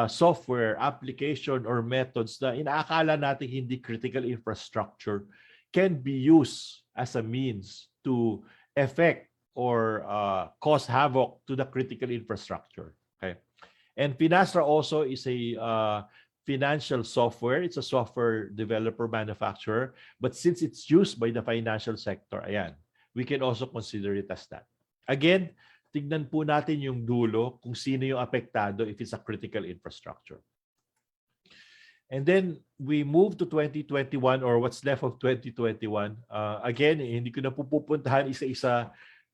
software, application, or methods na inaakala natin hindi critical infrastructure can be used as a means to affect or cause havoc to the critical infrastructure. Okay, and Finastra also is a financial software. It's a software developer manufacturer, but since it's used by the financial sector, ayan, we can also consider it as that. Again, tignan po natin yung dulo kung sino yung apektado if it's a critical infrastructure. And then we move to 2021 or what's left of 2021. Again, hindi ko na pupuntahan isa-isa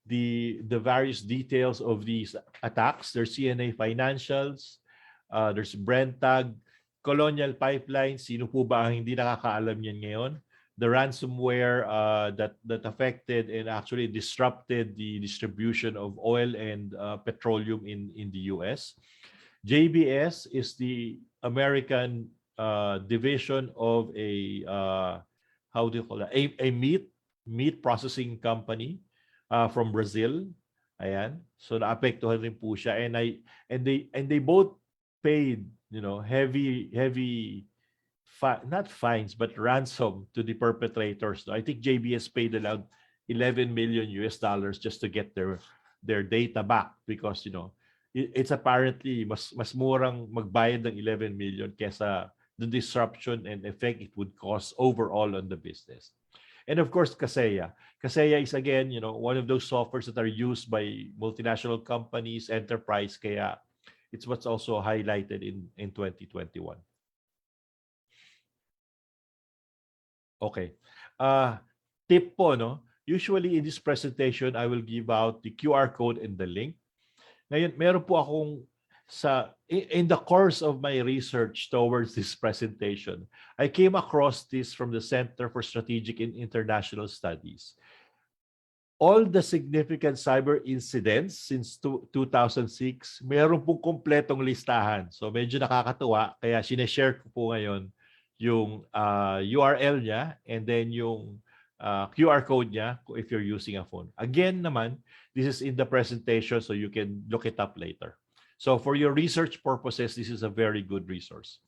the various details of these attacks. There's CNA Financials, there's Brentag, Colonial Pipeline. Sino po ba ang hindi nakakaalam yan ngayon? The ransomware that affected and actually disrupted the distribution of oil and petroleum in the US. JBS is the American division of a how do you call it? A meat processing company from Brazil. Ayan. So naapektuhan rin po siya, and they both paid, you know, heavy not fines but ransom to the perpetrators. I think JBS paid around $11 million just to get their data back, because you know it's apparently mas murang magbayad ng 11 million kesa the disruption and effect it would cause overall on the business. And of course, Kaseya. Kaseya is again, you know, one of those softwares that are used by multinational companies, enterprise, kaya it's what's also highlighted in 2021. Okay. Tip po, no? Usually in this presentation, I will give out the QR code and the link. Ngayon, meron po akong in the course of my research towards this presentation, I came across this from the Center for Strategic and International Studies. All the significant cyber incidents since 2006, meron pong kompletong listahan. So medyo nakakatuwa, kaya sineshare ko po ngayon yung URL niya and then yung QR code niya if you're using a phone. Again naman, this is in the presentation so you can look it up later. So for your research purposes, this is a very good resource.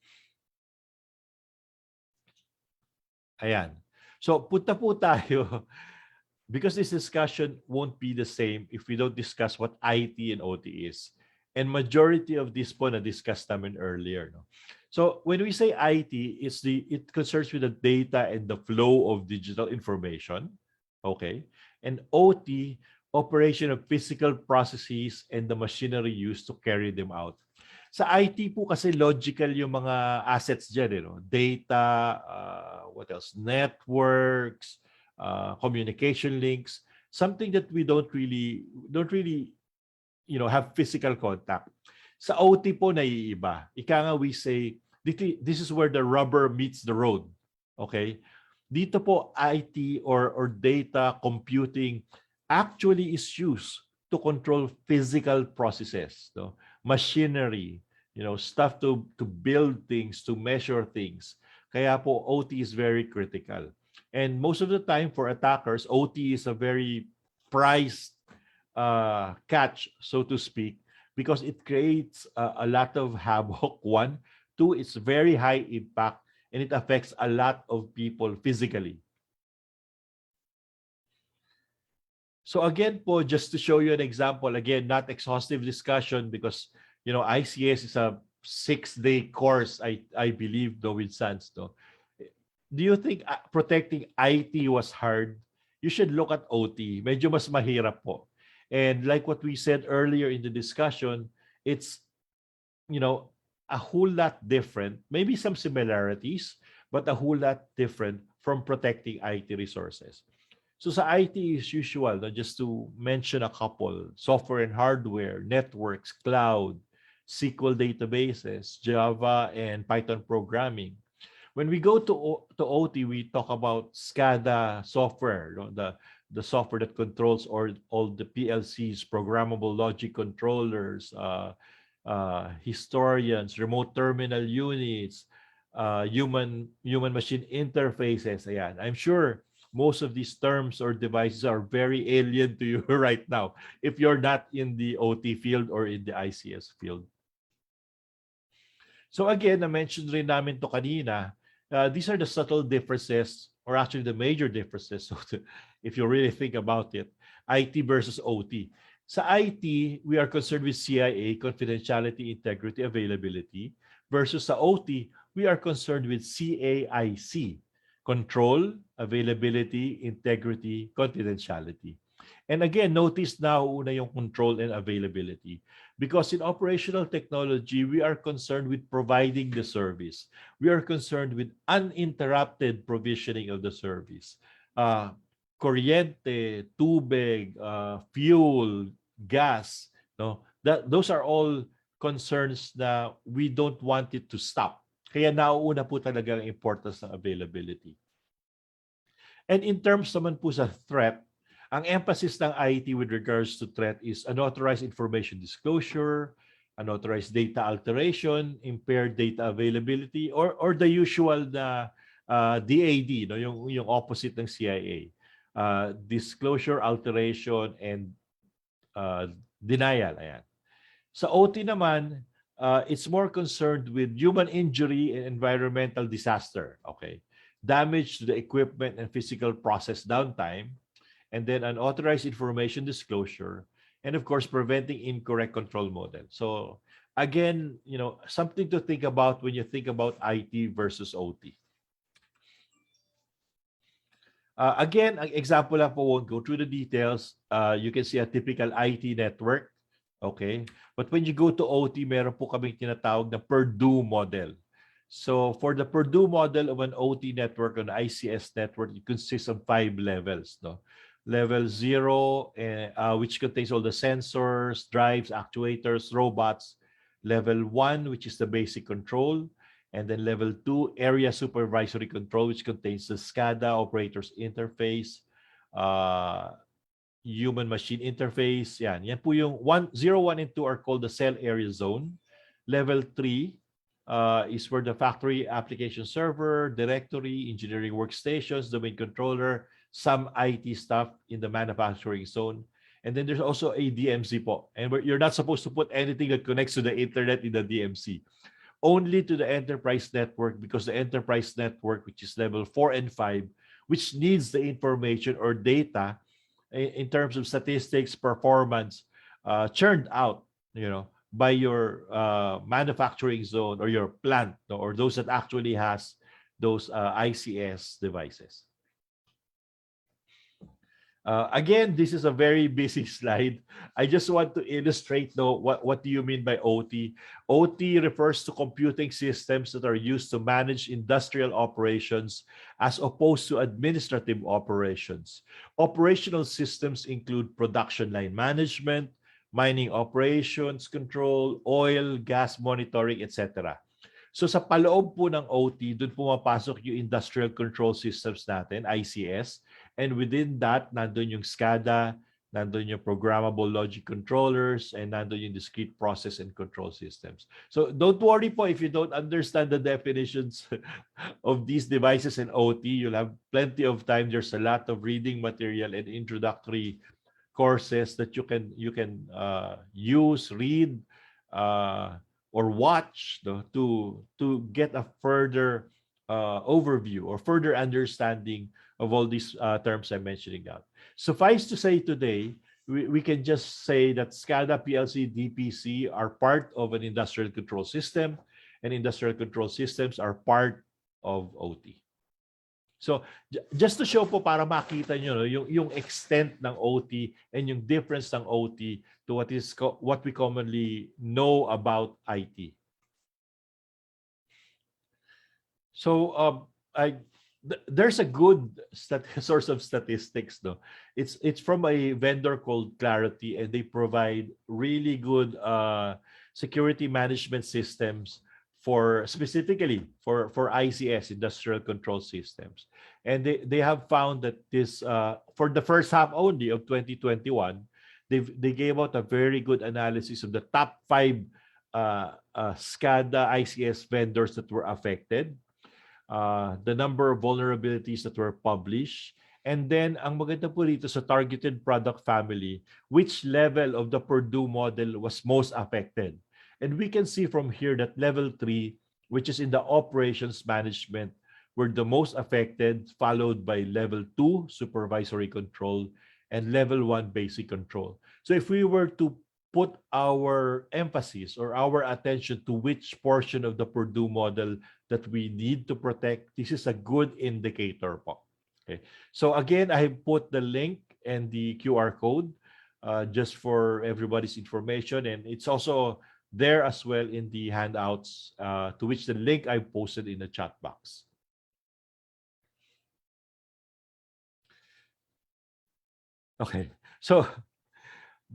Ayan. So punta po tayo because this discussion won't be the same if we don't discuss what IT and OT is. And majority of this po na-discuss namin earlier. No? So when we say IT, it concerns with the data and the flow of digital information. Okay. And OT, operation of physical processes and the machinery used to carry them out. Sa IT po kasi logical yung mga assets dyan, you know? Data, what else? Networks, communication links, something that we don't really, you know, have physical contact. Sa OT po naiiba. Ika nga we say, this is where the rubber meets the road. Okay? Dito po IT or data computing actually is used to control physical processes, no? Machinery, you know, stuff to build things, to measure things. Kaya po OT is very critical. And most of the time for attackers, OT is a very prized catch, so to speak, because it creates a lot of havoc. One, two, it's very high impact and it affects a lot of people physically. So again po, just to show you an example, again, not exhaustive discussion because, you know, ICS is a 6-day course, I believe, though with SANS. No? Do you think protecting IT was hard? You should look at OT. Medyo mas mahirap po. And like what we said earlier in the discussion, it's, you know, a whole lot different, maybe some similarities, but a whole lot different from protecting IT resources. So sa IT is usual, no? Just to mention a couple, software and hardware, networks, cloud, SQL databases, Java and Python programming. When we go to OT, we talk about SCADA software, you know, the software that controls all the PLCs, programmable logic controllers, historians, remote terminal units, human-machine interfaces. Ayan. I'm sure most of these terms or devices are very alien to you right now if you're not in the OT field or in the ICS field. So again, na-mention rin namin to kanina, these are the subtle differences, or actually the major differences, so if you really think about it, IT versus OT. Sa IT, we are concerned with CIA, confidentiality, integrity, availability, versus sa OT, we are concerned with CAIC, control, availability, integrity, confidentiality. And again, notice na una yung control and availability. Because in operational technology, we are concerned with providing the service. We are concerned with uninterrupted provisioning of the service. Kuryente, tubig, fuel, gas, no? Those are all concerns na we don't want it to stop. Kaya nauuna po talaga ang importance ng availability. And in terms naman po sa threat, ang emphasis ng IT with regards to threat is unauthorized information disclosure, unauthorized data alteration, impaired data availability, or the usual na DAD, no? yung opposite ng CIA. Disclosure, alteration, and denial. Ayan. Sa OT naman, it's more concerned with human injury and environmental disaster. Okay, damage to the equipment and physical process downtime, and then unauthorized information disclosure, and of course, preventing incorrect control model. So again, something to think about when you think about IT versus OT. Again, ang example lang po, won't go through the details. You can see a typical IT network. Okay? But when you go to OT, meron po kaming tinatawag na Purdue model. So for the Purdue model of an OT network, an ICS network, it consists of 5 levels. No? Level 0, which contains all the sensors, drives, actuators, robots. Level 1, which is the basic control. And then level 2, area supervisory control, which contains the SCADA operators interface, human-machine interface. Yan po yung 0, 1, and 2 are called the cell area zone. Level 3 is where the factory application server, directory, engineering workstations, domain controller, some IT stuff in the manufacturing zone. And then there's also a DMZ po. And you're not supposed to put anything that connects to the internet in the DMZ. Only to the enterprise network, because the enterprise network, which is level 4 and 5, which needs the information or data in terms of statistics, performance, churned out, by your manufacturing zone or your plant, or those that actually has those ICS devices. Again, this is a very busy slide. I just want to illustrate what do you mean by OT. OT refers to computing systems that are used to manage industrial operations as opposed to administrative operations. Operational systems include production line management, mining operations control, oil, gas monitoring, etc. So sa paloob po ng OT, doon pumapasok yung industrial control systems natin, ICS. And within that, nandun yung SCADA, nandun yung programmable logic controllers, and nandun yung discrete process and control systems. So don't worry po if you don't understand the definitions of these devices in OT. You'll have plenty of time. There's a lot of reading material and introductory courses that you can use, read, or watch to get a further overview or further understanding of all these terms I'm mentioning now. Suffice to say today, we can just say that SCADA, PLC, DPC are part of an industrial control system, and industrial control systems are part of OT. So just to show po para makita nyo yung extent ng OT and yung difference ng OT to what we commonly know about IT. So there's a good source of statistics. It's from a vendor called Clarity, and they provide really good security management systems specifically for ICS, industrial control systems. And they have found that this for the first half only of 2021, they gave out a very good analysis of the top 5 SCADA ICS vendors that were affected. The number of vulnerabilities that were published, and then ang maganda po dito sa targeted product family, which level of the Purdue model was most affected. And we can see from here that level 3, which is in the operations management, were the most affected, followed by level 2, supervisory control, and level 1, basic control. So if we were to put our emphasis or our attention to which portion of the Purdue model that we need to protect, this is a good indicator po. Okay. So again, I have put the link and the QR code just for everybody's information, and it's also there as well in the handouts, to which the link I posted in the chat box. Okay, so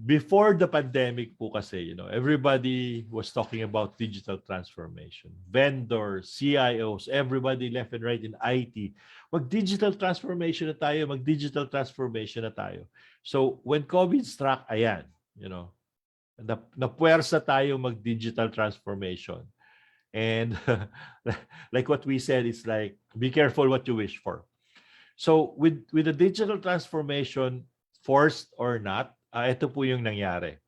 before the pandemic po kasi, everybody was talking about digital transformation. Vendors, CIOs, everybody left and right in IT. Mag-digital transformation na tayo, mag-digital transformation na tayo. So when COVID struck, ayan, napuwersa tayo mag-digital transformation. And like what we said, it's like, be careful what you wish for. So with the digital transformation, forced or not, ito po yung nangyari.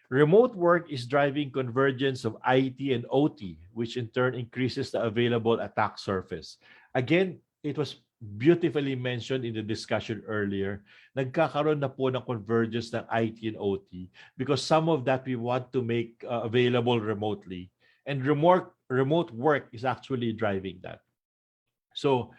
Remote work is driving convergence of IT and OT, which in turn increases the available attack surface. Again, it was beautifully mentioned in the discussion earlier. Nagkakaroon na po ng convergence ng IT and OT because some of that we want to make available remotely. And remote work is actually driving that. So,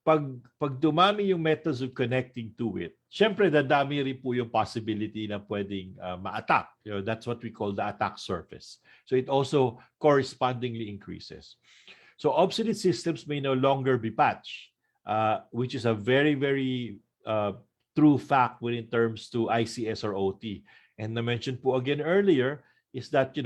pag dumami yung methods of connecting to it, syempre dadami rin po yung possibility na pwedeng ma-attack. That's what we call the attack surface. So it also correspondingly increases. So obsolete systems may no longer be patched, which is a very, very true fact when in terms to ICS or OT. And na-mention po again earlier is that,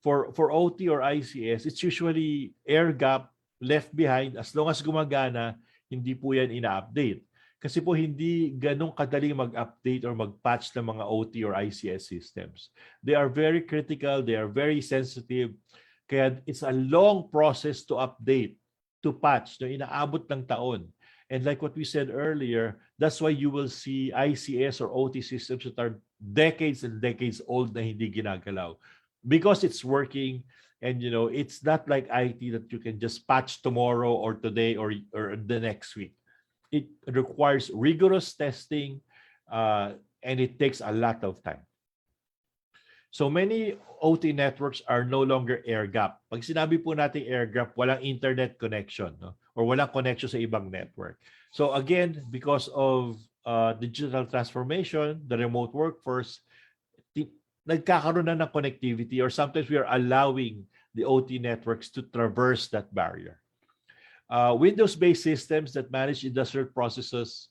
for OT or ICS, it's usually air gap, left behind. As long as gumagana, hindi po yan ina-update. Kasi po hindi ganong kadaling mag-update or mag-patch ng mga OT or ICS systems. They are very critical, they are very sensitive. Kaya it's a long process to update, to patch, inaabot ng taon. And like what we said earlier, that's why you will see ICS or OT systems that are decades and decades old na hindi ginagalaw. Because it's working. And it's not like IT that you can just patch tomorrow or today or the next week. It requires rigorous testing and it takes a lot of time. So many OT networks are no longer air gap. Pag sinabi po natin air gap, walang internet connection, or walang connection sa ibang network. So again, because of digital transformation, the remote workforce, nagkakaroon na ng connectivity, or sometimes we are allowing the OT networks to traverse that barrier. Windows-based systems that manage industrial processes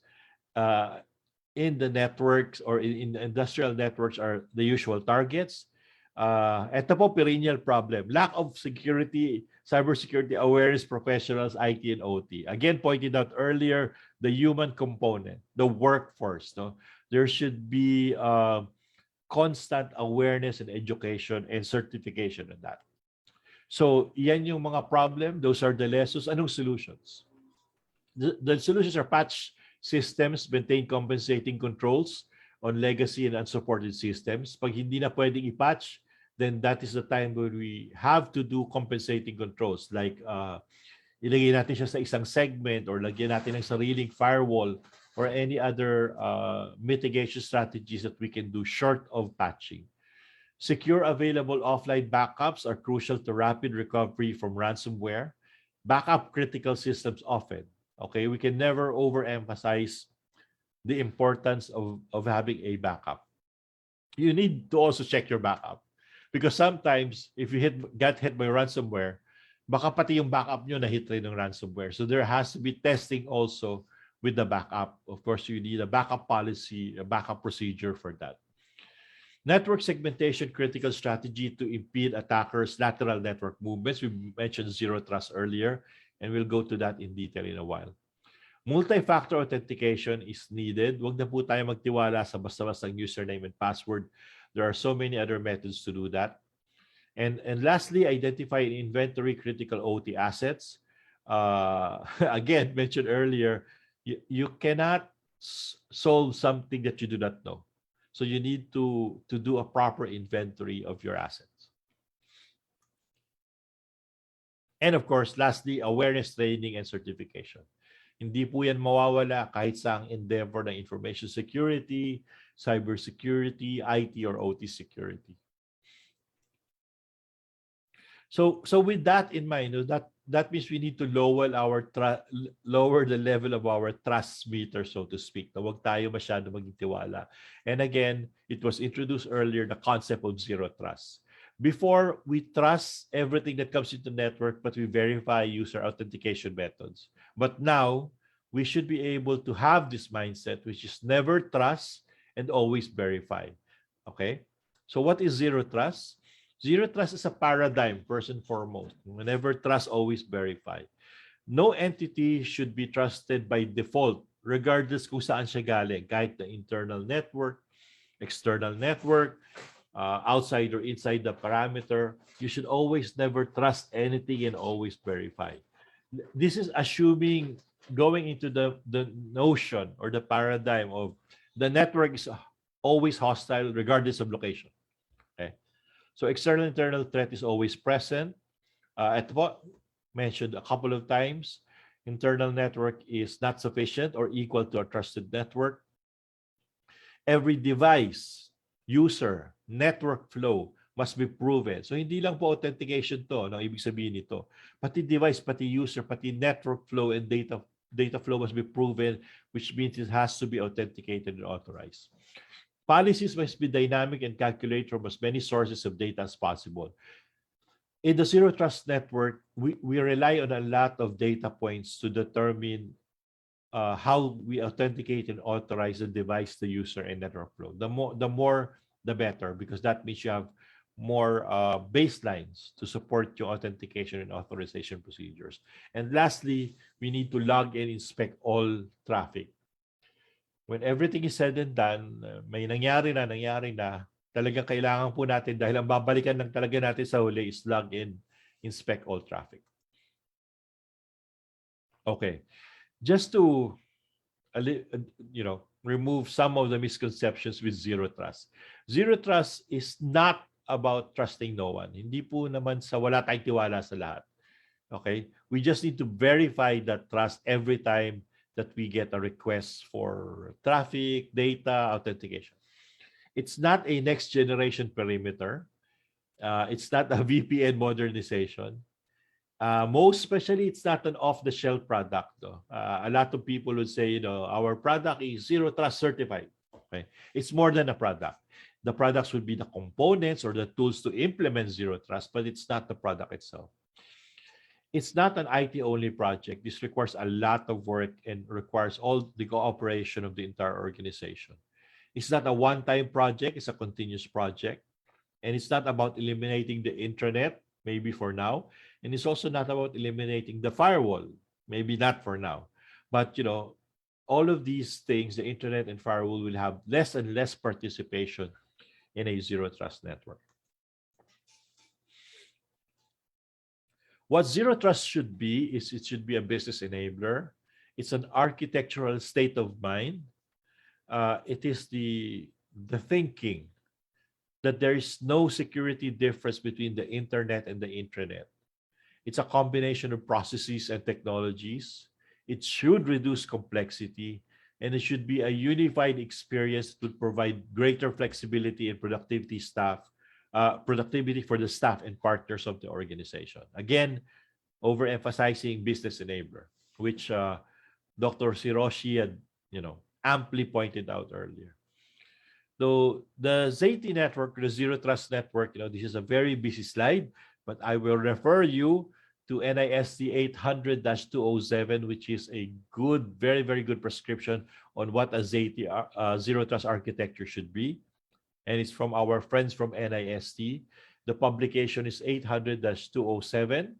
in the networks or in industrial networks are the usual targets. Ito po, perennial problem. Lack of cybersecurity awareness professionals, IT and OT. Again, pointed out earlier, the human component, the workforce. There should be constant awareness and education and certification on that. So, yan yung mga problem. Those are the lessons. Anong solutions? The solutions are patch systems, maintain compensating controls on legacy and unsupported systems. Pag hindi na pwedeng i-patch, then that is the time when we have to do compensating controls. Like, ilagay natin siya sa isang segment or lagyan natin ng sariling firewall or any other mitigation strategies that we can do short of patching. Secure available offline backups are crucial to rapid recovery from ransomware. Backup critical systems often. Okay, we can never overemphasize the importance of having a backup. You need to also check your backup because sometimes if you get hit by ransomware, baka pati yung backup nyo na hit rin ng ransomware. So there has to be testing also with the backup. Of course, you need a backup policy, a backup procedure for that. Network segmentation critical strategy to impede attackers' lateral network movements. We mentioned zero trust earlier, and we'll go to that in detail in a while. Multi-factor authentication is needed. Huwag na po tayo magtiwala sa basta-bastang username and password. There are so many other methods to do that. And lastly, identify and inventory critical OT assets. Again, mentioned earlier, you cannot solve something that you do not know. So you need to do a proper inventory of your assets. And of course, lastly, awareness training and certification. Hindi po yan mawawala kahit sa ang endeavor ng information security, cybersecurity, IT, or OT security. So with that in mind, that means we need to lower the level of our trust meter, so to speak. Na huwag tayo masyado maging tiwala. And again, it was introduced earlier, the concept of zero trust. Before, we trust everything that comes into network, but we verify user authentication methods. But now, we should be able to have this mindset, which is never trust and always verify. Okay? So what is zero trust? Zero trust is a paradigm, first and foremost. Whenever trust, always verify. No entity should be trusted by default, regardless kung saan siya galing, kahit the internal network, external network, outside or inside the parameter. You should always never trust anything and always verify. This is assuming going into the notion or the paradigm of the network is always hostile regardless of location. Okay. So external internal threat is always present. At what mentioned a couple of times, internal network is not sufficient or equal to a trusted network. Every device, user, network flow must be proven. So hindi lang po authentication to, no, ibig sabihin nito. Pati device, pati user, pati network flow and data flow must be proven, which means it has to be authenticated and authorized. Policies must be dynamic and calculate from as many sources of data as possible. In the zero trust network, we rely on a lot of data points to determine how we authenticate and authorize the device, the user, and network flow. The more, the better, because that means you have more baselines to support your authentication and authorization procedures. And lastly, we need to log and inspect all traffic. When everything is said and done, may nangyari na, talagang kailangan po natin, dahil ang babalikan lang talaga natin sa huli is log in, inspect all traffic. Okay. Just to, remove some of the misconceptions with zero trust. Zero trust is not about trusting no one. Hindi po naman sa wala tayong tiwala sa lahat. Okay? We just need to verify that trust every time that we get a request for traffic, data, authentication. It's not a next generation perimeter. It's not a VPN modernization. Most especially, it's not an off-the-shelf product. Though. A lot of people would say, our product is zero trust certified. Okay, it's more than a product. The products would be the components or the tools to implement zero trust, but it's not the product itself. It's not an IT-only project. This requires a lot of work and requires all the cooperation of the entire organization. It's not a one-time project. It's a continuous project. And it's not about eliminating the intranet, maybe for now. And it's also not about eliminating the firewall, maybe not for now. But, all of these things, the internet and firewall, will have less and less participation in a zero trust network. What zero trust should be is it should be a business enabler. It's an architectural state of mind. It is the thinking that there is no security difference between the internet and the intranet. It's a combination of processes and technologies. It should reduce complexity, and it should be a unified experience to provide greater flexibility and productivity for the staff and partners of the organization. Again, overemphasizing business enabler, which Dr. Siroshi had, amply pointed out earlier. So the ZT network, the zero trust network, this is a very busy slide, but I will refer you to NIST 800-207, which is a good, very, very good prescription on what a ZT zero trust architecture should be. And it's from our friends from NIST. The publication is 800-207.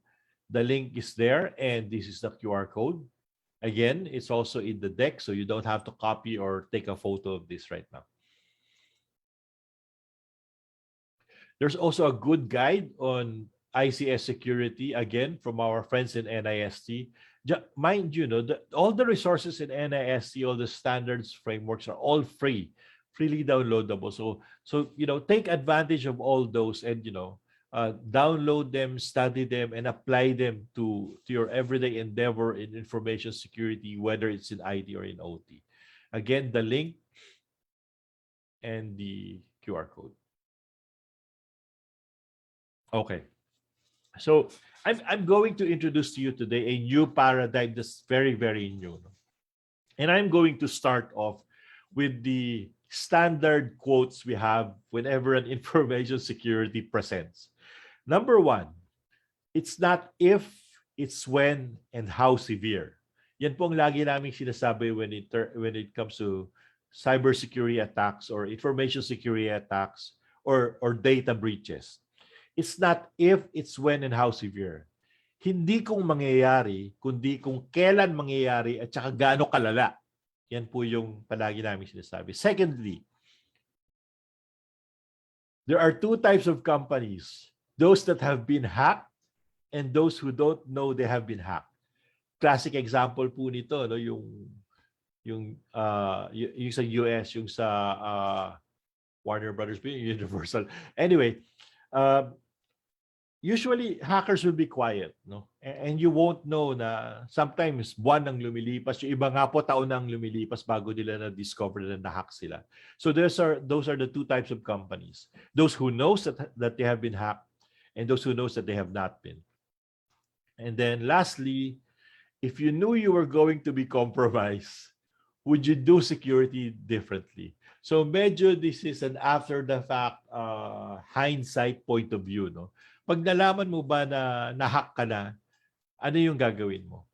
The link is there, and this is the QR code. Again, it's also in the deck, so you don't have to copy or take a photo of this right now. There's also a good guide on ICS security, again, from our friends in NIST. Mind you, all the resources in NIST, all the standards, frameworks are all free, freely downloadable. So take advantage of all those and, download them, study them, and apply them to your everyday endeavor in information security, whether it's in IT or in OT. Again, the link and the QR code. Okay. So I'm going to introduce to you today a new paradigm that's very, very new. And I'm going to start off with the standard quotes we have whenever an information security presents. Number one, it's not if, it's when and how severe. Yan po ang lagi namin sinasabi when it comes to cybersecurity attacks or information security attacks or data breaches. It's not if, it's when and how severe. Hindi kung mangyayari, kundi kung kailan mangyayari at saka gaano kalala. Yan po yung palagi namin sinasabi. Secondly, there are two types of companies. Those that have been hacked and those who don't know they have been hacked. Classic example po nito, no, yung sa US, yung sa Warner Brothers, Universal. Anyway, usually hackers will be quiet, no? And you won't know na sometimes buwan nang lumilipas, yung iba nga po taon nang lumilipas bago nila na-discover na na-hack sila. So those are the two types of companies. Those who knows that they have been hacked and those who knows that they have not been. And then lastly, if you knew you were going to be compromised, would you do security differently? So medyo this is an after the fact hindsight point of view, no? Pag nalaman mo ba na na-hack ka na, ano yung gagawin mo?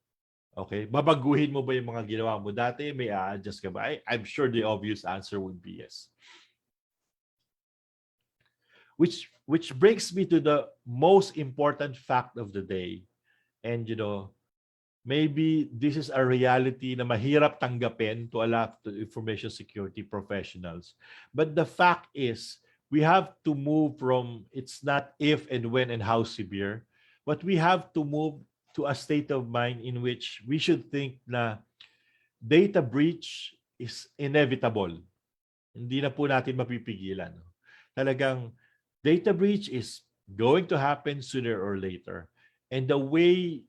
Okay? Babaguhin mo ba yung mga ginawa mo dati? May a-adjust ka ba? I'm sure the obvious answer would be yes. Which brings me to the most important fact of the day. And maybe this is a reality na mahirap tanggapin to a lot of information security professionals. But the fact is, we have to move from it's not if and when and how severe, but we have to move to a state of mind in which we should think na data breach is inevitable. Hindi na po natin mapipigilan. Talagang data breach is going to happen sooner or later. And the way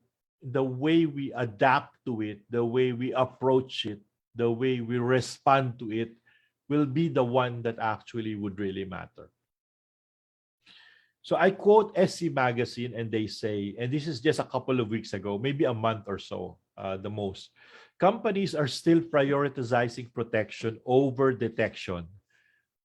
we adapt to it, the way we approach it, the way we respond to it will be the one that actually would really matter. So I quote SC Magazine and they say, and this is just a couple of weeks ago, maybe a month or so, the most, companies are still prioritizing protection over detection,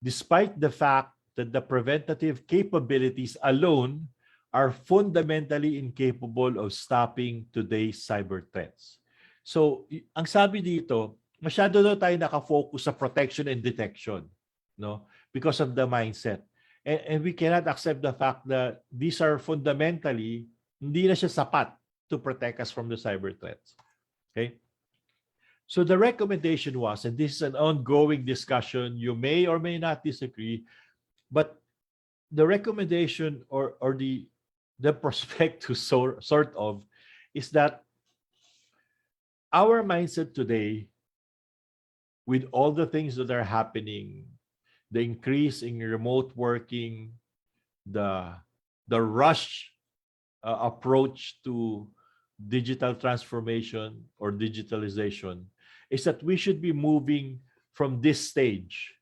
despite the fact that the preventative capabilities alone are fundamentally incapable of stopping today's cyber threats. So, ang sabi dito, masyado daw tayo nakafocus sa protection and detection, no? Because of the mindset. And we cannot accept the fact that these are fundamentally, hindi na siya sapat to protect us from the cyber threats. Okay? So the recommendation was, and this is an ongoing discussion, you may or may not disagree, but the recommendation or the prospectus sort of is that our mindset today, with all the things that are happening, the increase in remote working, the rush approach to digital transformation or digitalization, is that we should be moving from this stage,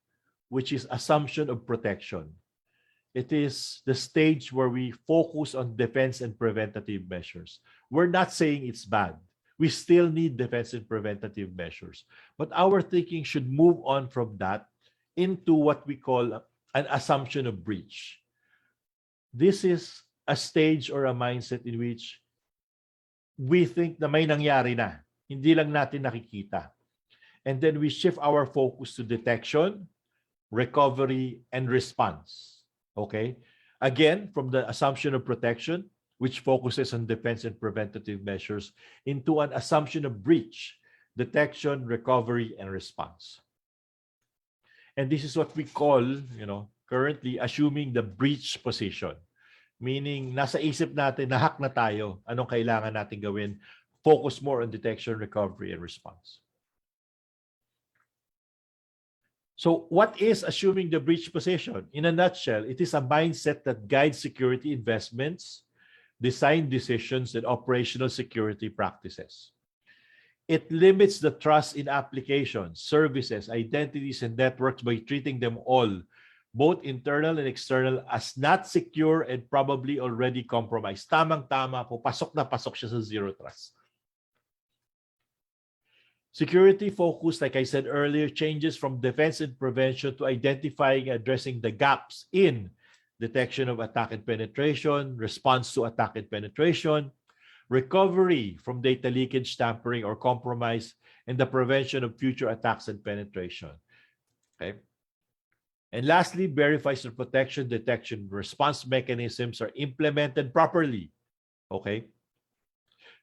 which is assumption of protection. It is the stage where we focus on defense and preventative measures. We're not saying it's bad. We still need defense and preventative measures. But our thinking should move on from that into what we call an assumption of breach. This is a stage or a mindset in which we think na may nangyari na. Hindi lang natin nakikita. And then we shift our focus to detection, recovery, and response. Okay? Again, from the assumption of protection, which focuses on defense and preventative measures, into an assumption of breach, detection, recovery, and response. And this is what we call, currently assuming the breach position. Meaning, nasa isip natin, na-hack na tayo, anong kailangan natin gawin? Focus more on detection, recovery, and response. So what is assuming the breach position? In a nutshell, it is a mindset that guides security investments, design decisions, and operational security practices. It limits the trust in applications, services, identities, and networks by treating them all, both internal and external, as not secure and probably already compromised. Tamang-tama po, pasok na pasok siya sa zero trust. Security focus, like I said earlier, changes from defense and prevention to identifying and addressing the gaps in detection of attack and penetration, response to attack and penetration, recovery from data leakage, tampering, or compromise, and the prevention of future attacks and penetration. Okay. And lastly, verifies the protection, detection, response mechanisms are implemented properly. Okay.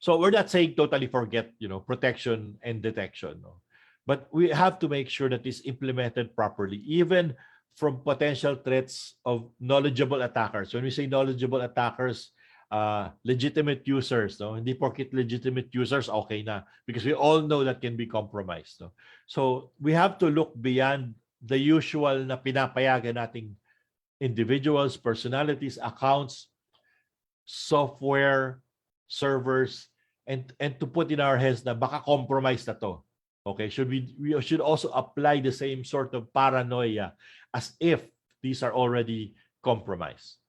So we're not saying totally forget, protection and detection, no? But we have to make sure that it's implemented properly, even from potential threats of knowledgeable attackers. When we say knowledgeable attackers, legitimate users, no? Hindi porket legitimate users, okay na, because we all know that can be compromised, no? So we have to look beyond the usual na pinapayagan nating individuals, personalities, accounts, software, servers, and to put in our heads na baka compromise na to. Okay, we should also apply the same sort of paranoia as if these are already compromised.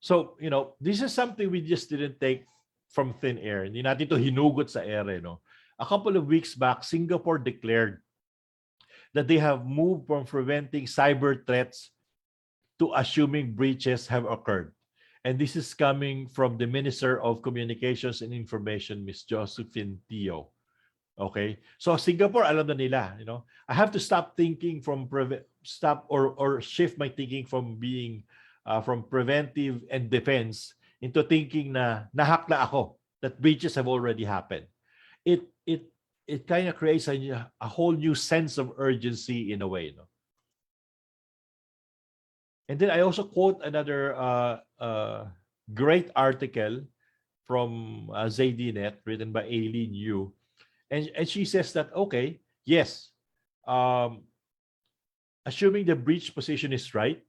So, this is something we just didn't take from thin air. Hindi natin ito hinugot sa ere, no? A couple of weeks back, Singapore declared that they have moved from preventing cyber threats to assuming breaches have occurred. And this is coming from the Minister of Communications and Information, Ms. Josephine Teo. Okay? So Singapore, alam na nila, I have to stop thinking or shift my thinking from being from preventive and defense into thinking na nahack na ako, that breaches have already happened. It kind of creates a whole new sense of urgency in a way, no? And then I also quote another great article from ZDNet written by Aileen Yu. And she says that, okay, yes, assuming the breach position is right,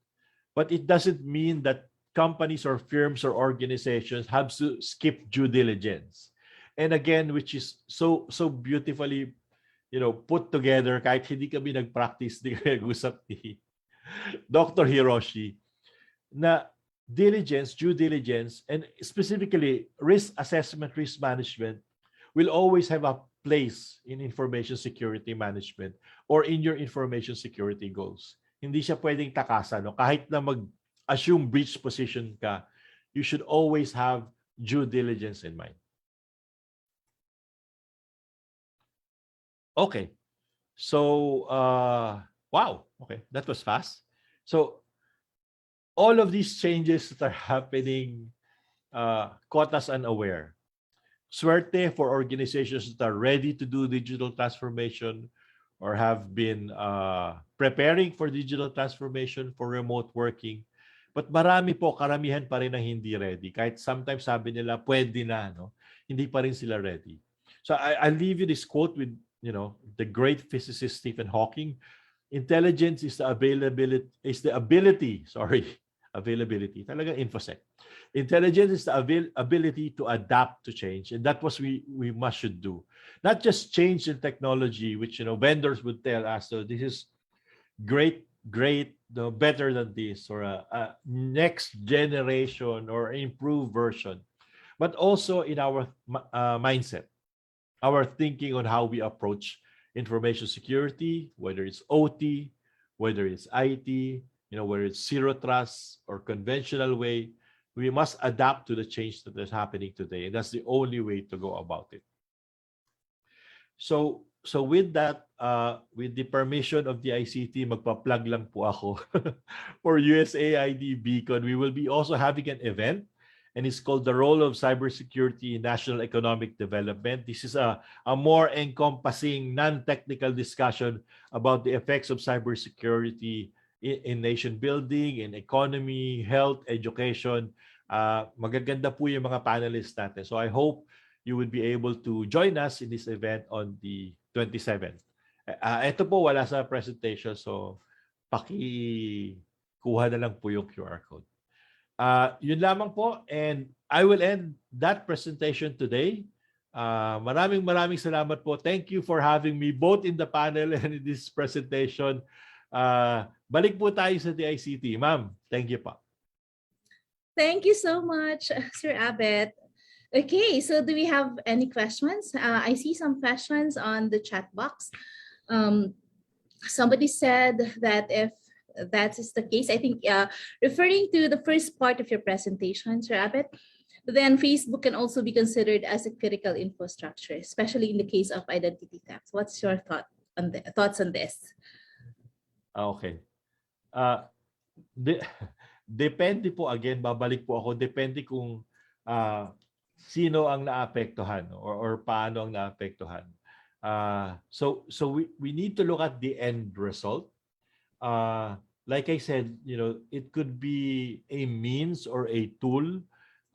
but it doesn't mean that companies or firms or organizations have to skip due diligence. And again, which is so beautifully, put together, kahit hindi kami nag-practice, di kami nag-usap ni Dr. Hiroshi, na diligence, due diligence, and specifically risk assessment, risk management will always have a place in information security management or in your information security goals. Hindi siya pwedeng takasan, no? Kahit na mag-assume breach position ka, you should always have due diligence in mind. Okay. So, wow. Okay, that was fast. So, all of these changes that are happening caught us unaware. Suerte for organizations that are ready to do digital transformation or have been preparing for digital transformation for remote working. But marami po, karamihan pa rin ang hindi ready. Kahit sometimes sabi nila, pwede na, no? Hindi pa rin sila ready. So I'll leave you this quote with, the great physicist Stephen Hawking. Intelligence is the ability, talagang infosec. Intelligence is the ability to adapt to change, and that was we should do. Not just change in technology, which vendors would tell us, so this is great, better than this, or a next generation or improved version, but also in our mindset, our thinking on how we approach information security, whether it's OT, whether it's IT, whether it's zero trust or conventional way, we must adapt to the change that is happening today. And that's the only way to go about it. So with that, with the permission of the ICT, magpa-plug lang po ako for USAID Beacon. We will be also having an event, and it's called The Role of Cybersecurity in National Economic Development. This is a more encompassing, non-technical discussion about the effects of cybersecurity in nation building, in economy, health, education. Magaganda po yung mga panelists natin. So I hope you would be able to join us in this event on the 27. Ito po wala sa presentation, so paki-kuha na lang po yung QR code. Yun lamang po, and I will end that presentation today. Maraming salamat po. Thank you for having me both in the panel and in this presentation. Balik po tayo sa DICT. Ma'am, thank you po.
Thank you so much, Sir Abet. Okay, so do we have any questions? I see some questions on the chat box. Somebody said that if that is the case, I think referring to the first part of your presentation, Sir Abet, then Facebook can also be considered as a critical infrastructure, especially in the case of identity theft. What's your thoughts on this?
Okay. Depende po, again, babalik po ako, depende kung sino ang naapektuhan or paano ang naapektuhan. So we need to look at the end result. Like I said, it could be a means or a tool.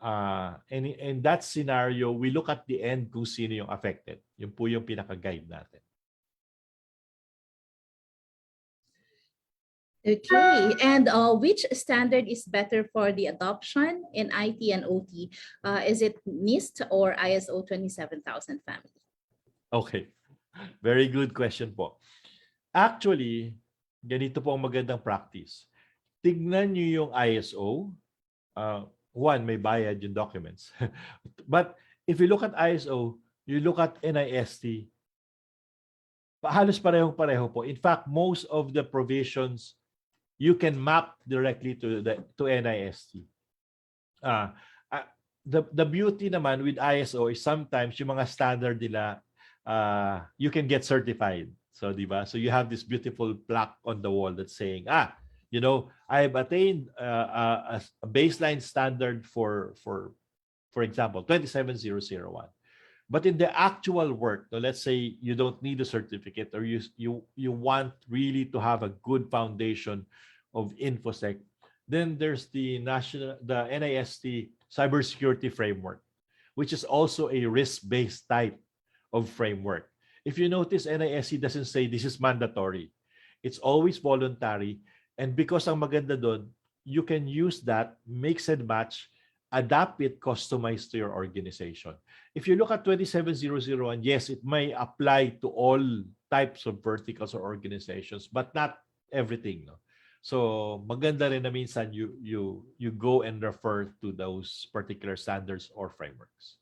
And in that scenario, we look at the end kung sino yung affected. Yun po yung pinaka-guide natin.
Okay, and which standard is better for the adoption in IT and OT? Is it NIST or ISO 27000 family?
Okay, very good question po. Actually, ganito po ang magandang practice. Tignan nyo yung ISO. One, may bayad yung documents. But if you look at ISO, you look at NIST, halos parehong-pareho po. In fact, most of the provisions you can map directly to NIST. The beauty naman with ISO is sometimes yung mga standard nila, you can get certified. So, di ba? So you have this beautiful plaque on the wall that's saying, I have attained a baseline standard for example, 27001. But in the actual work, let's say you don't need a certificate, or you want really to have a good foundation of InfoSec, then there's the NIST cybersecurity framework, which is also a risk-based type of framework. If you notice, NIST doesn't say this is mandatory. It's always voluntary. And because ang maganda doon, you can use that, mix and match, adapt it, customize to your organization. If you look at 27001, yes, it may apply to all types of verticals or organizations, but not everything. No? So maganda rin na minsan you go and refer to those particular standards or frameworks.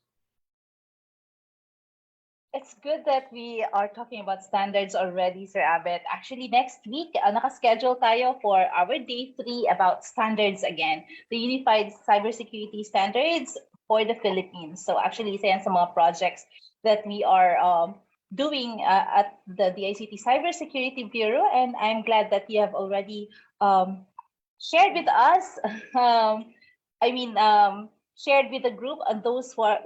It's good that we are talking about standards already, Sir Abet. Actually, next week, nakaschedule tayo for our day 3 about standards again, the Unified Cybersecurity Standards for the Philippines. So actually, isa yan sa mga projects that we are doing at the DICT Cybersecurity Bureau, and I'm glad that you have already shared with us, shared with the group and those who are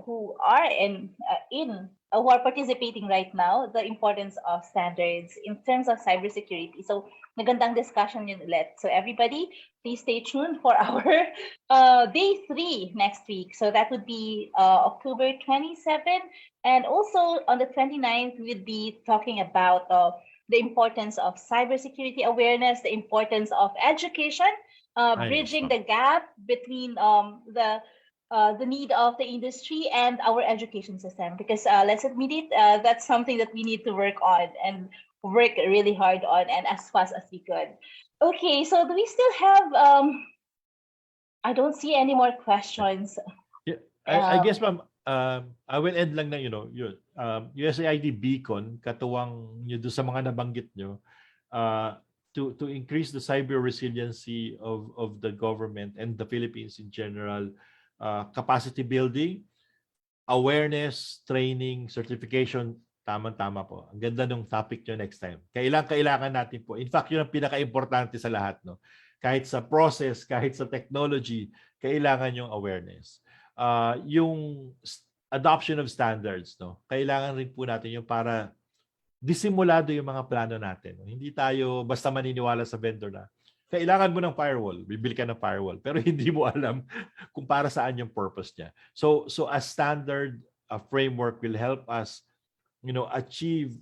who are participating right now, the importance of standards in terms of cybersecurity. So, magandang discussion yun ulit. So, everybody, please stay tuned for our day 3 next week. So, that would be October 27. And also, on the 29th, we'll be talking about the importance of cybersecurity awareness, the importance of education, bridging the gap between the need of the industry and our education system, because let's admit it, that's something that we need to work on and work really hard on and as fast as we could. Okay, so do we still have I don't see any more questions.
Yeah, I guess, ma'am, I will end lang na USAID Beacon, katuwang nyo doon sa mga nabanggit nyo, to increase the cyber resiliency of the government and the Philippines in general. Capacity building, awareness, training, certification, tama-tama po. Ang ganda ng topic nyo next time. Kailangan natin po. In fact, yun ang pinaka-importante sa lahat. No? Kahit sa process, kahit sa technology, kailangan yung awareness. Yung adoption of standards, no? Kailangan rin po natin yung para disimulado yung mga plano natin. No? Hindi tayo basta maniniwala sa vendor na kailangan mo ng firewall, bibili ka ng firewall, pero hindi mo alam kung para saan yung purpose niya. So a standard, a framework will help us, achieve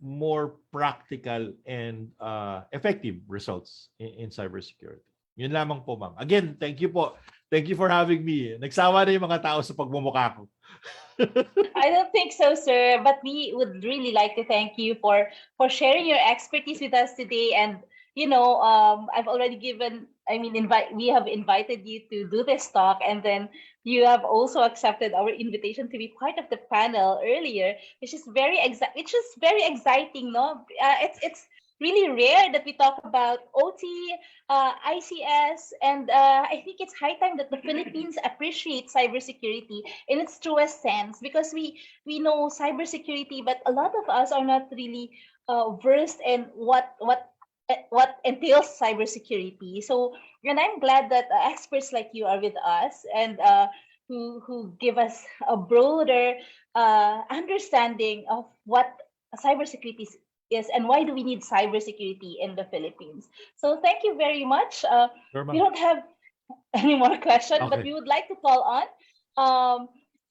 more practical and effective results in cybersecurity. Yun lamang po, ma'am. Again, thank you po. Thank you for having me. Nagsawa na yung mga tao sa pagmumukha ko.
I don't think so, sir. But we would really like to thank you for sharing your expertise with us today. And I've already we have invited you to do this talk, and then you have also accepted our invitation to be part of the panel earlier, which is very exciting. No, it's really rare that we talk about OT, ICS, and I think it's high time that the Philippines appreciate cybersecurity in its truest sense, because we know cybersecurity, but a lot of us are not really versed in what entails cybersecurity. So, and I'm glad that experts like you are with us, and who give us a broader understanding of what cybersecurity is and why do we need cybersecurity in the Philippines. So thank you very much.
Sure, ma'am.
We don't have any more questions, but
Okay.
we would like to call on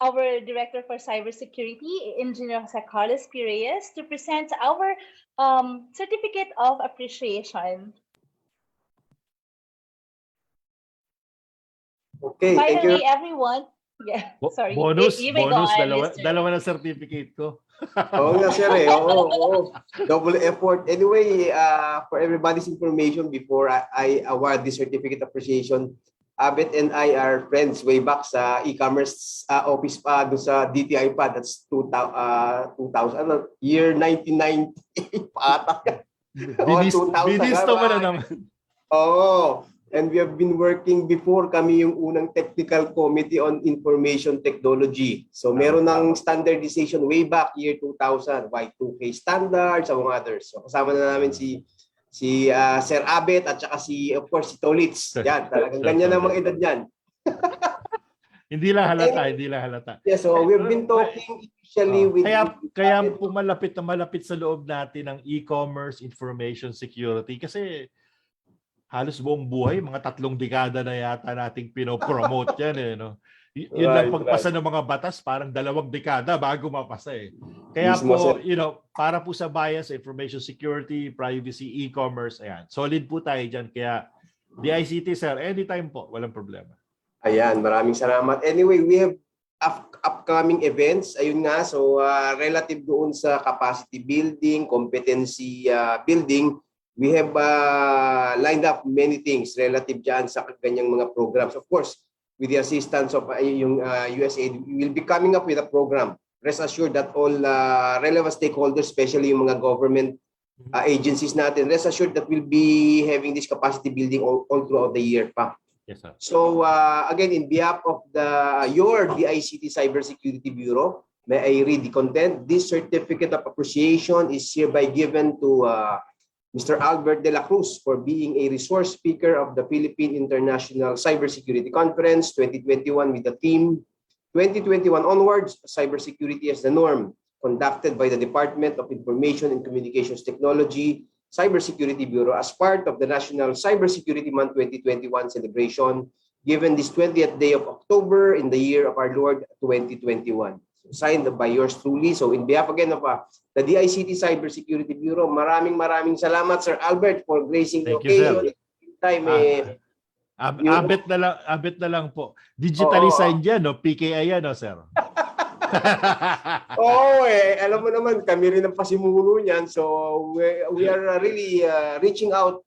our Director for Cybersecurity, Engineer Jose Carlos P. Reyes, to present our Certificate of Appreciation.
Okay, thank you.
Finally, everyone. Yeah, sorry.
Bonus,
You may go
bonus,
on,
dalawa,
Mr.
dalawa na certificate ko.
Oo nga sir eh. Oo. Double effort. Anyway, for everybody's information, before I award the certificate appreciation, Abet and I are friends way back sa e-commerce office pa doon sa DTI pa. That's 2000, year 1990 pa ata.
Binisto mo na naman.
Oo. And we have been working before, kami yung unang technical committee on information technology. So meron ng standardization way back year 2000, Y2K standards, among others. So kasama na namin si Sir Abet at saka of course si Tolitz. Yan, talagang ganyan ang mga edad niyan.
Hindi lang halata.
Yeah, so we've been talking initially with
kaya po malapit sa loob natin ng e-commerce information security, kasi halos buong buhay, mga 3 dekada na yata nating pinopromote yan eh, no? Yun lang pagpasa ng mga batas, parang 2 dekada bago mapasa eh. Kaya po, para po sa bias, information security, privacy, e-commerce, ayan. Solid po tayo dyan. Kaya DICT, sir, anytime po, walang problema.
Ayan, maraming salamat. Anyway, we have upcoming events. Ayun nga, so relative doon sa capacity building, competency building, we have lined up many things relative dyan sa ganyang mga programs. Of course, with the assistance of yung USAID, we will be coming up with a program. Rest assured that all relevant stakeholders, especially yung mga government agencies natin, rest assured that we'll be having this capacity building all throughout the year pa.
Yes, sir.
So again, in behalf of your DICT Cybersecurity Bureau, may I read the content. This certificate of appreciation is hereby given to Mr. Albert de la Cruz for being a resource speaker of the Philippine International Cybersecurity Conference 2021 with the theme 2021 onwards, cybersecurity as the norm, conducted by the Department of Information and Communications Technology Cybersecurity Bureau as part of the National Cybersecurity Month 2021 celebration, given this 20th day of October in the year of our Lord 2021. Signed by yours truly. So in behalf again of the DICT Cybersecurity Bureau, maraming salamat Sir Albert for gracing the occasion. Time
abet na lang po. Digitalize yan, no? PKI yan, no, sir?
Alam mo naman, kami rin ang pasimuno niyan. So we are really reaching out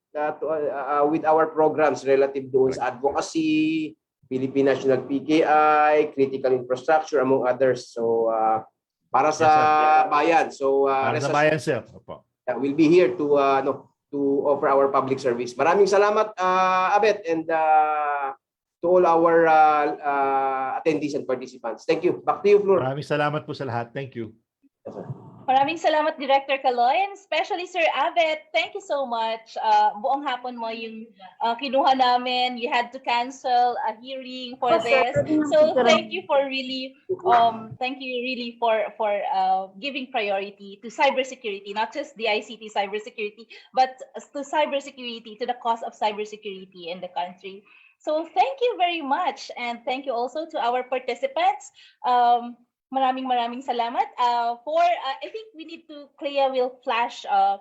with our programs relative doon sa advocacy, Philippine National PKI, Critical Infrastructure, among others. So para sa bayan. So
para sa bayan, sir. Opo.
We'll be here to offer our public service. Maraming salamat, Abet, and to all our attendees and participants. Thank you. Back to you, Flor.
Maraming salamat po sa lahat. Thank you.
Maraming salamat, Director Caloy, and especially Sir Abet. Thank you so much. Buong hapon mo yung kinuha namin. You had to cancel a hearing for this. So thank you really for giving priority to cybersecurity, not just the ICT cybersecurity, but to cybersecurity, to the cause of cybersecurity in the country. So thank you very much, and thank you also to our participants. maraming salamat. I think we need to, Clea will flash a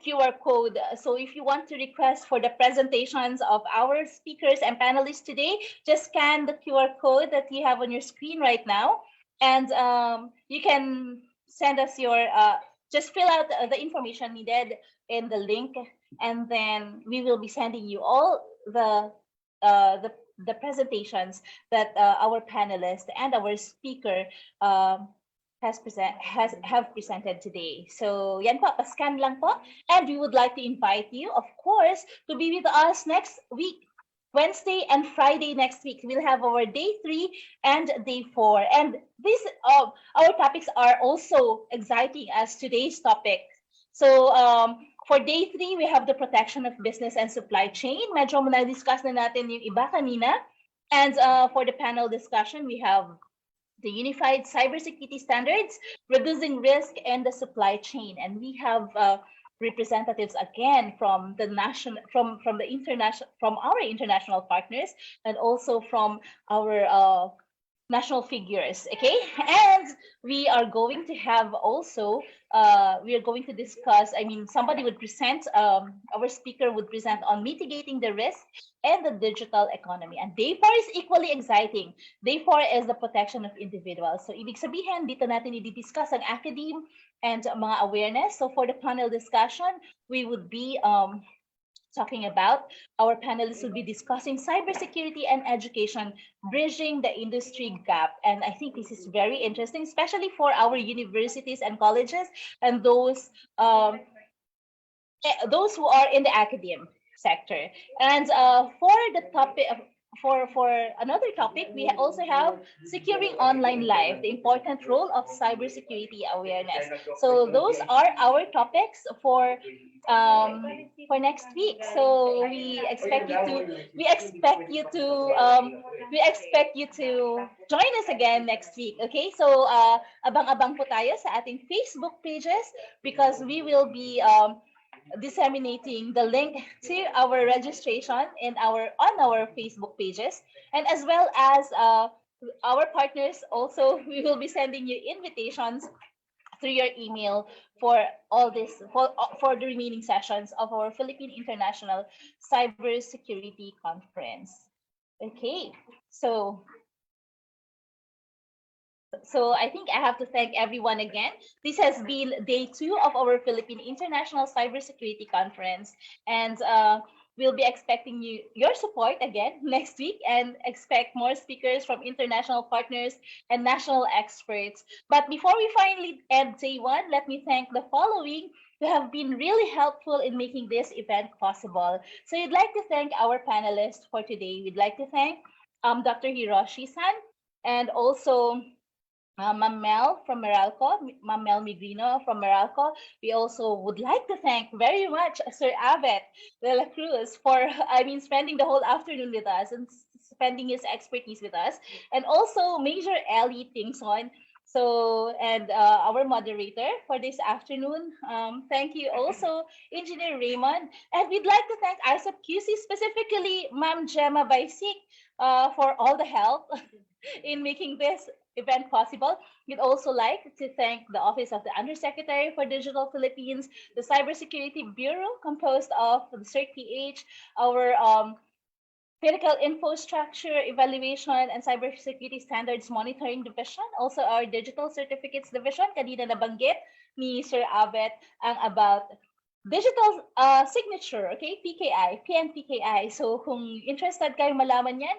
QR code. So if you want to request for the presentations of our speakers and panelists today, just scan the QR code that you have on your screen right now. And you can send us your, just fill out the information needed in the link. And then we will be sending you all the presentations that our panelists and our speaker have presented today. So yan po, pascan lang po. And we would like to invite you, of course, to be with us next week. Wednesday and Friday next week, we'll have our day 3 and day 4. And these our topics are also exciting as today's topic. So for day 3, we have the protection of business and supply chain. Medyo na-discuss na natin yung iba kanina. And for the panel discussion, we have the unified cybersecurity standards, reducing risk in the supply chain. And we have representatives again from the national, from the international, from our international partners, and also from our national figures. Okay, and we are going to have also we are going to discuss, I mean, somebody would present, our speaker would present on mitigating the risk and the digital economy. And day 4 is equally exciting. Day 4 is the protection of individuals. So ibig sabihin, dito natin i-discuss ang academe and mga awareness. So for the panel discussion, we would be talking about, our panelists will be discussing cybersecurity and education, bridging the industry gap. And I think this is very interesting, especially for our universities and colleges and those who are in the academic sector. And for the topic, for another topic, we also have securing online life, the important role of cybersecurity awareness. So those are our topics for next week. So we expect you to join us again next week. Okay, so abang-abang po tayo sa ating Facebook pages, because we will be disseminating the link to our registration on our Facebook pages, and as well as our partners also, we will be sending you invitations through your email for all this, for the remaining sessions of our Philippine International Cybersecurity Conference. Okay, so I think I have to thank everyone again. This has been day 2 of our Philippine International Cybersecurity Conference, and we'll be expecting your support again next week, and expect more speakers from international partners and national experts. But before we finally end day 1, let me thank the following who have been really helpful in making this event possible. So we'd like to thank our panelists for today. We'd like to thank Dr. Hiroshi-san, and also Ma'am Mel from Meralco, Ma'am Mel Migrino from Meralco. We also would like to thank very much Sir Abet de la Cruz for, spending the whole afternoon with us and spending his expertise with us. And also Major Ellie Tingson, and our moderator for this afternoon. Thank you also, Engineer Raymond. And we'd like to thank ISOP QC, specifically Ma'am Gemma Baisik, for all the help in making this event possible. We'd also like to thank the Office of the Undersecretary for Digital Philippines, the Cybersecurity Bureau, composed of the CERT-PH, our Critical Infostructure Evaluation and Cybersecurity Standards Monitoring Division, also our Digital Certificates Division. Kanina nabanggit ni Sir Abet ang about digital signature, okay, PKI, PNPKI. So kung interested kayo malaman yan,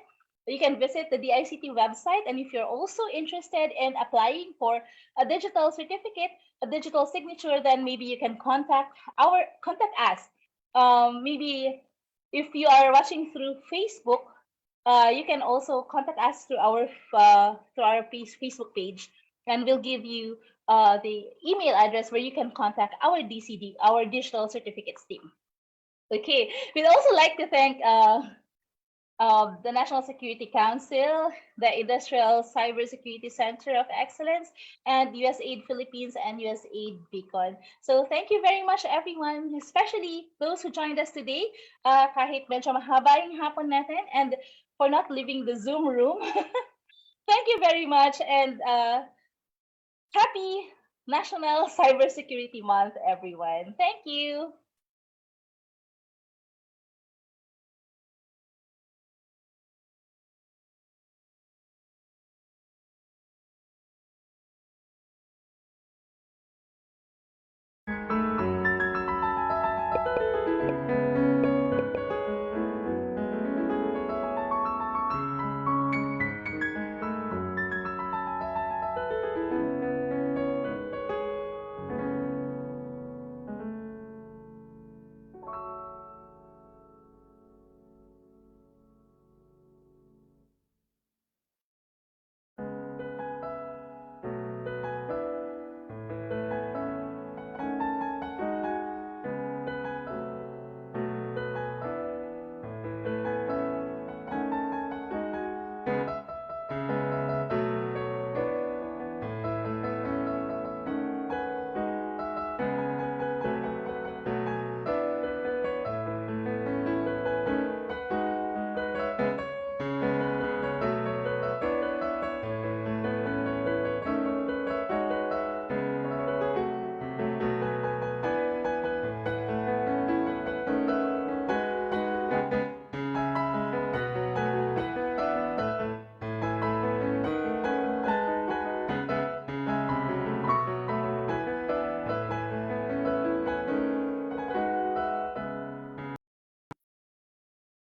you can visit the DICT website. And if you're also interested in applying for a digital certificate, a digital signature, then maybe you can contact us. Maybe if you are watching through Facebook, you can also contact us through our Facebook page, and we'll give you the email address where you can contact our DCD, our Digital Certificates team. Okay, we'd also like to thank the National Security Council, the Industrial Cybersecurity Center of Excellence, and USAID Philippines and USAID Beacon. So thank you very much, everyone, especially those who joined us today, kahit medyo mahaba yung hapon natin, and for not leaving the Zoom room. Thank you very much, and happy National Cybersecurity Month, everyone. Thank you.